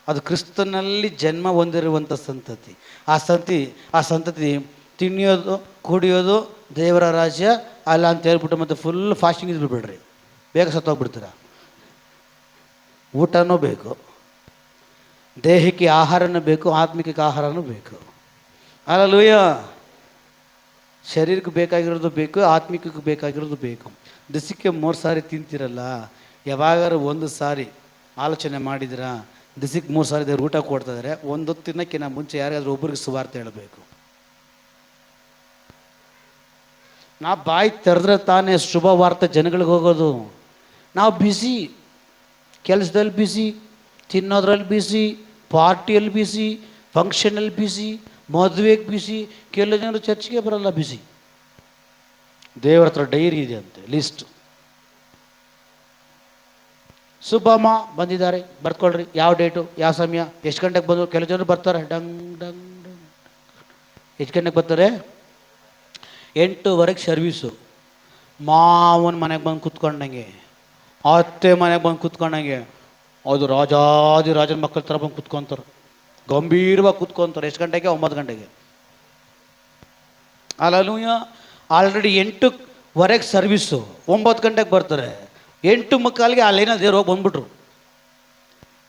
ಅದು ಕ್ರಿಸ್ತನಲ್ಲಿ ಜನ್ಮ ಹೊಂದಿರುವಂಥ ಸಂತತಿ. ಆ ಸಂತತಿ ತಿನ್ನೋದು ಕುಡಿಯೋದು ದೇವರ ರಾಜ್ಯ ಅಲ್ಲ ಅಂತ ಹೇಳ್ಬಿಟ್ಟು ಮತ್ತೆ ಫುಲ್ ಫಾಸ್ಟಿಂಗ್ ಇದ್ಬಿಡ್ಬೇಡ್ರಿ, ಬೇಗ ಸತ್ತೋಗ್ಬಿಡ್ತೀರ. ಊಟನೂ ಬೇಕು, ದೇಹಕ್ಕೆ ಆಹಾರನೂ ಬೇಕು, ಆತ್ಮಿಕ ಆಹಾರನೂ ಬೇಕು. ಹಲ್ಲೆಲೂಯಾ. ಶರೀರಕ್ಕೆ ಬೇಕಾಗಿರೋದು ಬೇಕು, ಆತ್ಮಿಕಕ್ಕೆ ಬೇಕಾಗಿರೋದು ಬೇಕು. ದಿವಸಕ್ಕೆ 3 ಸಾರಿ ತಿಂತಿರಲ್ಲ, ಯಾವಾಗಾರು 1 ಸಾರಿ ಆಲೋಚನೆ ಮಾಡಿದಿರಾ? ದಿವಸಕ್ಕೆ 3 ಸಾರಿ ದೇವ್ರು ಊಟ ಕೊಡ್ತಾ ಇದ್ದಾರೆ, ಒಂದು ತಿನ್ನಕ್ಕಿಂತ ಮುಂಚೆ ಯಾರಿಗಾದ್ರೂ ಒಬ್ಬರಿಗೆ ಸುವಾರ್ತೆ ಹೇಳಬೇಕು. ನಾವು ಬಾಯಿ ತೆರೆದ್ರೆ ತಾನೇ ಶುಭ ವಾರ್ತೆ ಜನಗಳಿಗೆ ಹೋಗೋದು. ನಾವು ಬಿಸಿ, ಕೆಲಸದಲ್ಲಿ ಬಿಸಿ, ತಿನ್ನೋದ್ರಲ್ಲಿ ಬಿಸಿ, ಪಾರ್ಟಿಯಲ್ಲಿ ಬಿಸಿ, ಫಂಕ್ಷನಲ್ಲಿ ಬಿಸಿ, ಮದುವೆಗೆ ಬಿಸಿ. ಕೆಲವು ಜನರು ಚರ್ಚ್ಗೆ ಬರಲ್ಲ, ಬಿಸಿ. ದೇವರ ಹತ್ರ ಡೈರಿ ಇದೆ ಅಂತೆ, ಲಿಸ್ಟ್. ಸುಬ್ಬಮ್ಮ ಬಂದಿದ್ದಾರೆ, ಬರ್ಕೊಳ್ರಿ, ಯಾವ ಡೇಟು, ಯಾವ ಸಮಯ, ಎಷ್ಟು ಗಂಟೆಗೆ ಬಂದು. ಕೆಲವು ಜನರು ಬರ್ತಾರೆ, ಡಂಗ್ ಡಂಗ್ ಡಂಗ್. ಎಷ್ಟು ಗಂಟೆಗೆ ಬರ್ತಾರೆ? 8:15 ಸರ್ವೀಸು. ಮಾವನ ಮನೆಗೆ ಬಂದು ಕೂತ್ಕೊಂಡಂಗೆ, ಅತ್ತೆ ಮನೆಗೆ ಬಂದು ಕೂತ್ಕೊಂಡಂಗೆ. ಅದು ರಾಜನ ಮಕ್ಕಳ ಥರ ಬಂದು ಕೂತ್ಕೊತಾರೆ, ಗಂಭೀರವಾಗಿ ಕೂತ್ಕೊತಾರೆ. ಎಷ್ಟು ಗಂಟೆಗೆ? 9 ಗಂಟೆಗೆ. ಹಲ್ಲೆಲೂಯಾ. ಆಲ್ರೆಡಿ 8:15 ಸರ್ವೀಸು, 9 ಗಂಟೆಗೆ ಬರ್ತಾರೆ. 8:45 ಆ ಲೈನಲ್ಲಿ ದೇವ್ರು ಹೋಗಿ ಬಂದ್ಬಿಟ್ರು.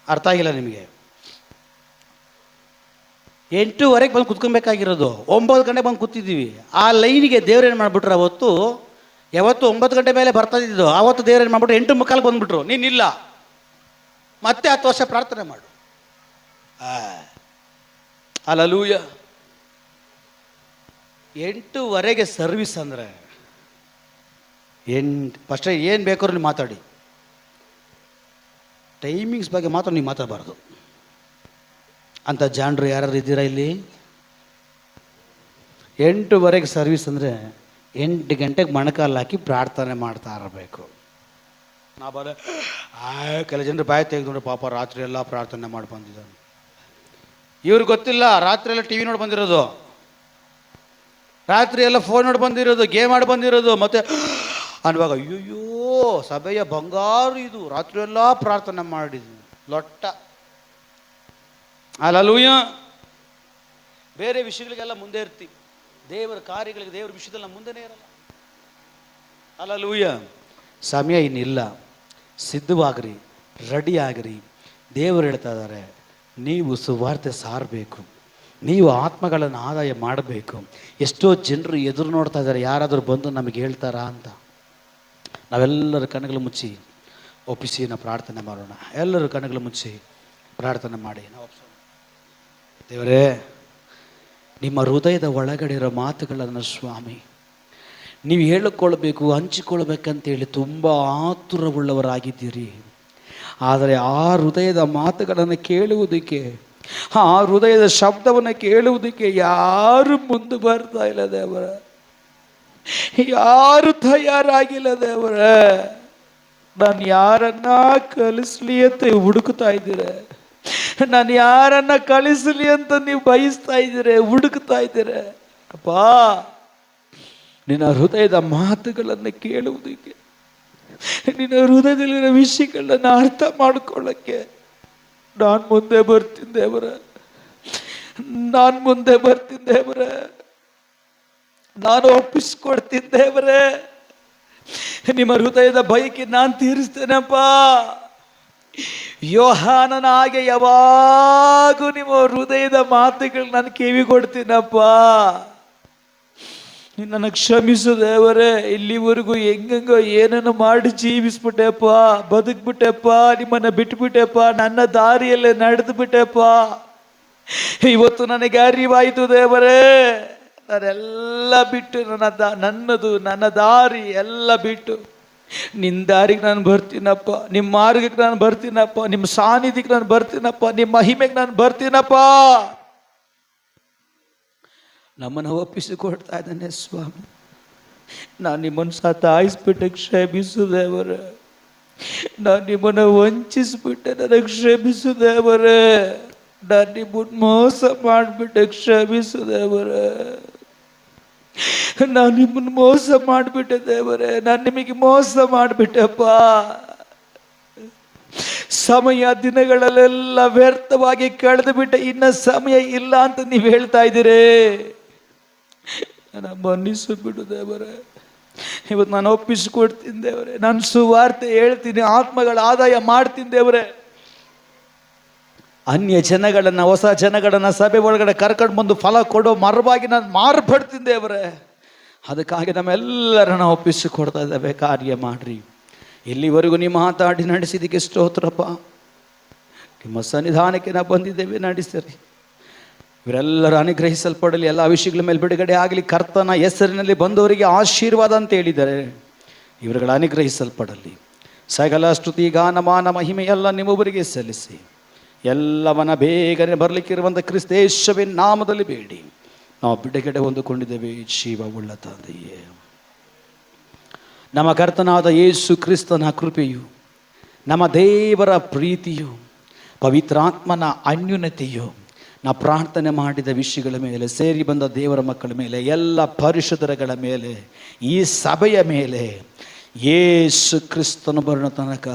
ಅರ್ಥ ಆಗಿಲ್ಲ ನಿಮಗೆ? 8:15 ಬಂದು ಕುತ್ಕೊಬೇಕಾಗಿರೋದು, 9 ಗಂಟೆಗೆ ಬಂದು ಕೂತಿದ್ದೀವಿ. ಆ ಲೈನಿಗೆ ದೇವ್ರು ಏನು ಮಾಡಿಬಿಟ್ರು? ಯಾವತ್ತು 9 ಗಂಟೆ ಮೇಲೆ ಬರ್ತಾ ಇದ್ದಿದ್ದು, ಆವತ್ತು ದೇವ್ರು ಏನು ಮಾಡ್ಬಿಟ್ರು? 8:45 ಬಂದುಬಿಟ್ರು. ನೀನಿಲ್ಲ, ಮತ್ತೆ 10 ವರ್ಷ ಪ್ರಾರ್ಥನೆ ಮಾಡು. ಹಲ್ಲೆಲೂಯಾ. 8:15 ಸರ್ವಿಸ್ ಅಂದರೆ ಫಸ್ಟ್ ಏನು ಬೇಕಾದ್ರೂ ನೀವು ಮಾತಾಡಿ, ಟೈಮಿಂಗ್ಸ್ ಬಗ್ಗೆ ಮಾತ್ರ ನೀವು ಮಾತಾಡಬಾರ್ದು ಅಂತ ಜಾಣರು ಯಾರು ಇದ್ದೀರಾ ಇಲ್ಲಿ? 8:15 ಸರ್ವಿಸ್ ಅಂದರೆ 8 ಗಂಟೆಗೆ ಮೊಣಕಾಲು ಹಾಕಿ ಪ್ರಾರ್ಥನೆ ಮಾಡ್ತಾ ಇರಬೇಕು. ಕೆಲವು ಜನರು ಬಾಯಿ ತೆಗೆದು ಪಾಪ ರಾತ್ರಿ ಎಲ್ಲ ಪ್ರಾರ್ಥನೆ ಮಾಡಿ ಬಂದಿದ್ದಾನೆ. ಇವ್ರಿಗೆ ಗೊತ್ತಿಲ್ಲ ರಾತ್ರಿ ಎಲ್ಲ ಟಿ ವಿ ನೋಡಿ ಬಂದಿರೋದು, ರಾತ್ರಿ ಎಲ್ಲ ಫೋನ್ ನೋಡಿ ಬಂದಿರೋದು, ಗೇಮ್ ಆಡಿ ಬಂದಿರೋದು. ಮತ್ತೆ ಅನ್ನುವಾಗ ಅಯ್ಯೋಯ್ಯೋ ಸಭೆಯ ಬಂಗಾರು ಇದು, ರಾತ್ರಿ ಎಲ್ಲ ಪ್ರಾರ್ಥನೆ ಮಾಡಿದ್ವಿ ಲೊಟ್ಟ. ಅಲ್ಲೂಯ್ಯ ಬೇರೆ ವಿಷಯಗಳಿಗೆಲ್ಲ ಮುಂದೆ ಇರ್ತೀವಿ, ದೇವರ ಕಾರ್ಯಗಳಿಗೆ ದೇವರ ವಿಷಯದಲ್ಲಿ ನಮ್ಮ ಮುಂದೆನೇ ಇರಲ್ಲ. ಅಲ್ಲೂಯ್ಯ ಸಮಯ ಇನ್ನಿಲ್ಲ, ಸಿದ್ಧವಾಗ್ರಿ, ರೆಡಿ ಆಗ್ರಿ. ದೇವರು ಹೇಳ್ತಾ ಇದ್ದಾರೆ, ನೀವು ಸುವಾರ್ತೆ ಸಾರಬೇಕು, ನೀವು ಆತ್ಮಗಳನ್ನು ಆದಾಯ ಮಾಡಬೇಕು. ಎಷ್ಟೋ ಜನರು ಎದುರು ನೋಡ್ತಾ ಇದ್ದಾರೆ, ಯಾರಾದರೂ ಬಂದು ನಮಗೆ ಹೇಳ್ತಾರಾ ಅಂತ. ನಾವೆಲ್ಲರ ಕಣ್ಣುಗಳು ಮುಚ್ಚಿ ಒಪ್ಪಿಸಿ ನಾವು ಪ್ರಾರ್ಥನೆ ಮಾಡೋಣ. ಎಲ್ಲರೂ ಕಣ್ಣುಗಳು ಮುಚ್ಚಿ ಪ್ರಾರ್ಥನೆ ಮಾಡಿ ನಾವು ದೇವರೇ, ನಿಮ್ಮ ಹೃದಯದ ಒಳಗಡೆ ಇರೋ ಮಾತುಗಳನ್ನು ಸ್ವಾಮಿ ನೀವು ಹೇಳಿಕೊಳ್ಬೇಕು, ಹಂಚಿಕೊಳ್ಬೇಕಂತೇಳಿ ತುಂಬ ಆತುರವುಳ್ಳವರಾಗಿದ್ದೀರಿ. ಆದರೆ ಆ ಹೃದಯದ ಮಾತುಗಳನ್ನು ಕೇಳುವುದಕ್ಕೆ, ಆ ಹೃದಯದ ಶಬ್ದವನ್ನು ಕೇಳುವುದಕ್ಕೆ ಯಾರು ಮುಂದೆ ಬರ್ತಾ ಇಲ್ಲ ದೇವರ, ಯಾರು ತಯಾರಾಗಿಲ್ಲ ದೇವರ. ನಾನು ಯಾರನ್ನ ಕಲಿಸ್ಲಿ ಅಂತ ಹುಡುಕ್ತಾ ಇದ್ದೀರ, ನಾನು ಯಾರನ್ನ ಕಳಿಸ್ಲಿ ಅಂತ ನೀವು ಬಯಸ್ತಾ ಇದ್ದೀರ, ಹುಡುಕ್ತಾ ಇದ್ದೀರ. ಅಪ್ಪ, ನಿನ್ನ ಹೃದಯದ ಮಾತುಗಳನ್ನು ಕೇಳುವುದಕ್ಕೆ, ನಿನ್ನ ಹೃದಯದಲ್ಲಿರೋ ವಿಷಯಗಳನ್ನ ಅರ್ಥ ಮಾಡ್ಕೊಳ್ಳಕ್ಕೆ ನಾನು ಮುಂದೆ ಬರ್ತೀನಿ ದೇವರ, ನಾನು ಮುಂದೆ ಬರ್ತೀನಿ ದೇವರ, ನಾನು ಒಪ್ಪಿಸ್ಕೊಡ್ತೀನಿ ದೇವರೇ. ನಿಮ್ಮ ಹೃದಯದ ಬಯಕೆ ನಾನು ತೀರಿಸ್ತೇನಪ್ಪ. ಯೋಹಾನನ ಹಾಗೆ ಯಾವಾಗೂ ನಿಮ್ಮ ಹೃದಯದ ಮಾತುಗಳು ನಾನು ಕಿವಿ ಕೊಡ್ತೀನಪ್ಪ. ನನ್ನ ಕ್ಷಮಿಸು ದೇವರೇ. ಇಲ್ಲಿವರೆಗೂ ಹೆಂಗಂಗೋ ಏನೇನೋ ಮಾಡಿ ಜೀವಿಸ್ಬಿಟ್ಟೆಪ್ಪ, ಬದುಕ್ಬಿಟ್ಟೆಪ್ಪ, ನಿಮ್ಮನ್ನ ಬಿಟ್ಬಿಟ್ಟೆಪ್ಪ, ನನ್ನ ದಾರಿಯಲ್ಲೇ ನಡೆದು ಬಿಟ್ಟೆಪ್ಪ. ಇವತ್ತು ನನಗೆ ಅರಿವಾಯಿತು ದೇವರೇ, ನಾನೆಲ್ಲ ಬಿಟ್ಟು ನನ್ನ ದಾರಿ ಎಲ್ಲ ಬಿಟ್ಟು ನಿನ್ನ ದಾರಿಗೆ ನಾನು ಬರ್ತೀನಪ್ಪ, ನಿಮ್ಮ ಮಾರ್ಗಕ್ಕೆ ನಾನು ಬರ್ತೀನಪ್ಪ, ನಿಮ್ಮ ಸಾನ್ನಿಧ್ಯಕ್ಕೆ ನಾನು ಬರ್ತೀನಪ್ಪ, ನಿಮ್ಮ ಮಹಿಮೆಗೆ ನಾನು ಬರ್ತೀನಪ್ಪ. ನಮ್ಮನ್ನು ಒಪ್ಪಿಸಿಕೊಡ್ತಾ ಇದ್ದಾನೆ ಸ್ವಾಮಿ. ನಾನು ನಿಮ್ಮನ್ನು ಸತಾಯಿಸ್ಬಿಟ್ಟೆ, ಕ್ಷಮಿಸು ದೇವರೇ. ನಾನು ನಿಮ್ಮನ್ನು ವಂಚಿಸ್ಬಿಟ್ಟೆ, ನನಗೆ ಕ್ಷಮಿಸು ದೇವರೇ. ನಾನು ನಿಮ್ಮನ್ನು ಮೋಸ ಮಾಡಿಬಿಟ್ಟೆ, ಕ್ಷಮಿಸು ದೇವರೇ. ನಾನು ನಿಮ್ಮನ್ನು ಮೋಸ ಮಾಡಿಬಿಟ್ಟೆ ದೇವರೇ, ನಾನು ನಿಮಗೆ ಮೋಸ ಮಾಡಿಬಿಟ್ಟೆಪ್ಪ. ಸಮಯ ದಿನಗಳಲ್ಲೆಲ್ಲ ವ್ಯರ್ಥವಾಗಿ ಕಳೆದು ಬಿಟ್ಟೆ, ಇನ್ನ ಸಮಯ ಇಲ್ಲ ಅಂತ ನೀವು ಹೇಳ್ತಾ ಇದ್ದೀರಿ. ನನ್ನ ಮನ್ನಿಸು ಬಿಡು ದೇವರೇ. ಇವತ್ತು ನಾನು ಒಪ್ಪಿಸಿಕೊಡ್ತೀನಿ ದೇವರೇ. ನಾನು ಸುವಾರ್ತೆ ಹೇಳ್ತೀನಿ, ಆತ್ಮಗಳ ಆದಾಯ ಮಾಡ್ತೀನಿ ದೇವರೇ. ಅನ್ಯ ಜನಗಳನ್ನ, ಹೊಸ ಜನಗಳನ್ನ ಸಭೆ ಒಳಗಡೆ ಕರ್ಕೊಂಡು ಬಂದು ಫಲ ಕೊಡೋ ಮರವಾಗಿ ನಾನು ಮಾರ್ಪಡ್ತೀನಿ ದೇವರೇ. ಅದಕ್ಕಾಗಿ ನಮ್ಮೆಲ್ಲರನ್ನ ಒಪ್ಪಿಸಿಕೊಡ್ತಾ ಇದ್ದೇವೆ. ಕಾರ್ಯ ಮಾಡ್ರಿ. ಇಲ್ಲಿವರೆಗೂ ನೀವು ಮಾತಾಡಿ ನಡೆಸಿದ್ದಕ್ಕೆ ಸ್ತೋತ್ರಪ್ಪ. ನಿಮ್ಮ ಸನ್ನಿಧಾನಕ್ಕೆ ನಾವು ಬಂದಿದ್ದೇವೆ, ನಡೆಸಿರಿ. ಇವರೆಲ್ಲರೂ ಅನುಗ್ರಹಿಸಲ್ಪಡಲಿ, ಎಲ್ಲ ವಿಷಯಗಳ ಮೇಲೆ ಬಿಡುಗಡೆ ಆಗಲಿ. ಕರ್ತನ ಹೆಸರಿನಲ್ಲಿ ಬಂದವರಿಗೆ ಆಶೀರ್ವಾದ ಅಂತ ಹೇಳಿದ್ದಾರೆ. ಇವರುಗಳ ಅನುಗ್ರಹಿಸಲ್ಪಡಲಿ. ಸಕಲ ಸ್ತುತಿ ಗಾನ ಮಾನ ಮಹಿಮೆ ಎಲ್ಲ ನಿಮ್ಮೊಬ್ಬರಿಗೆ ಸಲ್ಲಿಸಿ, ಎಲ್ಲವನ್ನ ಬೇಗನೆ ಬರಲಿಕ್ಕಿರುವಂಥ ಕ್ರಿಸ್ತೇಶವಿನ ನಾಮದಲ್ಲಿ ಬೇಡಿ ನಾವು ಬಿಡುಗಡೆ ಹೊಂದಿಕೊಂಡಿದ್ದೇವೆ. ಜೀವವುಳ್ಳ ತಂದೆಯೇ, ನಮ್ಮ ಕರ್ತನಾದ ಯೇಸು ಕ್ರಿಸ್ತನ ಕೃಪೆಯು, ನಮ್ಮ ದೇವರ ಪ್ರೀತಿಯು, ಪವಿತ್ರಾತ್ಮನ ಅನ್ಯೂನ್ಯತೆಯು ನಾವು ಪ್ರಾರ್ಥನೆ ಮಾಡಿದ ವಿಷಯಗಳ ಮೇಲೆ, ಸೇರಿ ಬಂದ ದೇವರ ಮಕ್ಕಳ ಮೇಲೆ, ಎಲ್ಲ ಪರಿಶುದ್ಧರಗಳ ಮೇಲೆ, ಈ ಸಭೆಯ ಮೇಲೆ ಯೇಸು ಕ್ರಿಸ್ತನ ಬರೋಣ ತನಕ